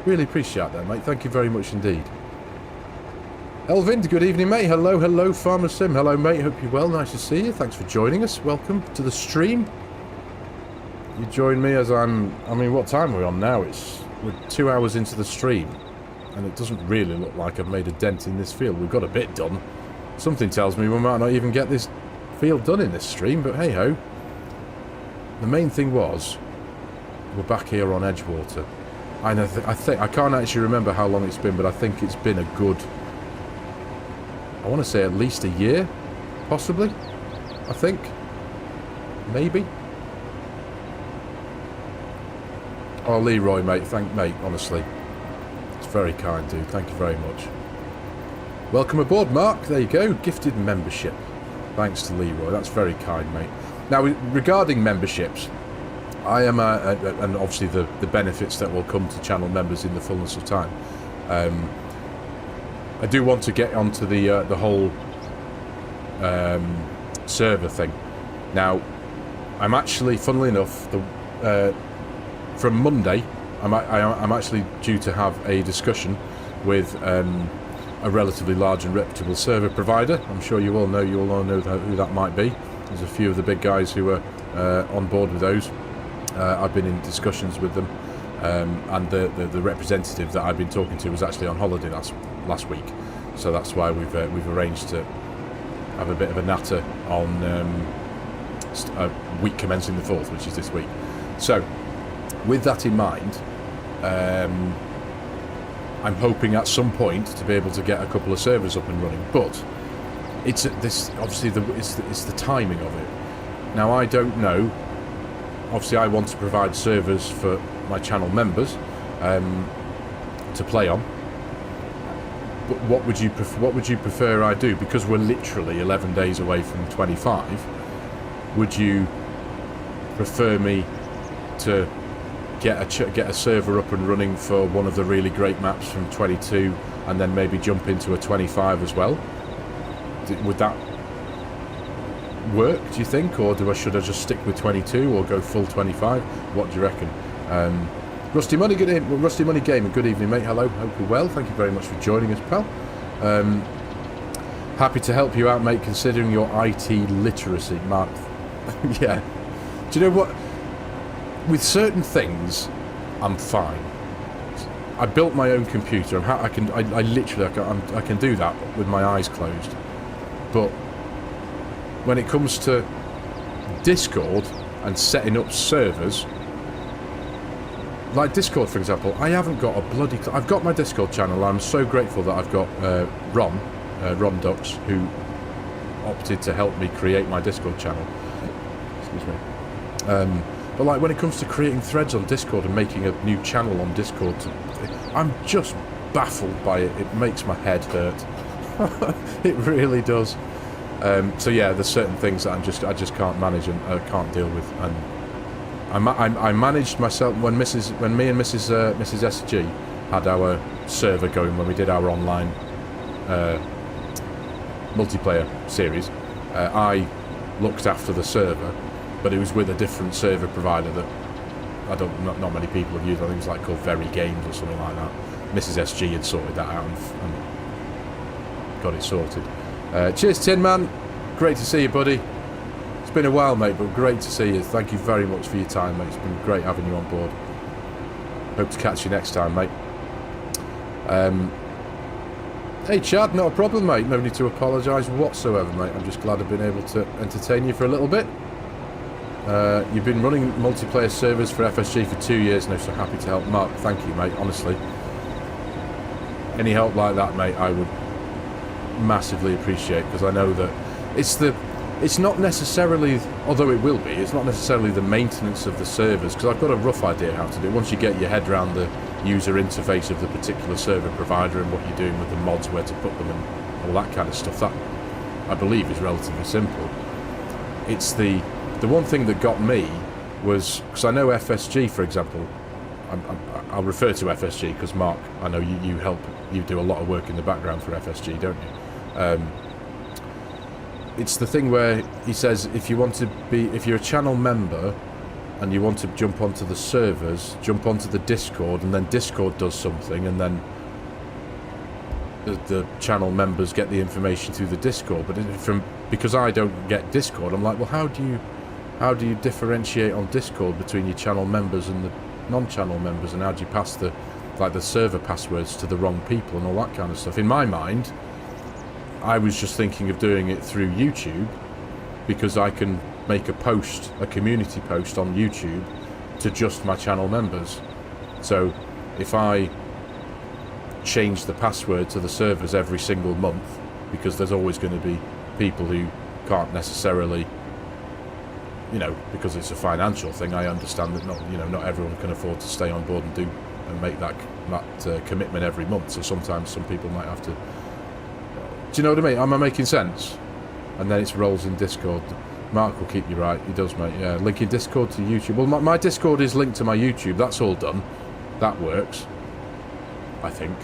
Really appreciate that, mate. Thank you very much indeed. Elvin, good evening, mate. Hello, hello, FARMERSIM. Hello, mate. Hope you're well. Nice to see you. Thanks for joining us. Welcome to the stream. You join me as I mean, what time are we on now? We're 2 hours into the stream, and it doesn't really look like I've made a dent in this field. We've got a bit done. Something tells me we might not even get this field done in this stream, but hey-ho. The main thing was, we're back here on Edgewater. I think I can't actually remember how long it's been, but I think it's been a good... I want to say at least a year, possibly. I think, maybe. Oh, Leroy, mate, mate. Honestly, it's very kind, dude. Thank you very much. Welcome aboard, Mark. There you go, gifted membership. Thanks to Leroy. That's very kind, mate. Now, regarding memberships, I am, and obviously the benefits that will come to channel members in the fullness of time. I do want to get onto the whole server thing. Now, I'm actually, funnily enough, from Monday, I'm actually due to have a discussion with a relatively large and reputable server provider. I'm sure you all know who that might be. There's a few of the big guys who are on board with those. I've been in discussions with them, and the representative that I've been talking to was actually on holiday last week, so that's why we've arranged to have a bit of a natter on a week commencing the 4th, which is this week. So, with that in mind, I'm hoping at some point to be able to get a couple of servers up and running, but it's obviously it's the timing of it. Now, I don't know. Obviously, I want to provide servers for my channel members to play on. But what would you prefer I do? Because we're literally 11 days away from 25. Would you prefer me to get a server up and running for one of the really great maps from 22, and then maybe jump into a 25 as well? Would that work, do you think, or should I just stick with 22 or go full 25? What do you reckon? Rusty Money Gaming, good evening, mate. Hello, hope you're well. Thank you very much for joining us, pal. Happy to help you out, mate, considering your IT literacy, Mark. Yeah. Do you know what? With certain things, I'm fine. I built my own computer. I can do that with my eyes closed. But when it comes to Discord and setting up servers, like Discord, for example, I haven't got a bloody... I've got my Discord channel. I'm so grateful that I've got Ron Dux, who opted to help me create my Discord channel. Excuse me. But like when it comes to creating threads on Discord and making a new channel on Discord, I'm just baffled by it. It makes my head hurt. It really does. So yeah, there's certain things that I just can't manage and can't deal with. And I managed myself when me and Mrs. SG had our server going when we did our online multiplayer series. I looked after the server, but it was with a different server provider that not many people have used. I think it was like called Very Games or something like that. Mrs. SG had sorted that out and got it sorted. Cheers, Tin Man. Great to see you, buddy. It's been a while, mate, but great to see you. Thank you very much for your time, mate. It's been great having you on board. Hope to catch you next time, mate. Hey, Chad, not a problem, mate. No need to apologise whatsoever, mate. I'm just glad I've been able to entertain you for a little bit. You've been running multiplayer servers for FSG for 2 years now, so happy to help. Mark, thank you, mate, honestly. Any help like that, mate, I would massively appreciate, because I know that it's not necessarily, although it will be, it's not necessarily the maintenance of the servers, because I've got a rough idea how to do it. Once you get your head around the user interface of the particular server provider and what you're doing with the mods, where to put them and all that kind of stuff, that I believe is relatively simple. It's the one thing that got me was, because I know FSG, for example, I'll refer to FSG because Mark, I know you do a lot of work in the background for FSG, don't you? It's the thing where he says if you're a channel member and you want to jump onto the servers, jump onto the Discord, and then Discord does something, and then the channel members get the information through the Discord. But because I don't get Discord, I'm like, well, how do you differentiate on Discord between your channel members and the non-channel members, and how do you pass the server passwords to the wrong people and all that kind of stuff? In my mind, I was just thinking of doing it through YouTube, because I can make a community post on YouTube to just my channel members. So if I change the password to the servers every single month, because there's always going to be people who can't necessarily, because it's a financial thing, I understand that not everyone can afford to stay on board and make that commitment every month. So sometimes some people might have to. Do you know what I mean? Am I making sense? And then it's roles in Discord. Mark will keep you right. He does, mate. Yeah, linking Discord to YouTube. Well, my Discord is linked to my YouTube. That's all done. That works, I think.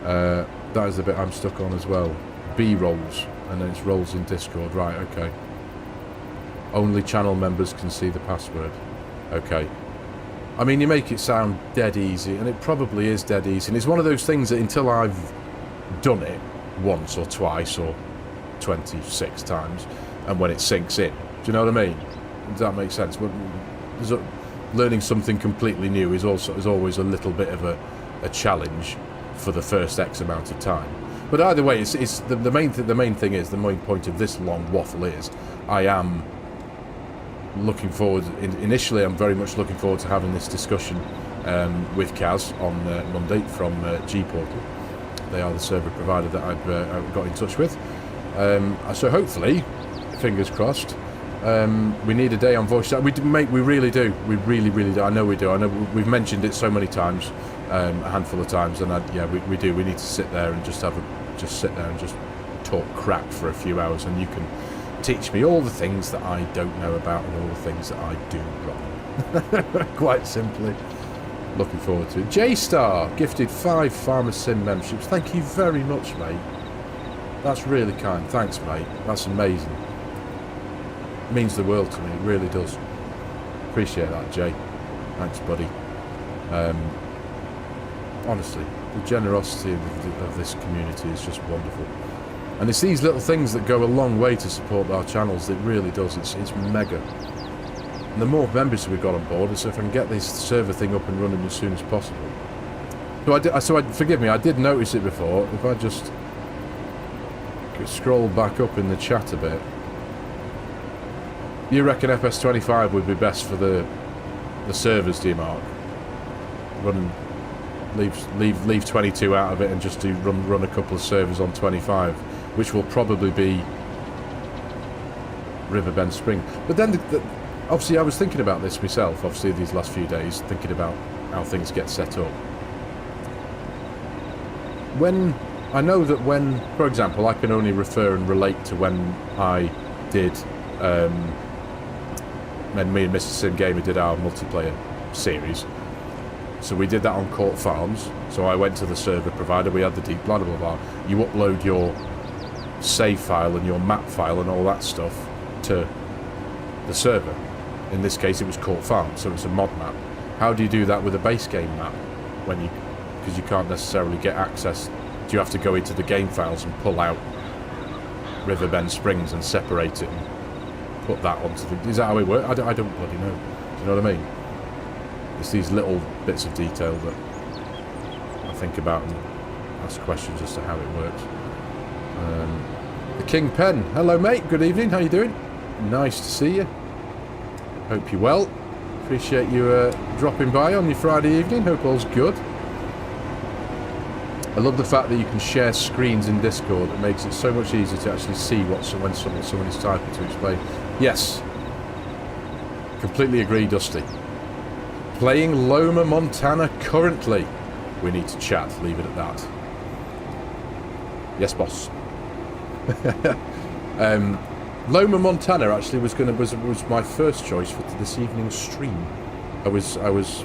That is the bit I'm stuck on as well. B roles, and then it's roles in Discord. Right, okay. Only channel members can see the password. Okay. I mean, you make it sound dead easy, and it probably is dead easy. And it's one of those things that until I've done it once or twice or 26 times, and when it sinks in, do you know what I mean? Does that make sense? Learning something completely new is always a little bit of a challenge for the first X amount of time. But either way, it's the main thing is, the main point of this long waffle is, I am looking forward. Initially, I'm very much looking forward to having this discussion with Kaz on Monday from G Portal. They are the server provider that I've got in touch with. So hopefully, fingers crossed, we need a day on voice chat. We really do. We really do. I know we do. I know we've mentioned it so many times, a handful of times, and we do. We need to sit there and just sit there and just talk crap for a few hours, and you can teach me all the things that I don't know about and all the things that I do wrong. Quite simply. Looking forward to it. J-Star gifted 5 FARMERSIM memberships. Thank you very much, mate. That's really kind. Thanks, mate. That's amazing. It means the world to me. It really does. Appreciate that, Jay. Thanks, buddy. Honestly, the generosity of this community is just wonderful. And it's these little things that go a long way to support our channels. It really does. It's mega. And the more members we've got on board, so if I can get this server thing up and running as soon as possible. Forgive me, I did notice it before. If I just scroll back up in the chat a bit. You reckon FS25 would be best for the servers, do you, Mark? Leave 22 out of it and just run a couple of servers on 25, which will probably be Riverbend Spring. But then obviously I was thinking about this myself, obviously these last few days, thinking about how things get set up. When I know that when, for example, I can only refer and relate to when I did, when me and Mr. Sim Gamer did our multiplayer series. So we did that on Court Farms. So I went to the server provider, we had the deep blah blah blah. You upload your save file and your map file and all that stuff to the server. In this case it was Court Farms, so it's a mod map. How do you do that with a base game map? When you, because you can't necessarily get access. Do you have to go into the game files and pull out Riverbend Springs and separate it and put that onto the... Is that how it works? I don't bloody know. Do you know what I mean? It's these little bits of detail that I think about and ask questions as to how it works. The King Pen. Hello, mate. Good evening. How you doing? Nice to see you. Hope you're well. Appreciate you dropping by on your Friday evening. Hope all's good. I love the fact that you can share screens in Discord. It makes it so much easier to actually see what when someone is typing to explain. Yes. Completely agree, Dusty. Playing Loma, Montana currently. We need to chat. Leave it at that. Yes, boss. Loma, Montana actually was my first choice for this evening's stream. I was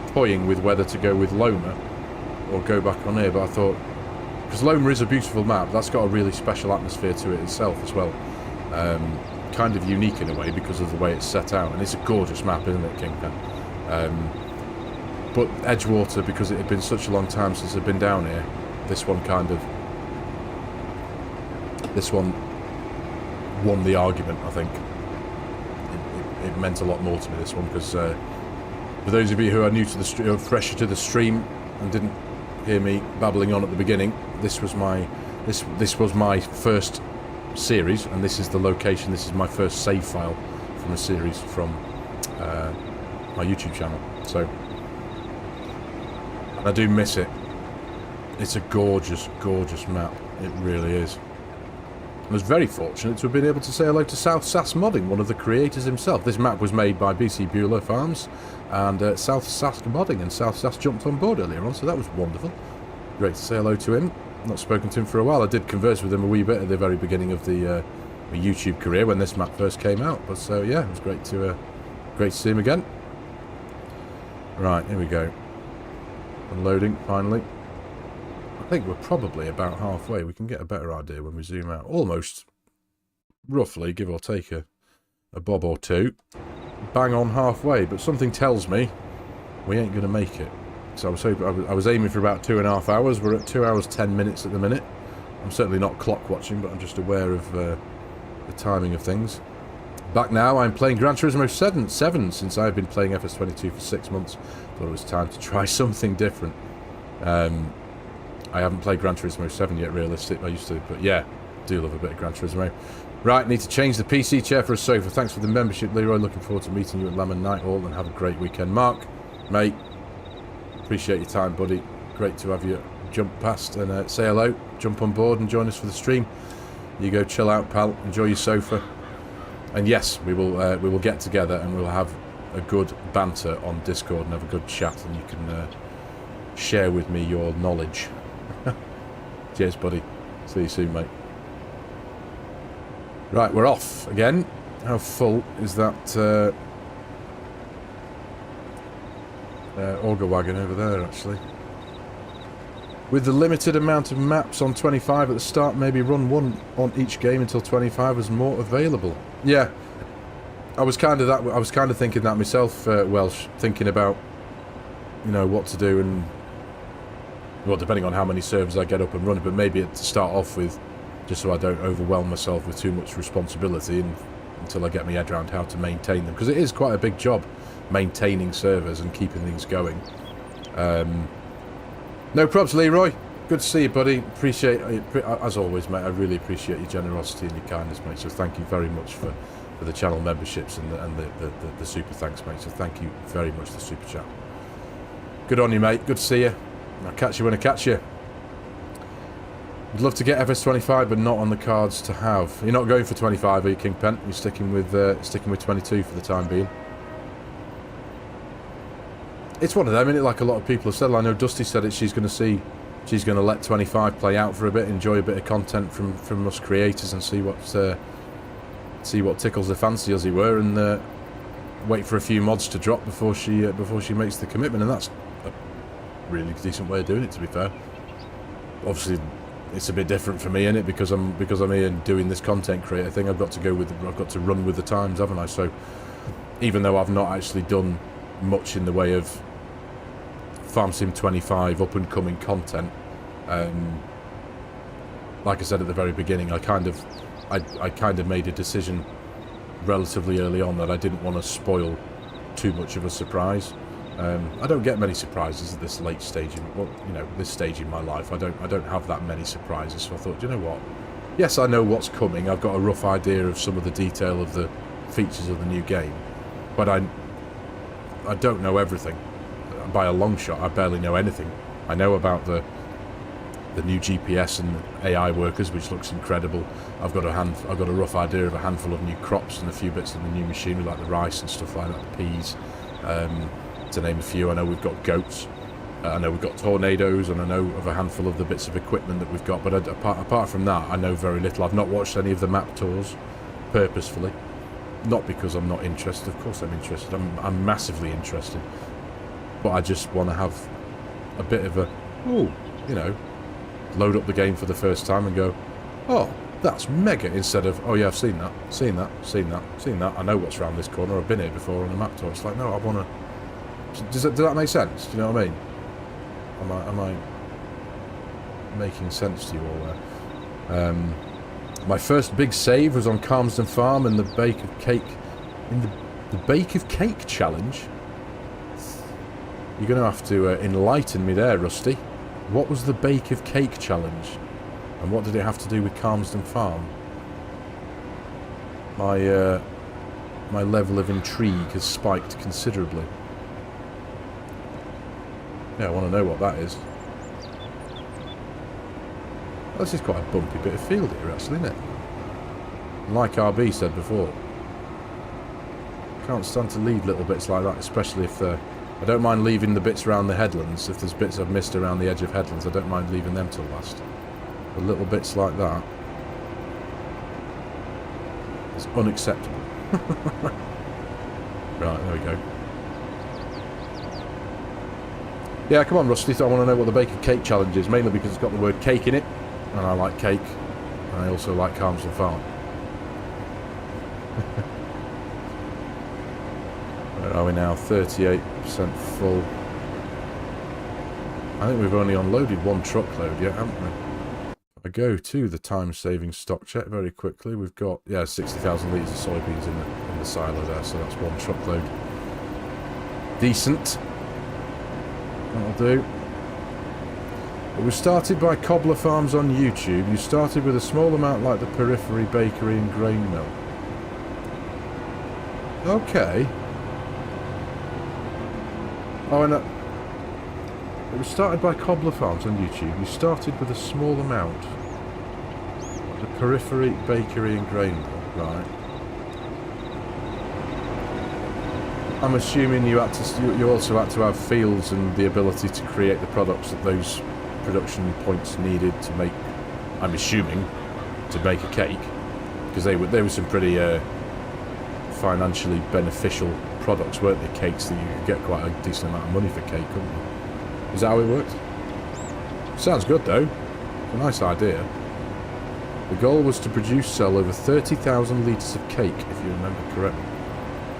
toying with whether to go with Loma or go back on here, but I thought, because Loma is a beautiful map, that's got a really special atmosphere to it itself as well. Kind of unique in a way because of the way it's set out, and it's a gorgeous map, isn't it, Kingpin? But Edgewater, because it had been such a long time since I'd been down here, this one won the argument, I think. It meant a lot more to me, this one, because for those of you who are new to the stream, or fresher to the stream, and didn't hear me babbling on at the beginning, this was my first series, and this is the location. This is my first save file from a series from my YouTube channel. So, and I do miss it. It's a gorgeous, gorgeous map. It really is. I was very fortunate to have been able to say hello to South Sask Modding, one of the creators himself. This map was made by BC Buhler Farms and South Sask Modding, and South Sask jumped on board earlier on, so that was wonderful. Great to say hello to him. Not spoken to him for a while. I did converse with him a wee bit at the very beginning of the YouTube career when this map first came out. But so yeah, it was great to see him again. Right, here we go. Unloading finally. I think we're probably about halfway. We can get a better idea when we zoom out. Almost, roughly, give or take a bob or two. Bang on halfway, but something tells me we ain't going to make it. So I was aiming for about 2.5 hours. We're at 2 hours 10 minutes at the minute. I'm certainly not clock watching, but I'm just aware of the timing of things. Back now, I'm playing Gran Turismo 7 since I've been playing FS25 for 6 months. Thought it was time to try something different. I haven't played Gran Turismo 7 yet, realistic. I used to, but yeah, do love a bit of Gran Turismo. Right, need to change the PC chair for a sofa. Thanks for the membership, Leroy. Looking forward to meeting you at Lamb and Night Hall, and have a great weekend. Mark, mate, appreciate your time, buddy. Great to have you jump past and say hello. Jump on board and join us for the stream. You go chill out, pal. Enjoy your sofa. And yes, we will get together and we'll have a good banter on Discord and have a good chat, and you can share with me your knowledge. Cheers, buddy. See you soon, mate. Right, we're off again. How full is that auger wagon over there, actually? With the limited amount of maps on 25 at the start, maybe run one on each game until 25 was more available. Yeah, I was kind of thinking that myself, Welsh, thinking about, you know, what to do, and well, depending on how many servers I get up and running, but maybe to start off with, just so I don't overwhelm myself with too much responsibility, and until I get my head around how to maintain them, because it is quite a big job maintaining servers and keeping things going. No props, Leroy. Good to see you, buddy. Appreciate it, as always, mate. I really appreciate your generosity and your kindness, mate. So thank you very much for the channel memberships and the super thanks, mate. So thank you very much for the super chat. Good on you, mate. Good to see you. I'll catch you when I catch you. I'd love to get FS25, but not on the cards to have. You're not going for 25, are you, Kingpen? You're sticking with 22 for the time being. It's one of them, isn't it? Like a lot of people have said. I know Dusty said it. She's going to see she's going to let 25 play out for a bit, enjoy a bit of content from us creators, and see what tickles her fancy, as it were, and wait for a few mods to drop before she makes the commitment. And that's a really decent way of doing it, to be fair. Obviously, it's a bit different for me, innit? Because I'm here doing this content creator thing. I've got to run with the times, haven't I? So even though I've not actually done much in the way of FARMERSIM 25 up and coming content, like I said at the very beginning, I kind of made a decision relatively early on that I didn't want to spoil too much of a surprise. I don't get many surprises at this late stage, this stage in my life. I don't have that many surprises. So I thought, you know what? Yes, I know what's coming. I've got a rough idea of some of the detail of the features of the new game, but I don't know everything. By a long shot, I barely know anything. I know about the new GPS and AI workers, which looks incredible. I've got a rough idea of a handful of new crops and a few bits of the new machinery, like the rice and stuff like that, the peas. To name a few. I know we've got goats, I know we've got tornadoes, and I know of a handful of the bits of equipment that we've got, but apart from that, I know very little. I've not watched any of the map tours, purposefully. Not because I'm not interested, of course I'm interested, I'm massively interested, but I just want to have a bit of a, load up the game for the first time and go, oh, that's mega, instead of, oh yeah, I've seen that, seen that, I know what's around this corner, I've been here before on a map tour. It's like, no, I want to. Does that make sense? Do you know what I mean? Am I making sense to you all there? My first big save was on Calmsden Farm and the Bake of Cake, in the Bake of Cake challenge. You're going to have to enlighten me there, Rusty. What was the Bake of Cake challenge, and what did it have to do with Calmsden Farm? My level of intrigue has spiked considerably. Yeah, I want to know what that is. This is quite a bumpy bit of field here, actually, isn't it? Like RB said before, can't stand to leave little bits like that, especially if I don't mind leaving the bits around the headlands. If there's bits I've missed around the edge of headlands, I don't mind leaving them till last. But little bits like that is unacceptable. Right, there we go. Yeah, come on, Rusty. I want to know what the Bake of Cake challenge is, mainly because it's got the word cake in it, and I like cake, and I also like Calmsden Farm. Where are we now? 38% full. I think we've only unloaded one truckload yet, haven't we? I go to the time-saving stock check very quickly. We've got, 60,000 litres of soybeans in the silo there, so that's one truckload. Decent. That'll do. It was started by Cobbler Farms on YouTube. You started with a small amount like the Periphery Bakery and Grain Mill. Okay. Oh, and it was started by Cobbler Farms on YouTube. You started with a small amount. The Periphery Bakery and Grain Mill, right. I'm assuming you also had to have fields and the ability to create the products that those production points needed to make, I'm assuming, to make a cake, because they were some pretty financially beneficial products, weren't they? Cakes that you could get quite a decent amount of money for cake, couldn't you? Is that how it worked? Sounds good though. It's a nice idea. The goal was to sell over 30,000 litres of cake, if you remember correctly.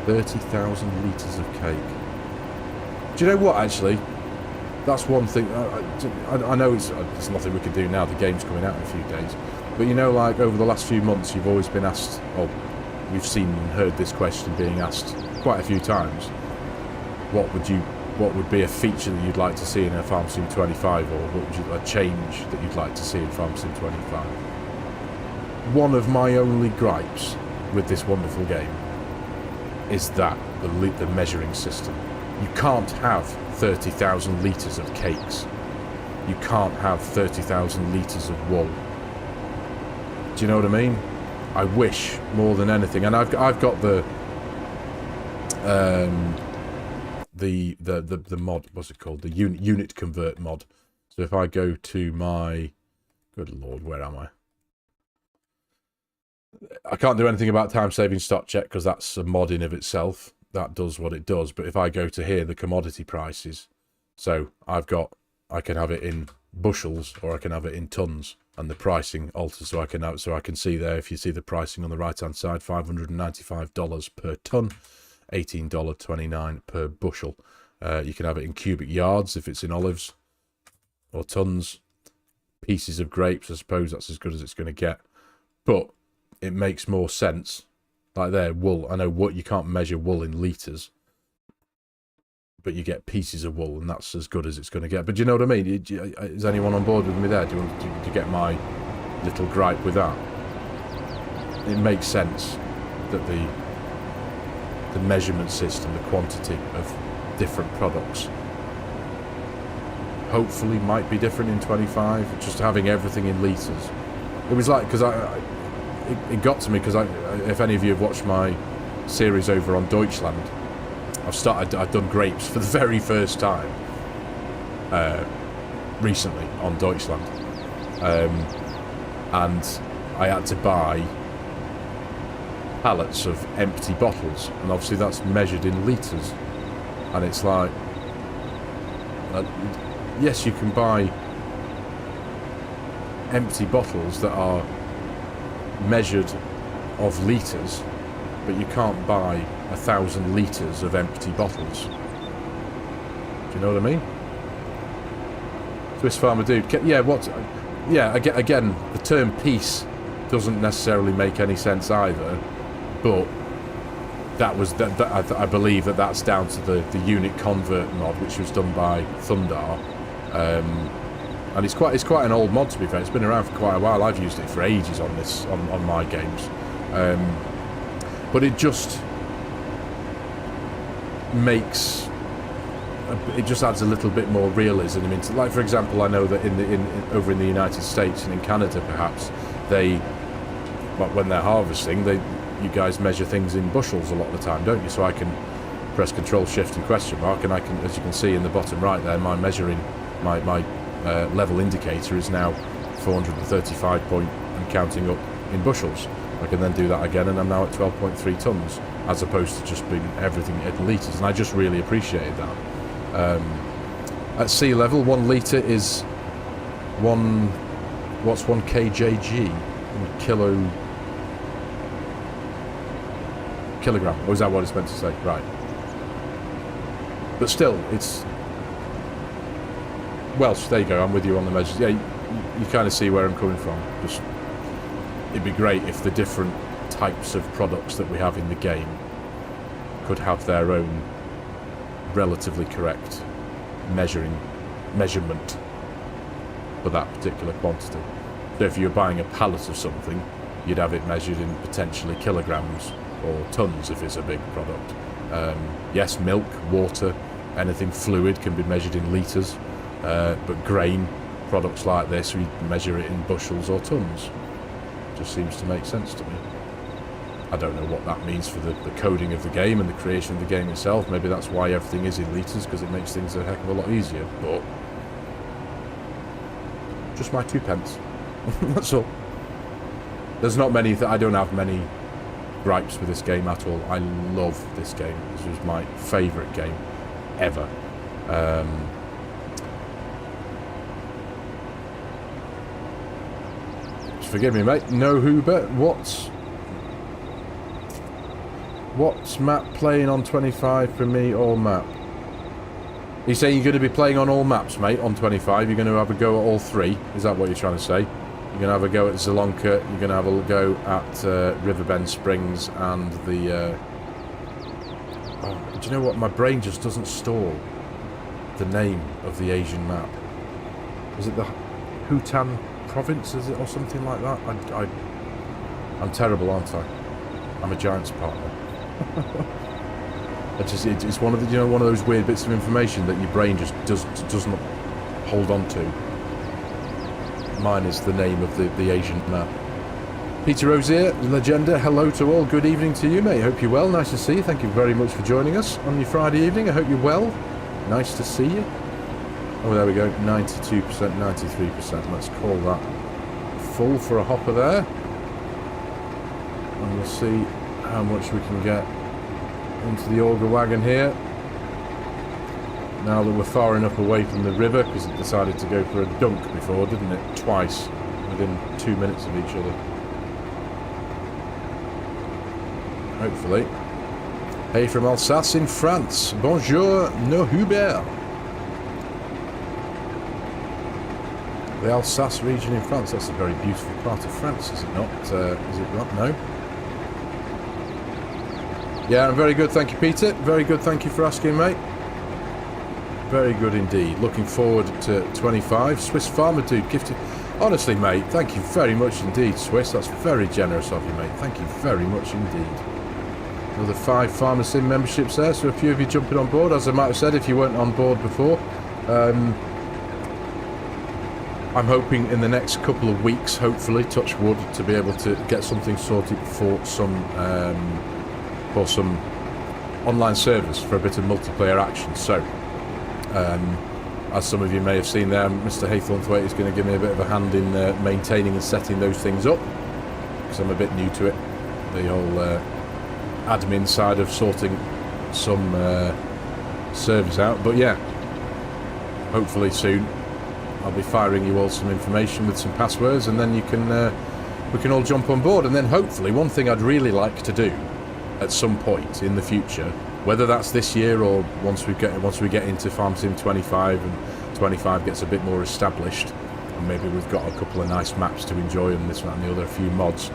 30,000 litres of cake. Do you know what, actually? That's one thing. I know it's nothing we can do now. The game's coming out in a few days. But you know, like, over the last few months, you've always been asked, or we've seen and heard this question being asked quite a few times. What would be a feature that you'd like to see in a FARMERSIM 25, or what would a change that you'd like to see in FARMERSIM 25? One of my only gripes with this wonderful game is that the measuring system. You can't have 30,000 litres of cakes. You can't have 30,000 litres of wool. Do you know what I mean? I wish more than anything, and I've got the mod. What's it called? The unit convert mod. So if I go to my... Good lord, where am I? I can't do anything about time-saving stock check because that's a mod in of itself. That does what it does. But if I go to here, the commodity prices. So I can have it in bushels or I can have it in tons, and the pricing alters. So I can see there, if you see the pricing on the right-hand side, $595 per ton, $18.29 per bushel. You can have it in cubic yards if it's in olives, or tons. Pieces of grapes, I suppose that's as good as it's going to get. But it makes more sense. Like there, wool. I know what you can't measure wool in litres, but you get pieces of wool, and that's as good as it's going to get. But do you know what I mean? Is anyone on board with me there? Do you get my little gripe with that? It makes sense that the measurement system, the quantity of different products, hopefully might be different in 25. Just having everything in litres. It was like, because it got to me because if any of you have watched my series over on Deutschland, I've done grapes for the very first time recently on Deutschland, and I had to buy pallets of empty bottles, and obviously that's measured in litres, and it's like, yes, you can buy empty bottles that are measured of litres, but you can't buy 1,000 litres of empty bottles. Do you know what I mean? Swiss Farmer Dude. Yeah, again, the term piece doesn't necessarily make any sense either, but I believe that's down to the unit convert mod, which was done by Thundar. And it's quite an old mod, to be fair. It's been around for quite a while. I've used it for ages on my games. But it just adds a little bit more realism. I mean, like for example, I know that over in the United States and in Canada, perhaps when they're harvesting, you guys measure things in bushels a lot of the time, don't you? So I can press Control Shift and question mark, and I can, as you can see in the bottom right there, my measuring my level indicator is now 435 point and counting up in bushels. I can then do that again, and I'm now at 12.3 tons, as opposed to just being everything in litres, and I just really appreciated that. At sea level, 1 litre is what's 1 kjg? Kilogram, or is that what it's meant to say? Right. But still, it's Welsh, there you go, I'm with you on the measures. Yeah, you kind of see where I'm coming from. Just, it'd be great if the different types of products that we have in the game could have their own relatively correct measurement for that particular quantity. So if you're buying a pallet of something, you'd have it measured in potentially kilograms or tons if it's a big product. Yes, milk, water, anything fluid can be measured in litres. But grain products like this, we measure it in bushels or tons. Just seems to make sense to me. I don't know what that means for the coding of the game and the creation of the game itself. Maybe that's why everything is in litres, because it makes things a heck of a lot easier. But just my 2 pence. That's all. There's not many. I don't have many gripes with this game at all. I love this game. This was my favourite game ever. Forgive me, mate. No Hubert. What's map playing on 25 for me? All map. You saying you're going to be playing on all maps, mate, on 25? You're going to have a go at all 3? Is that what you're trying to say? You're going to have a go at Zelonka, you're going to have a go at Riverbend Springs and the... Oh, do you know what? My brain just doesn't store the name of the Asian map. Is it the Hutan province, is it, or something like that? I'm terrible, aren't I? I'm a Giants partner. It's one of the, one of those weird bits of information that your brain just doesn't hold on to. Mine is the name of the Asian map. Peter Rosier, Legenda, hello to all. Good evening to you, mate. Hope you're well. Nice to see you. Thank you very much for joining us on your Friday evening. I hope you're well. Nice to see you. Oh, there we go, 92%, 93%. Let's call that full for a hopper there. And we'll see how much we can get into the auger wagon here. Now that we're far enough away from the river, because it decided to go for a dunk before, didn't it? Twice, within 2 minutes of each other. Hopefully. Hey from Alsace in France. Bonjour, no Hubert. The Alsace region in France. That's a very beautiful part of France, is it not? Is it not? No. Yeah, I'm very good, thank you, Peter. Very good, thank you for asking, mate. Very good indeed. Looking forward to 25. Swiss Farmer Dude gifted. Honestly, mate, thank you very much indeed, Swiss. That's very generous of you, mate. Thank you very much indeed. Another 5 FARMERSIM memberships there, so a few of you jumping on board. As I might have said, if you weren't on board before, I'm hoping in the next couple of weeks, hopefully, touch wood, to be able to get something sorted for some online servers for a bit of multiplayer action. So, as some of you may have seen there, Mr. Haythornthwaite is going to give me a bit of a hand in maintaining and setting those things up, because I'm a bit new to it. The whole admin side of sorting some servers out. But yeah, hopefully soon I'll be firing you all some information with some passwords, and then you can we can all jump on board. And then hopefully, one thing I'd really like to do at some point in the future, whether that's this year or once we get into FARMERSIM 25 and 25 gets a bit more established, and maybe we've got a couple of nice maps to enjoy and this one and the other, a few mods,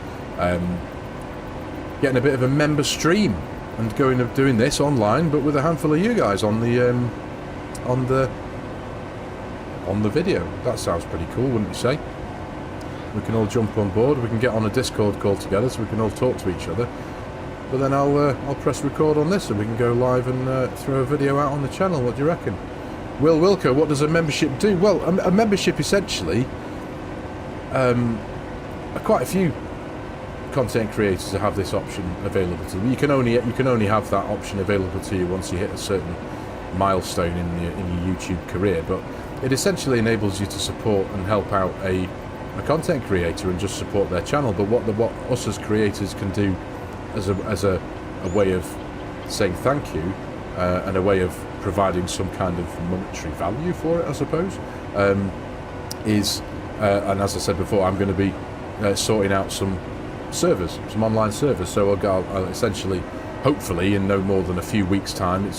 getting a bit of a member stream and doing this online, but with a handful of you guys on the video. That sounds pretty cool, wouldn't you say? We can all jump on board. We can get on a Discord call together, so we can all talk to each other. But then I'll press record on this, and we can go live and throw a video out on the channel. What do you reckon? Will Wilco, what does a membership do? Well, a membership essentially, quite a few content creators have this option available to them. You can only have that option available to you once you hit a certain milestone in your YouTube career. But it essentially enables you to support and help out a content creator and just support their channel. But what us as creators can do as a way of saying thank you and a way of providing some kind of monetary value for it, I suppose, is and as I said before, I'm going to be sorting out some servers, some online servers. So I'll essentially, hopefully, in no more than a few weeks' time.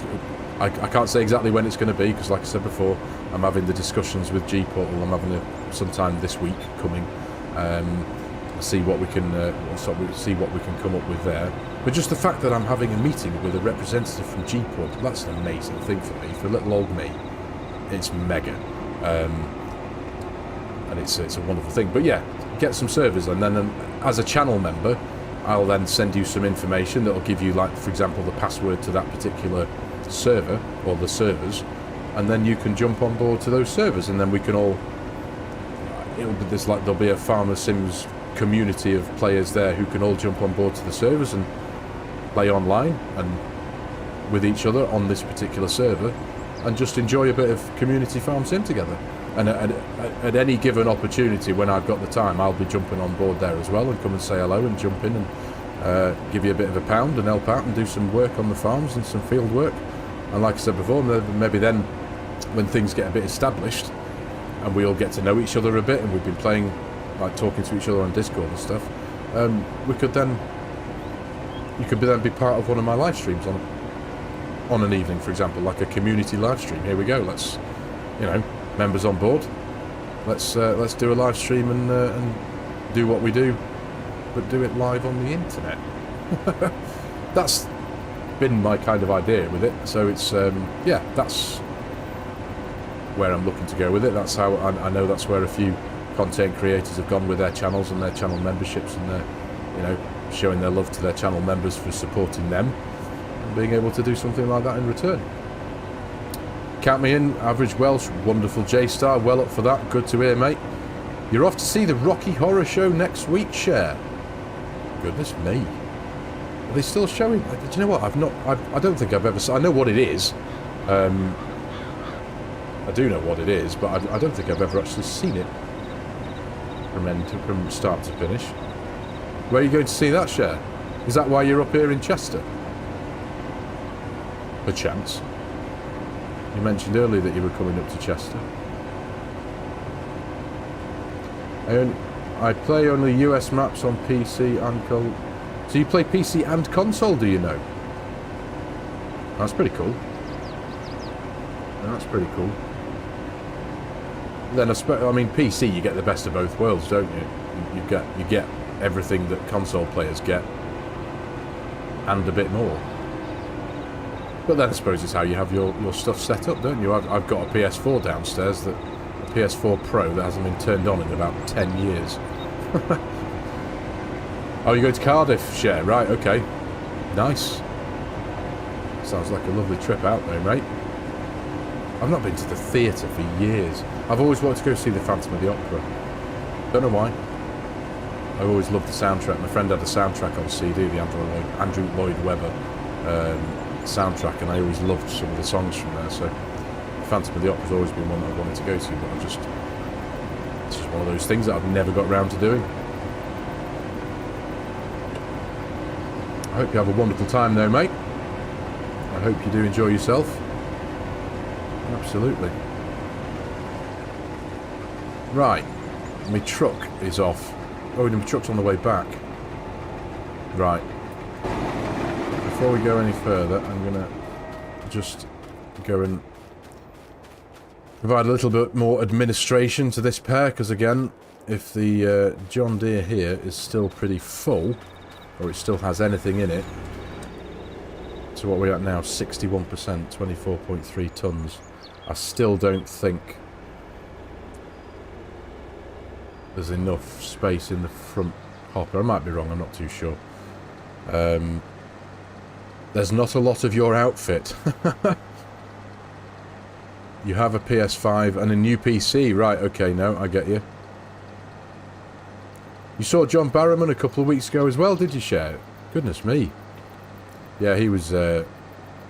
I can't say exactly when it's going to be, because like I said before, I'm having the discussions with G-Portal. I'm having sometime this week coming. See what we can come up with there. But just the fact that I'm having a meeting with a representative from G-Portal, that's an amazing thing for me. For little old me, it's mega, and it's a wonderful thing. But yeah, get some servers, and then as a channel member, I'll then send you some information that will give you, like, for example, the password to that particular server or the servers, and then you can jump on board to those servers, and then we can all. There'll be a FARMERSIM's community of players there who can all jump on board to the servers and play online and with each other on this particular server, and just enjoy a bit of community FARMERSIM together. And at any given opportunity, when I've got the time, I'll be jumping on board there as well and come and say hello and jump in and give you a bit of a pound and help out and do some work on the farms and some field work. And like I said before, maybe then when things get a bit established and we all get to know each other a bit, and we've been playing, like talking to each other on Discord and stuff, you could then be part of one of my live streams on an evening, for example, like a community live stream. Here we go. Let's, members on board. Let's do a live stream and do what we do, but do it live on the internet. That's been my kind of idea with it. So it's that's where I'm looking to go with it. That's how I know that's where a few content creators have gone with their channels and their channel memberships, and they're showing their love to their channel members for supporting them and being able to do something like that in return. Count me in, Average Welsh, wonderful J-Star, well up for that, good to hear, mate. You're off to see the Rocky Horror Show next week, Cher. Goodness me. Are they still showing? Do you know what? I don't think I've ever seen. I know what it is. I do know what it is, but I don't think I've ever actually seen it from start to finish. Where are you going to see that, Cher? Is that why you're up here in Chester? Perchance. You mentioned earlier that you were coming up to Chester. I play only US maps on PC and console. So you play PC and console, do you know? That's pretty cool. That's pretty cool. Then I mean, PC, you get the best of both worlds, don't you? You get everything that console players get, and a bit more. But then I suppose it's how you have your stuff set up, don't you? I've got a PS4 downstairs, a PS4 Pro that hasn't been turned on in about 10 years. Oh, you go to Cardiff, Cher? Right, okay. Nice. Sounds like a lovely trip out there, mate. I've not been to the theatre for years. I've always wanted to go see the Phantom of the Opera. Don't know why. I always loved the soundtrack. My friend had a soundtrack on CD, the Andrew Lloyd Webber soundtrack, and I always loved some of the songs from there. So Phantom of the Opera's always been one that I wanted to go to, but it's just one of those things that I've never got round to doing. I hope you have a wonderful time though, mate. I hope you do enjoy yourself. Absolutely. Right. My truck is off. Oh, my truck's on the way back. Right. Before we go any further, I'm going to just go and provide a little bit more administration to this pair, because again, if the John Deere here is still pretty full, or it still has anything in it, so what we're at now, 61%, 24.3 tonnes, I still don't think there's enough space in the front hopper. I might be wrong, I'm not too sure. There's not a lot of your outfit. You have a PS5 and a new PC. Right, okay, no, I get you. You saw John Barrowman a couple of weeks ago as well, did you, Cher? Goodness me. Yeah, he was... I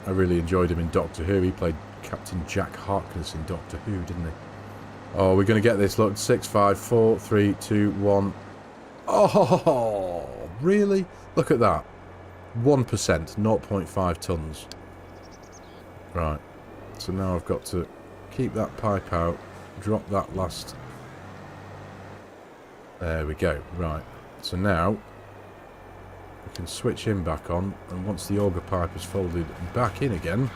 really enjoyed him in Doctor Who. He played Captain Jack Harkness in Doctor Who, didn't he? Oh, we're going to get this. Look, 6, 5, 4, 3, 2, 1. Oh, really? Look at that. 1%, 0.5 tonnes. Right. So now I've got to keep that pipe out, drop that last... There we go. Right. So now we can switch him back on, and once the auger pipe is folded back in again,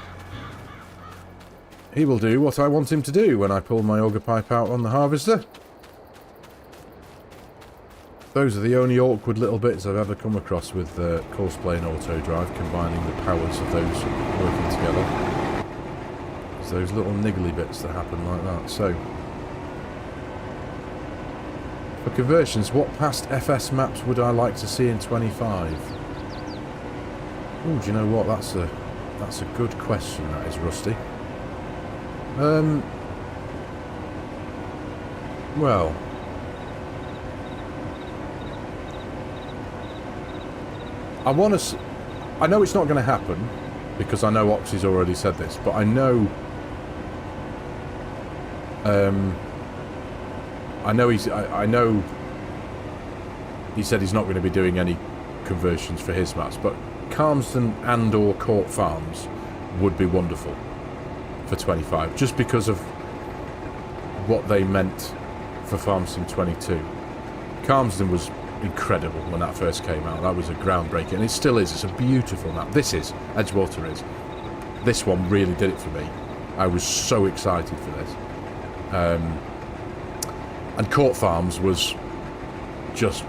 he will do what I want him to do when I pull my auger pipe out on the harvester. Those are the only awkward little bits I've ever come across with Courseplay and Auto Drive, combining the powers of those working together. It's those little niggly bits that happen like that. So, for conversions, what past FS maps would I like to see in 25? Oh, do you know what? That's a good question, that is, Rusty. Well, I know it's not going to happen, because I know Oxy's already said this, but I know he said he's not going to be doing any conversions for his maps, but Calmsden and or Court Farms would be wonderful for 25, just because of what they meant for FARMERSIM 22. Calmsden was incredible when that first came out. That was a groundbreaking, and it still is. It's a beautiful map. This is, Edgewater is. This one really did it for me. I was so excited for this. And Court Farms was just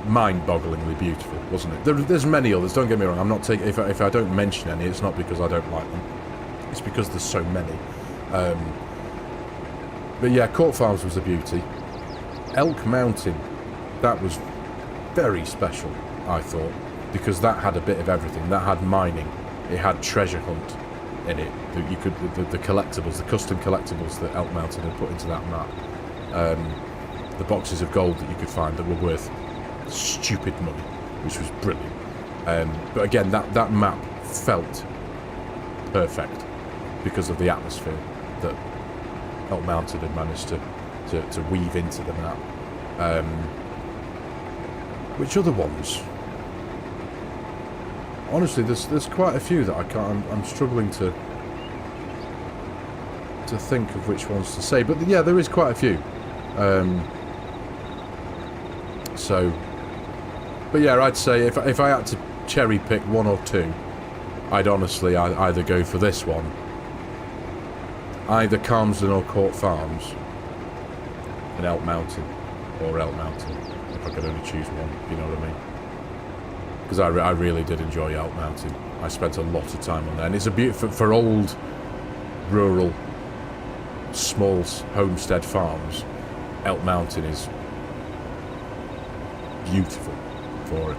mind-bogglingly beautiful, wasn't it? There's many others, don't get me wrong. I'm not taking, if I don't mention any, it's not because I don't like them. It's because there's so many. But yeah, Court Farms was a beauty. Elk Mountain, that was very special, I thought, because that had a bit of everything. That had mining, it had treasure hunt in it. You could the collectibles, the custom collectibles that Elk Mountain had put into that map. The boxes of gold that you could find that were worth stupid money, which was brilliant. But again, that map felt perfect because of the atmosphere that Elk Mountain had managed to weave into the map. Which other ones? Honestly, there's quite a few that I can't. I'm struggling to think of which ones to say, but yeah, there is quite a few. But yeah, I'd say if I had to cherry pick one or two, I'd honestly either go for this one, either Calmsden or Court Farms, and Elk Mountain, or Elk Mountain, if I could only choose one, you know what I mean? Because I really did enjoy Elk Mountain. I spent a lot of time on there, and it's a beautiful, for old, rural, small homestead farms, Elk Mountain is beautiful for it.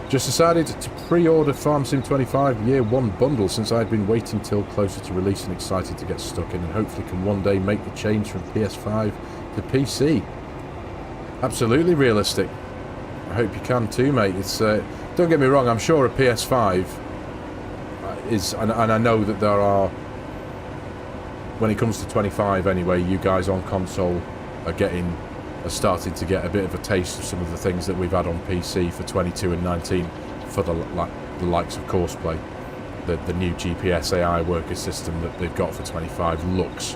Just decided to pre-order FARMERSIM 25 Year 1 bundle since I'd been waiting till closer to release and excited to get stuck in and hopefully can one day make the change from PS5 to PC. Absolutely realistic. I hope you can too, mate. It's don't get me wrong, I'm sure a PS5 is, and I know that there are, when it comes to 25 anyway, you guys on console are starting to get a bit of a taste of some of the things that we've had on PC for 22 and 19 for the likes of Courseplay. The new GPS AI worker system that they've got for 25 looks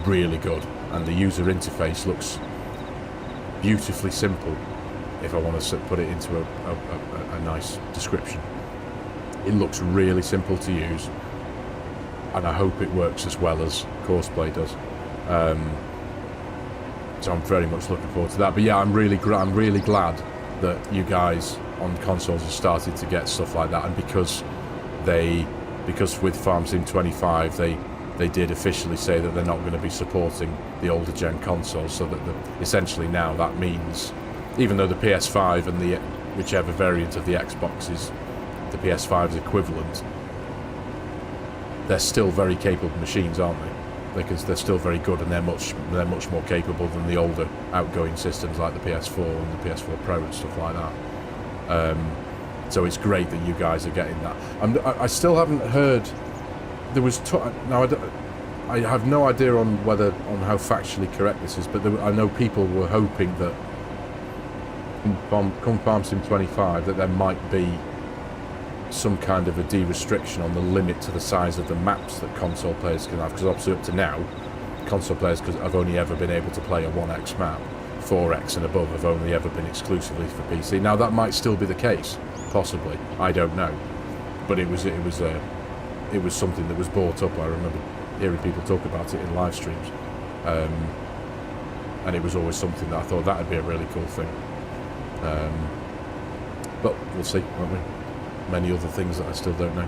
really good, and the user interface looks beautifully simple, if I want to put it into a nice description. It looks really simple to use, and I hope it works as well as Courseplay does. So I'm very much looking forward to that. But yeah, I'm really glad that you guys on consoles have started to get stuff like that, and because with FARMERSIM 25 they did officially say that they're not going to be supporting the older gen consoles, so that essentially now that means, even though the PS5 and the whichever variant of the Xbox is the PS5's equivalent, they're still very capable machines, aren't they? Because they're still very good, and they're much more capable than the older outgoing systems like the PS4 and the PS4 Pro and stuff like that. So it's great that you guys are getting that. I still haven't heard. There was now I have no idea on how factually correct this is, but I know people were hoping that come FARMERSIM 25 that there might be some kind of a de-restriction on the limit to the size of the maps that console players can have, because obviously up to now console players have only ever been able to play a 1x map. 4x and above have only ever been exclusively for PC. Now that might still be the case, possibly, I don't know, but it was something that was brought up. I remember hearing people talk about it in live streams, and it was always something that I thought that would be a really cool thing, but we'll see, won't we? Many other things that I still don't know.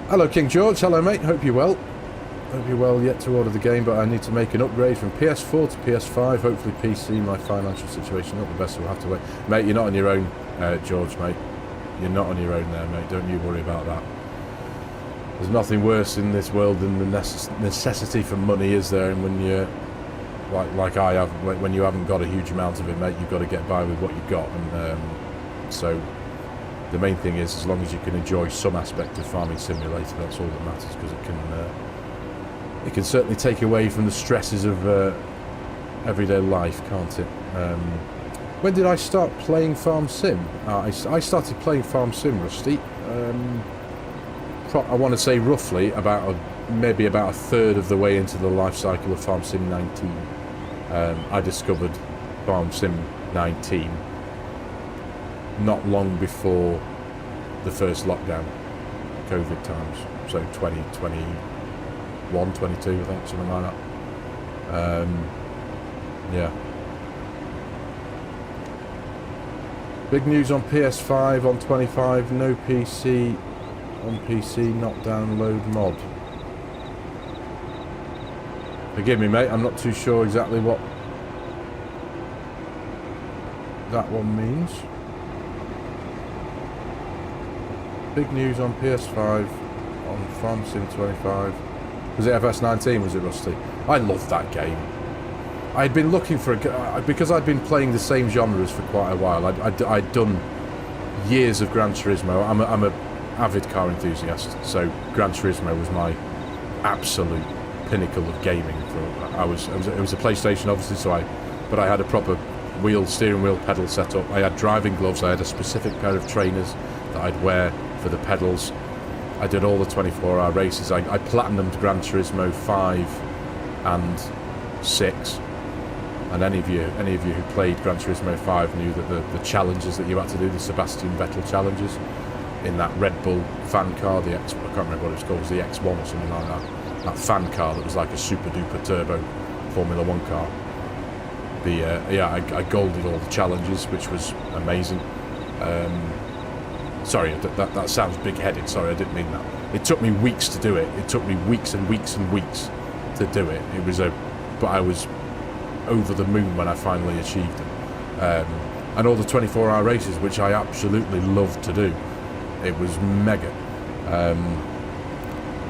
Hello King George, hello mate, hope you're well. Hope you're well. Yet to order the game, but I need to make an upgrade from PS4 to PS5, hopefully PC. My financial situation not the best, so we'll have to wait. Mate, you're not on your own, George, mate. You're not on your own there, mate, don't you worry about that. There's nothing worse in this world than the necessity for money, is there? And when you're like I have, when you haven't got a huge amount of it, mate, you've got to get by with what you've got. And so the main thing is, as long as you can enjoy some aspect of Farming Simulator, that's all that matters, because it can certainly take away from the stresses of everyday life, can't it? When did I start playing Farm Sim? I started playing Farm Sim, Rusty. I want to say roughly maybe about a third of the way into the life cycle of Farm Sim 19. I discovered Farm Sim 19 not long before the first lockdown, COVID times, so 2021, 22, I think, something like that. Yeah. Big news on PS5 on 25, no PC on PC, not download mod. Forgive me, mate, I'm not too sure exactly what that one means. Big news on PS5 on FARMERSIM 25. Was it FS19, was it, Rusty? I loved that game. I'd been looking for because I'd been playing the same genres for quite a while. I'd done years of Gran Turismo. I'm a avid car enthusiast, so Gran Turismo was my absolute pinnacle of gaming. It was a PlayStation, obviously, but I had a proper steering wheel pedal set up. I had driving gloves. I had a specific pair of trainers that I'd wear for the pedals. I did all the 24-hour races. I platinumed Gran Turismo 5 and 6. And any of you who played Gran Turismo 5 knew that the challenges that you had to do, the Sebastian Vettel challenges, in that Red Bull fan car, I can't remember what it was called, it was the X1 or something like that. That fan car that was like a super duper turbo Formula 1 car. I golded all the challenges, which was amazing. Sorry, that sounds big-headed. Sorry, I didn't mean that. It took me weeks to do it. It took me weeks and weeks and weeks to do it. But I was over the moon when I finally achieved it. And all the 24-hour races, which I absolutely loved to do. It was mega.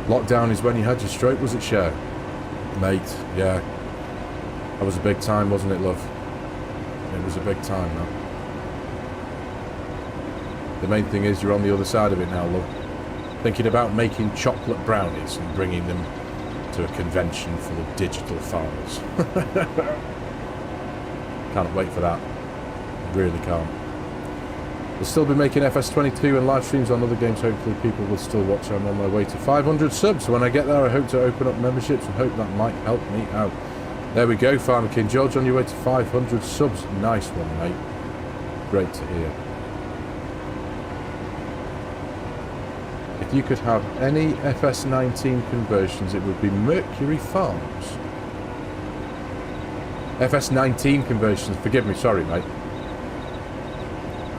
Lockdown is when you had your stroke, was it, Cher? Mate, yeah. That was a big time, wasn't it, love? It was a big time, man. The main thing is you're on the other side of it now, love. Thinking about making chocolate brownies and bringing them to a convention full of digital farmers. Can't wait for that. Really can't. We'll still be making FS22 and live streams on other games. Hopefully people will still watch. I'm on my way to 500 subs. When I get there, I hope to open up memberships and hope that might help me out. There we go, Farmer King George, on your way to 500 subs. Nice one, mate. Great to hear. If you could have any FS19 conversions, it would be Mercury Farms. FS19 conversions, forgive me, sorry, mate.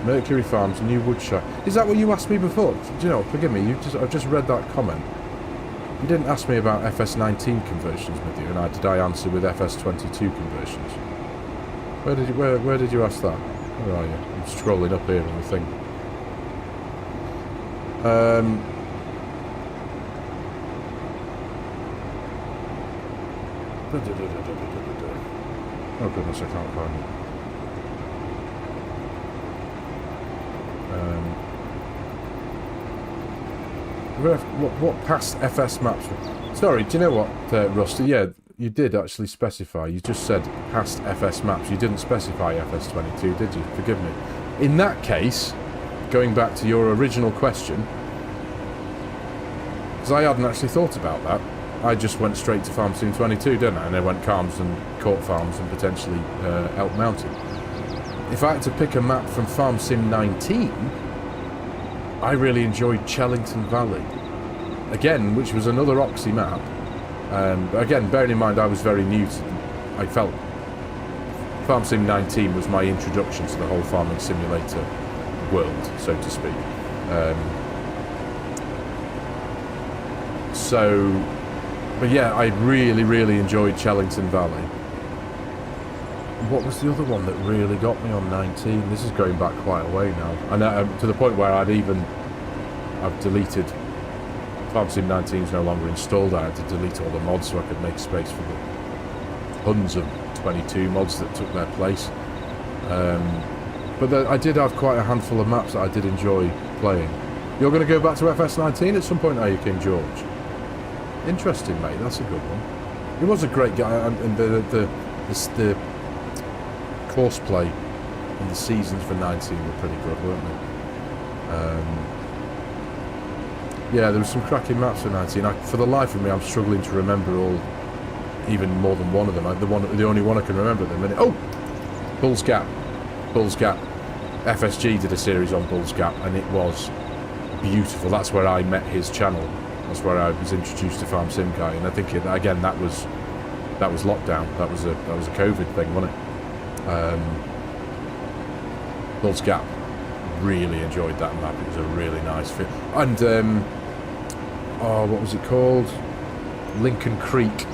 Mercury Farms, New Woodshire. Is that what you asked me before? Do you know, forgive me, I've just read that comment. You didn't ask me about FS19 conversions with you, and did I answer with FS22 conversions? Where did you ask that? Where are you? I'm scrolling up here on the thing. Oh goodness, I can't find it. What past FS maps? Sorry, do you know what, Rusty? Yeah, you did actually specify. You just said past FS maps. You didn't specify FS22, did you? Forgive me. In that case, going back to your original question, because I hadn't actually thought about that, I just went straight to FARMERSIM 22, didn't I? And I went Calms and Court Farms and potentially Elk Mountain. If I had to pick a map from FARMERSIM 19, I really enjoyed Chellington Valley. Again, which was another Oxy map. But again, bearing in mind I was very new to I felt FARMERSIM 19 was my introduction to the whole farming simulator world, so to speak. But yeah, I really, really enjoyed Chellington Valley. What was the other one that really got me on 19? This is going back quite a way now. And to the point where I've deleted... FARMERSIM 19 is no longer installed. I had to delete all the mods so I could make space for the tons of 22 mods that took their place. But I did have quite a handful of maps that I did enjoy playing. You're going to go back to FS19 at some point, are you, King George? Interesting, mate. That's a good one. He was a great guy, and the course play and the seasons for 19 were pretty good, weren't they? Yeah, there was some cracking maps for 19. For the life of me, I'm struggling to remember even more than one of them. The only one I can remember at the minute. Oh, Bull's Gap. Bull's Gap. FSG did a series on Bull's Gap, and it was beautiful. That's where I met his channel. That's where I was introduced to FARMERSIM Guy, and I think again that was lockdown. That was a COVID thing, wasn't it? Bull's Gap. Really enjoyed that map. It was a really nice fit. And what was it called? Lincoln Creek.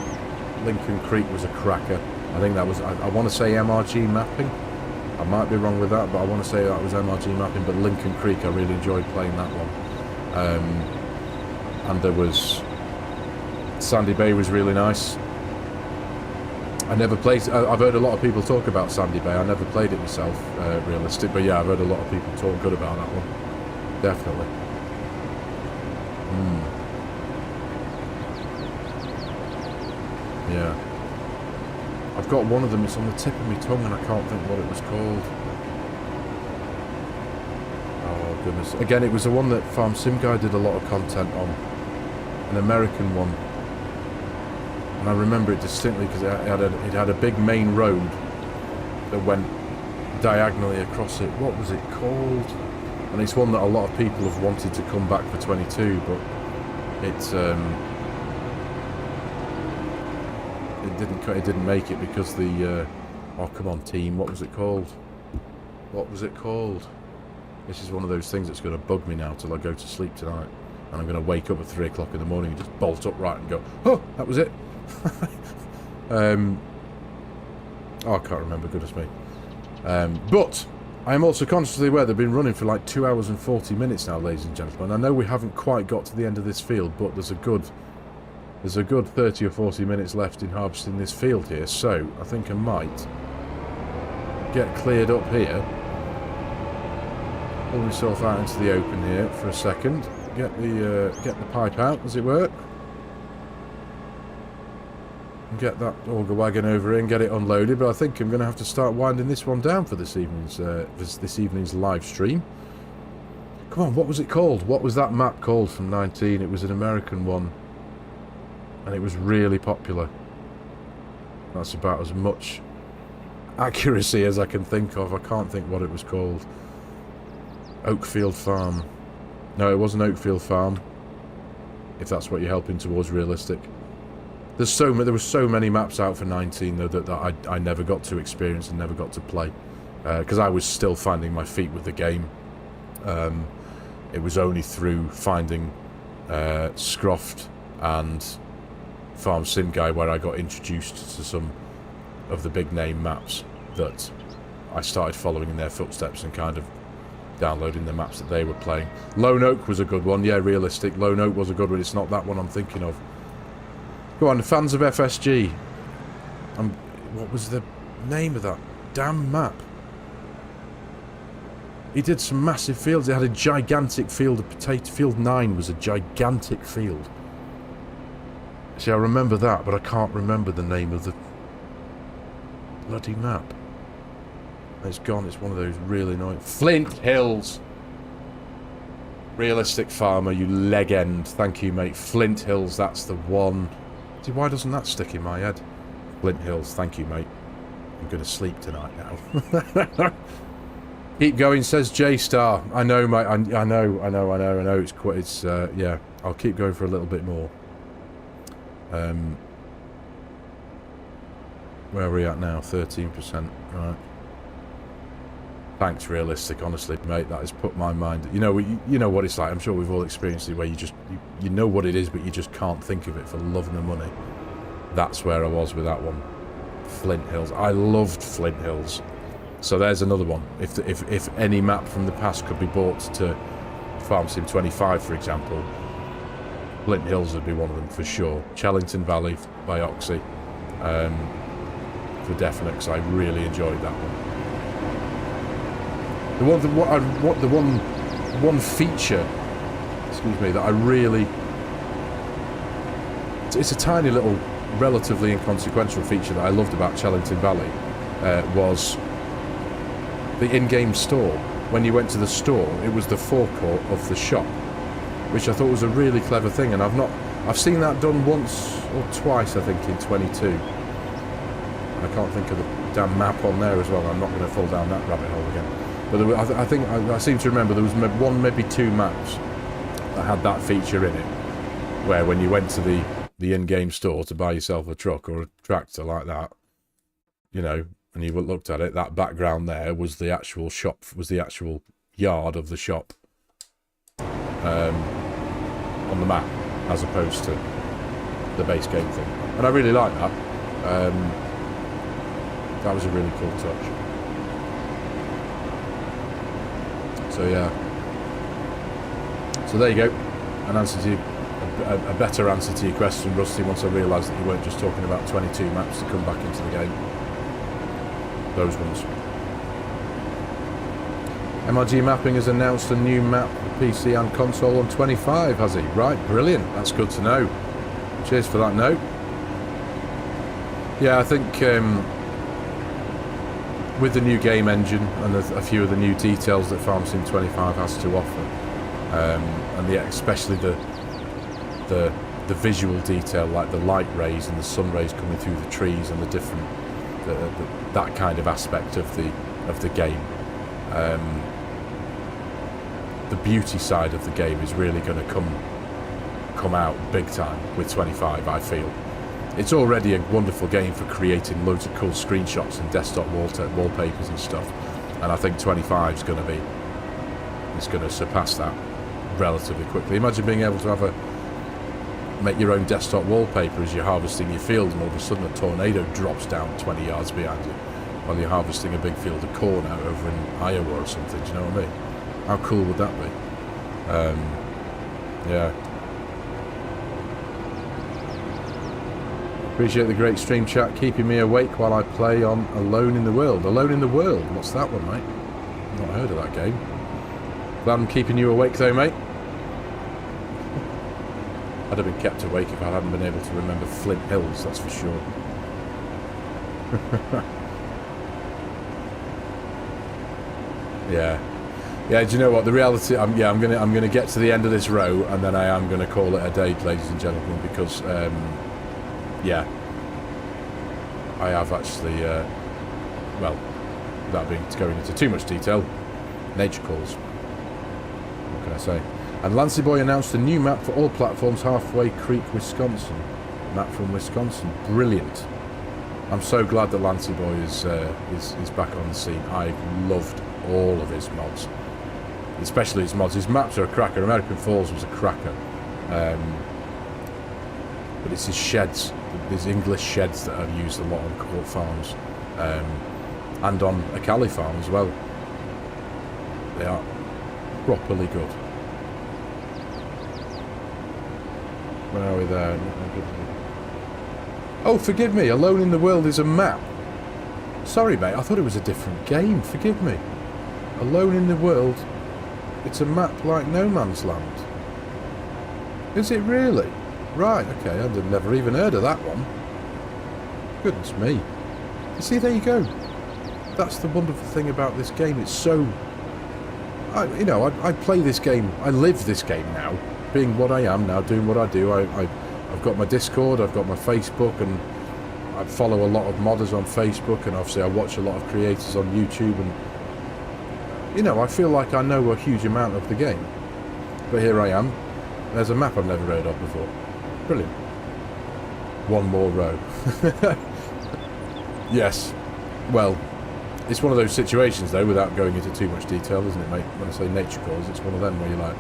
Lincoln Creek was a cracker. I think that was. I want to say MRG mapping. I might be wrong with that, but I want to say that was MRG mapping. But Lincoln Creek, I really enjoyed playing that one. And there was Sandy Bay was really nice. I never played. I've heard a lot of people talk about Sandy Bay. I never played it myself, realistic. But yeah, I've heard a lot of people talk good about that one. Definitely. Yeah. I've got one of them, it's on the tip of my tongue and I can't think what it was called. Oh goodness. Again, it was the one that FARMERSIM guy did a lot of content on. An American one. And I remember it distinctly because it had a big main road that went diagonally across it. What was it called? And it's one that a lot of people have wanted to come back for 22, but it's it didn't make it because the oh come on team, what was it called? What was it called? This is one of those things that's going to bug me now till I go to sleep tonight, and I'm going to wake up at 3 o'clock in the morning and just bolt upright and go, oh, that was it. Oh, I can't remember, goodness me. But I am also consciously aware they've been running for like 2 hours and 40 minutes now, ladies and gentlemen. I know we haven't quite got to the end of this field, but there's a good 30 or 40 minutes left in harvesting this field here, so I think I might get cleared up here, pull myself out into the open here for a second, get the pipe out, as it were, and get that auger wagon over here and get it unloaded. But I think I'm going to have to start winding this one down for this evening's live stream. Come on, what was it called? What was that map called from 19? It was an American one. And it was really popular. That's about as much accuracy as I can think of. I can't think what it was called. Oakfield Farm. No, it wasn't Oakfield Farm. If that's what you're helping towards realistic. There were so many maps out for 19 though that I never got to experience and never got to play. Because I was still finding my feet with the game. It was only through finding Scroft and FARMERSIM guy where I got introduced to some of the big name maps that I started following in their footsteps and kind of downloading the maps that they were playing. Lone Oak was a good one, yeah, realistic. Lone Oak was a good one, it's not that one I'm thinking of. Go on, fans of FSG. What was the name of that damn map? He did some massive fields, he had a gigantic field of potato. Field 9 was a gigantic field. See, I remember that, but I can't remember the name of the bloody map. It's gone, it's one of those really annoying... Flint Hills! Realistic Farmer, you leg end. Thank you, mate. Flint Hills, that's the one. See, why doesn't that stick in my head? Flint Hills, thank you, mate. I'm going to sleep tonight now. Keep going, says J-Star. I know, mate. I know. It's quite... It's, yeah. I'll keep going for a little bit more. Where are we at now? 13%. Right. Thanks, realistic. Honestly, mate, that has put my mind. You know what it's like. I'm sure we've all experienced it, where you just you know what it is, but you just can't think of it for love and the money. That's where I was with that one. Flint Hills. I loved Flint Hills. So there's another one. If any map from the past could be bought to FARMERSIM 25, for example, Flint Hills would be one of them for sure. Chellington Valley by Oxy, for definite, because I really enjoyed that one. The one feature, excuse me, that I really... It's a tiny little, relatively inconsequential feature that I loved about Chellington Valley, was the in-game store. When you went to the store, it was the forecourt of the shop, which I thought was a really clever thing, and I've seen that done once or twice, I think, in 22. I can't think of the damn map on there as well. I'm not going to fall down that rabbit hole again. But I seem to remember there was one, maybe two maps that had that feature in it, where when you went to the in-game store to buy yourself a truck or a tractor like that, you know, and you looked at it, that background there was the actual shop, was the actual yard of the shop on the map, as opposed to the base game thing. And I really like that. That was a really cool touch. So yeah. So there you go. An answer to a better answer to your question, Rusty, once I realised that you weren't just talking about 22 maps to come back into the game. Those ones. MRG Mapping has announced a new map for PC and console on 25, has he? Right, brilliant. That's good to know. Cheers for that note. Yeah, I think with the new game engine and a few of the new details that FARMERSIM 25 has to offer, and especially the visual detail, like the light rays and the sun rays coming through the trees and the different that kind of aspect of the game. The beauty side of the game is really going to come out big time with 25, I feel. It's already a wonderful game for creating loads of cool screenshots and desktop wallpapers and stuff, and I think 25 is going to surpass that relatively quickly. Imagine being able to make your own desktop wallpaper as you're harvesting your field, and all of a sudden a tornado drops down 20 yards behind you while you're harvesting a big field of corn out over in Iowa or something. Do you know what I mean? How cool would that be? Yeah. Appreciate the great stream chat, keeping me awake while I play on Alone in the World. Alone in the World? What's that one, mate? Not heard of that game. Glad I'm keeping you awake though, mate. I'd have been kept awake if I hadn't been able to remember Flint Hills, that's for sure. Yeah. Yeah, do you know what? The reality, I'm gonna get to the end of this row, and then I am gonna call it a day, ladies and gentlemen, because yeah, I have actually well, without going into too much detail, nature calls. What can I say? And Lancy Boy announced a new map for all platforms, Halfway Creek, Wisconsin. Map from Wisconsin, brilliant. I'm so glad that Lancy Boy is back on the scene. I've loved all of his mods, especially his mods. His maps are a cracker. American Falls was a cracker, but it's his sheds, his English sheds that I've used a lot on Court Farms, and on a Cali farm as well. They are properly good. Where are we there? Oh, forgive me. Alone in the World is a map. Sorry, mate. I thought it was a different game. Forgive me. Alone in the World. It's a map like No Man's Land. Is it really? Right, okay. I'd never even heard of that one. Goodness me. You see, there you go. That's the wonderful thing about this game. It's so... I play this game. I live this game now. Being what I am now, doing what I do. I've got my Discord, I've got my Facebook, and I follow a lot of modders on Facebook, and obviously I watch a lot of creators on YouTube, and I feel like I know a huge amount of the game. But here I am. There's a map I've never heard of before. Brilliant. One more row. Yes. Well, it's one of those situations though, without going into too much detail, isn't it, mate? When I say nature calls, it's one of them where you're like,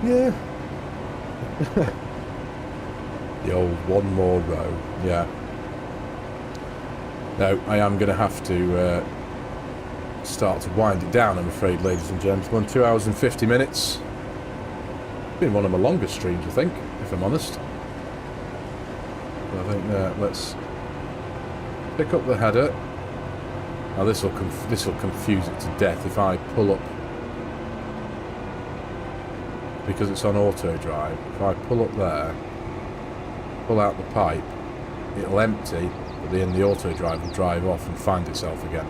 yeah. The old one more row, yeah. No, I am going to have to start to wind it down, I'm afraid, ladies and gentlemen. 2 hours and 50 minutes. Been one of my longest streams, I think, if I'm honest. But I think let's pick up the header. Now this will confuse it to death if I pull up, because it's on auto drive. If I pull up there, pull out the pipe, it'll empty, but then the auto drive will drive off and find itself again.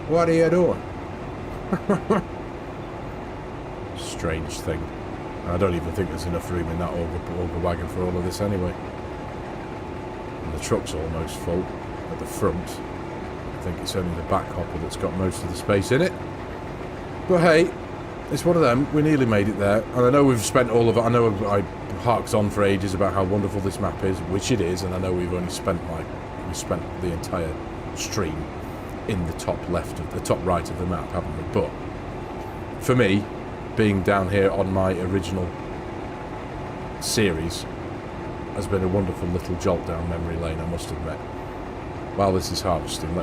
What are you doing? Strange thing. I don't even think there's enough room in that auger wagon for all of this anyway. And the truck's almost full at the front. I think it's only the back hopper that's got most of the space in it. But hey, it's one of them. We nearly made it there. And I know we've spent all of it. I know I harked on for ages about how wonderful this map is, which it is. And I know we've only spent we spent the entire stream in the top right of the map, haven't we? But for me, being down here on my original series has been a wonderful little jolt down memory lane, I must admit. While this is harvesting,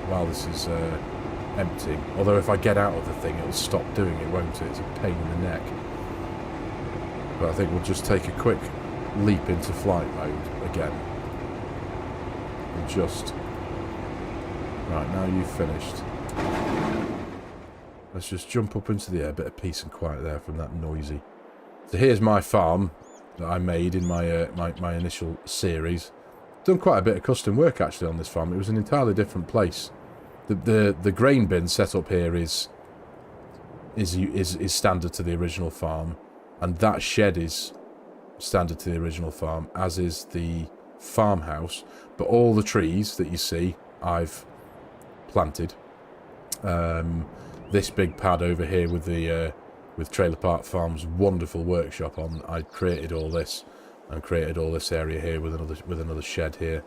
while this is emptying. Although if I get out of the thing, it'll stop doing it, won't it? It's a pain in the neck. But I think we'll just take a quick leap into flight mode again. And just... Right, now you've finished. Let's just jump up into the air. A bit of peace and quiet there from that noisy. So here's my farm. that I made in my my initial series. Done quite a bit of custom work actually on this farm. It was an entirely different place. The grain bin set up here is standard to the original farm, and that shed is standard to the original farm, as is the farmhouse. But all the trees that you see, I've planted. This big pad over here with the with Trailer Park Farm's wonderful workshop on, I created all this, and created all this area here with another shed here,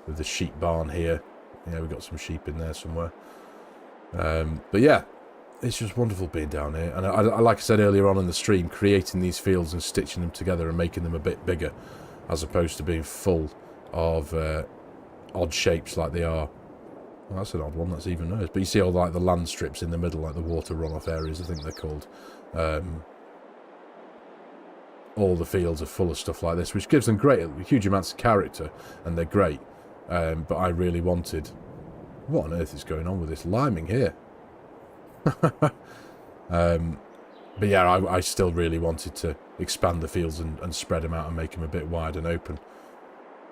with the sheep barn here. Yeah, we've got some sheep in there somewhere. But yeah, it's just wonderful being down here. And I, like I said earlier on in the stream, creating these fields and stitching them together and making them a bit bigger, as opposed to being full of odd shapes like they are. Well, that's an odd one, that's even nice. But you see all like the land strips in the middle, like the water runoff areas, I think they're called. All the fields are full of stuff like this, which gives them huge amounts of character, and they're great. But I really wanted... What on earth is going on with this liming here? But yeah, I still really wanted to expand the fields and spread them out and make them a bit wide and open.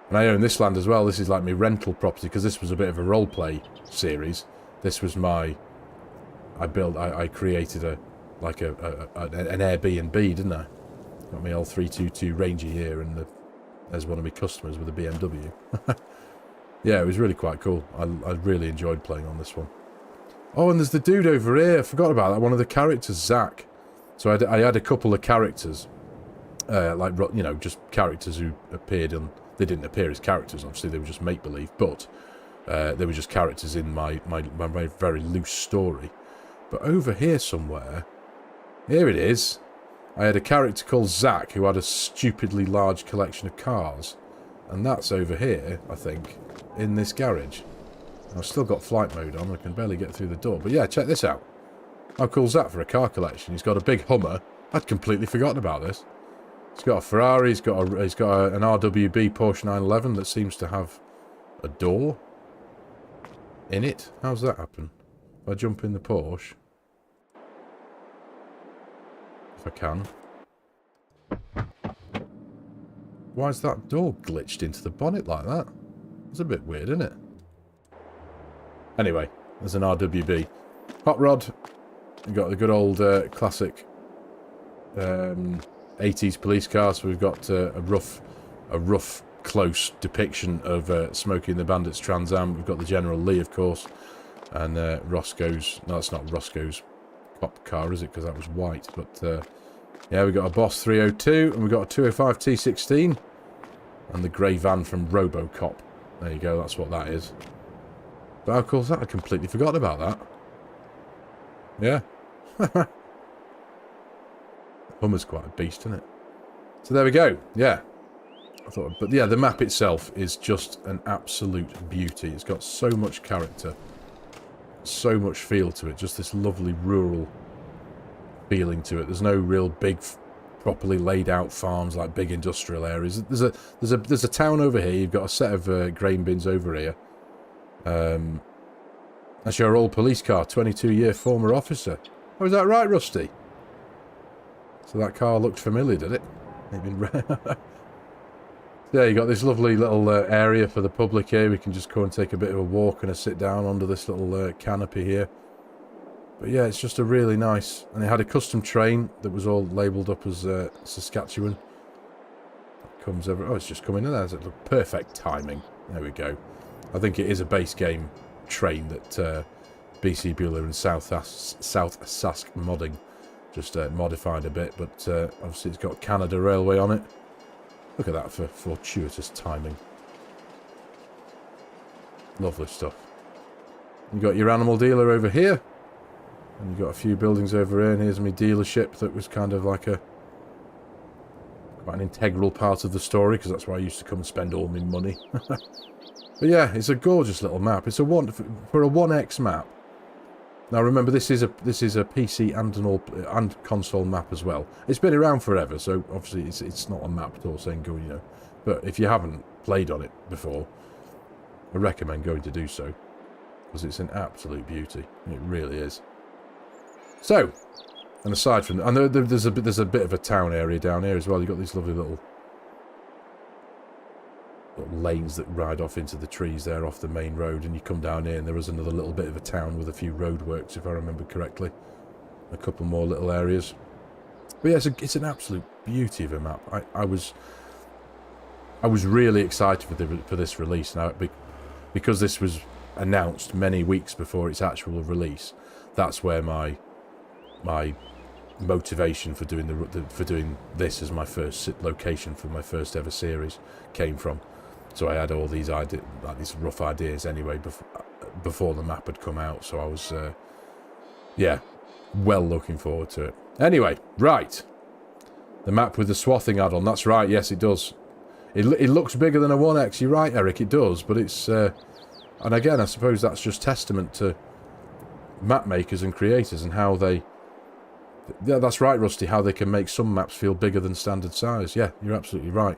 And I own this land as well. This is like my rental property, because this was a bit of a roleplay series. This was my... I created an Airbnb, didn't I? Got my L322 Ranger here, and there's one of my customers with a BMW. Yeah, it was really quite cool. I really enjoyed playing on this one. Oh, and there's the dude over here. I forgot about that. One of the characters, Zach. So I had a couple of characters, like, you know, just characters who appeared on... They didn't appear as characters, obviously. They were just make-believe. But they were just characters in my very loose story. But over here somewhere... Here it is. I had a character called Zach who had a stupidly large collection of cars. And that's over here, I think, in this garage. I've still got flight mode on. I can barely get through the door. But yeah, check this out. How cool is that for a car collection? He's got a big Hummer. I'd completely forgotten about this. He's got a Ferrari. He's got an RWB Porsche 911 that seems to have a door in it. How's that happen? If I jump in the Porsche... If I can. Why is that door glitched into the bonnet like that? It's a bit weird, isn't it? Anyway, there's an RWB. Hot rod. We've got the good old classic 80s police car. So we've got a rough, close depiction of Smokey and the Bandits Trans Am. We've got the General Lee, of course. And Roscoe's... No, that's not Roscoe's cop car, is it? Because that was white. But yeah, we've got a Boss 302, and we've got a 205 T16, and the grey van from RoboCop. There you go, that's what that is. But how cool is that? I completely forgot about that. Yeah. Hummer's quite a beast, isn't it? So there we go. Yeah. But yeah, the map itself is just an absolute beauty. It's got so much character. So much feel to it, just this lovely rural feeling to it. There's no real big, properly laid out farms like big industrial areas. There's a town over here. You've got a set of grain bins over here. That's your old police car, 22-year former officer. Oh, is that right, Rusty? So that car looked familiar, did it? Maybe. Yeah, you got this lovely little area for the public here. We can just go and take a bit of a walk and a sit down under this little canopy here. But yeah, it's just a really nice... And it had a custom train that was all labelled up as Saskatchewan. That comes over... Oh, it's just coming in there. Look, perfect timing. There we go. I think it is a base game train that BC Buhler and South Sask modding just modified a bit. But obviously it's got Canada Railway on it. Look at that for fortuitous timing. Lovely stuff. You've got your animal dealer over here. And you've got a few buildings over here. And here's my dealership that was kind of like quite an integral part of the story. Because that's where I used to come and spend all my money. But yeah, it's a gorgeous little map. It's for a 1X map. Now remember, this is a PC and console map as well. It's been around forever, so obviously it's not a map at all saying go, you know. But if you haven't played on it before, I recommend going to do so, because it's an absolute beauty. It really is. So, and aside from that, I know there's a bit of a town area down here as well. You've got these lovely little lanes that ride off into the trees there off the main road, and you come down here and there is another little bit of a town with a few roadworks, if I remember correctly. A couple more little areas. But yeah, it's an absolute beauty of a map. I was really excited for this release. Now, because this was announced many weeks before its actual release, that's where my motivation for doing this as my first location for my first ever series came from. So I had all these these rough ideas anyway before the map had come out. So I was yeah, well looking forward to it. Anyway, right, the map with the swathing add-on. That's right. Yes, it does. It looks bigger than a 1X. You're right, Eric. It does, but it's and again, I suppose that's just testament to map makers and creators and how they. Yeah, that's right, Rusty. How they can make some maps feel bigger than standard size. Yeah, you're absolutely right.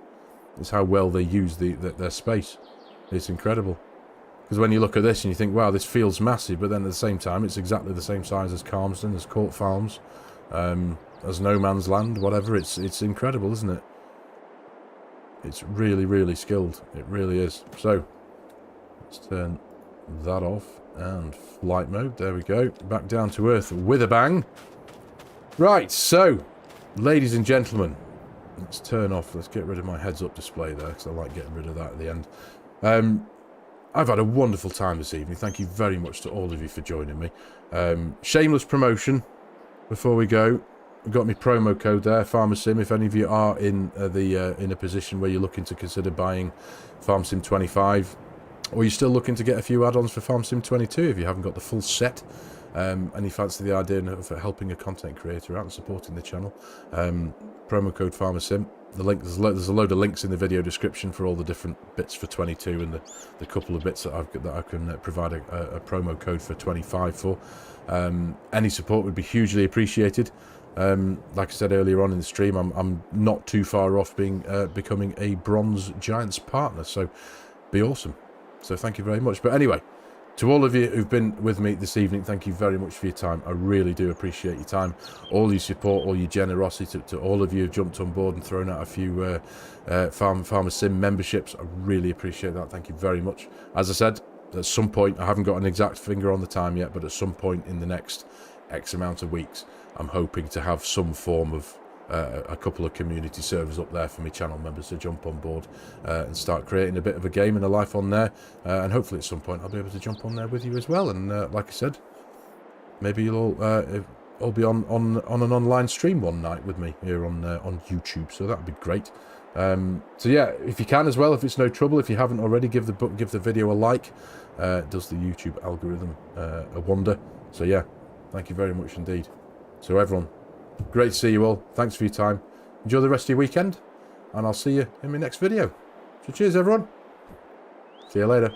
It's how well they use their space. It's incredible. Because when you look at this and you think, wow, this feels massive, but then at the same time, it's exactly the same size as Calmsden, as Court Farms, as No Man's Land, whatever. It's incredible, isn't it? It's really, really skilled. It really is. So, let's turn that off and flight mode. There we go. Back down to earth with a bang. Right, so, ladies and gentlemen, let's turn off. Let's get rid of my heads-up display there, because I like getting rid of that at the end. I've had a wonderful time this evening. Thank you very much to all of you for joining me. Shameless promotion before we go. I've got my promo code there, FARMERSIM. If any of you are in in a position where you're looking to consider buying FARMERSIM 25, or you're still looking to get a few add-ons for FARMERSIM 22 if you haven't got the full set, and you fancy the idea of helping a content creator out and supporting the channel, promo code FARMERSIM. The link, there's a load of links in the video description for all the different bits for 22 and the couple of bits that I can provide a promo code for 25 for. Any support would be hugely appreciated. Like I said earlier on in the stream, I'm not too far off becoming a Bronze Giants partner, so be awesome. So thank you very much. But anyway, to all of you who've been with me this evening, thank you very much for your time. I really do appreciate your time, all your support, all your generosity to all of you who've jumped on board and thrown out a few FARMERSIM memberships. I really appreciate that. Thank you very much. As I said, at some point, I haven't got an exact finger on the time yet, but at some point in the next X amount of weeks, I'm hoping to have some form of a couple of community servers up there for my channel members to jump on board and start creating a bit of a game and a life on there, and hopefully at some point I'll be able to jump on there with you as well, and like I said, maybe you'll all be on an online stream one night with me here on YouTube, so that'd be great. So yeah, if you can as well, if it's no trouble, if you haven't already, give the video a like. It does the YouTube algorithm a wonder. So yeah, thank you very much indeed. So everyone, great to see you all. Thanks for your time. Enjoy the rest of your weekend, and I'll see you in my next video. So cheers, everyone. See you later.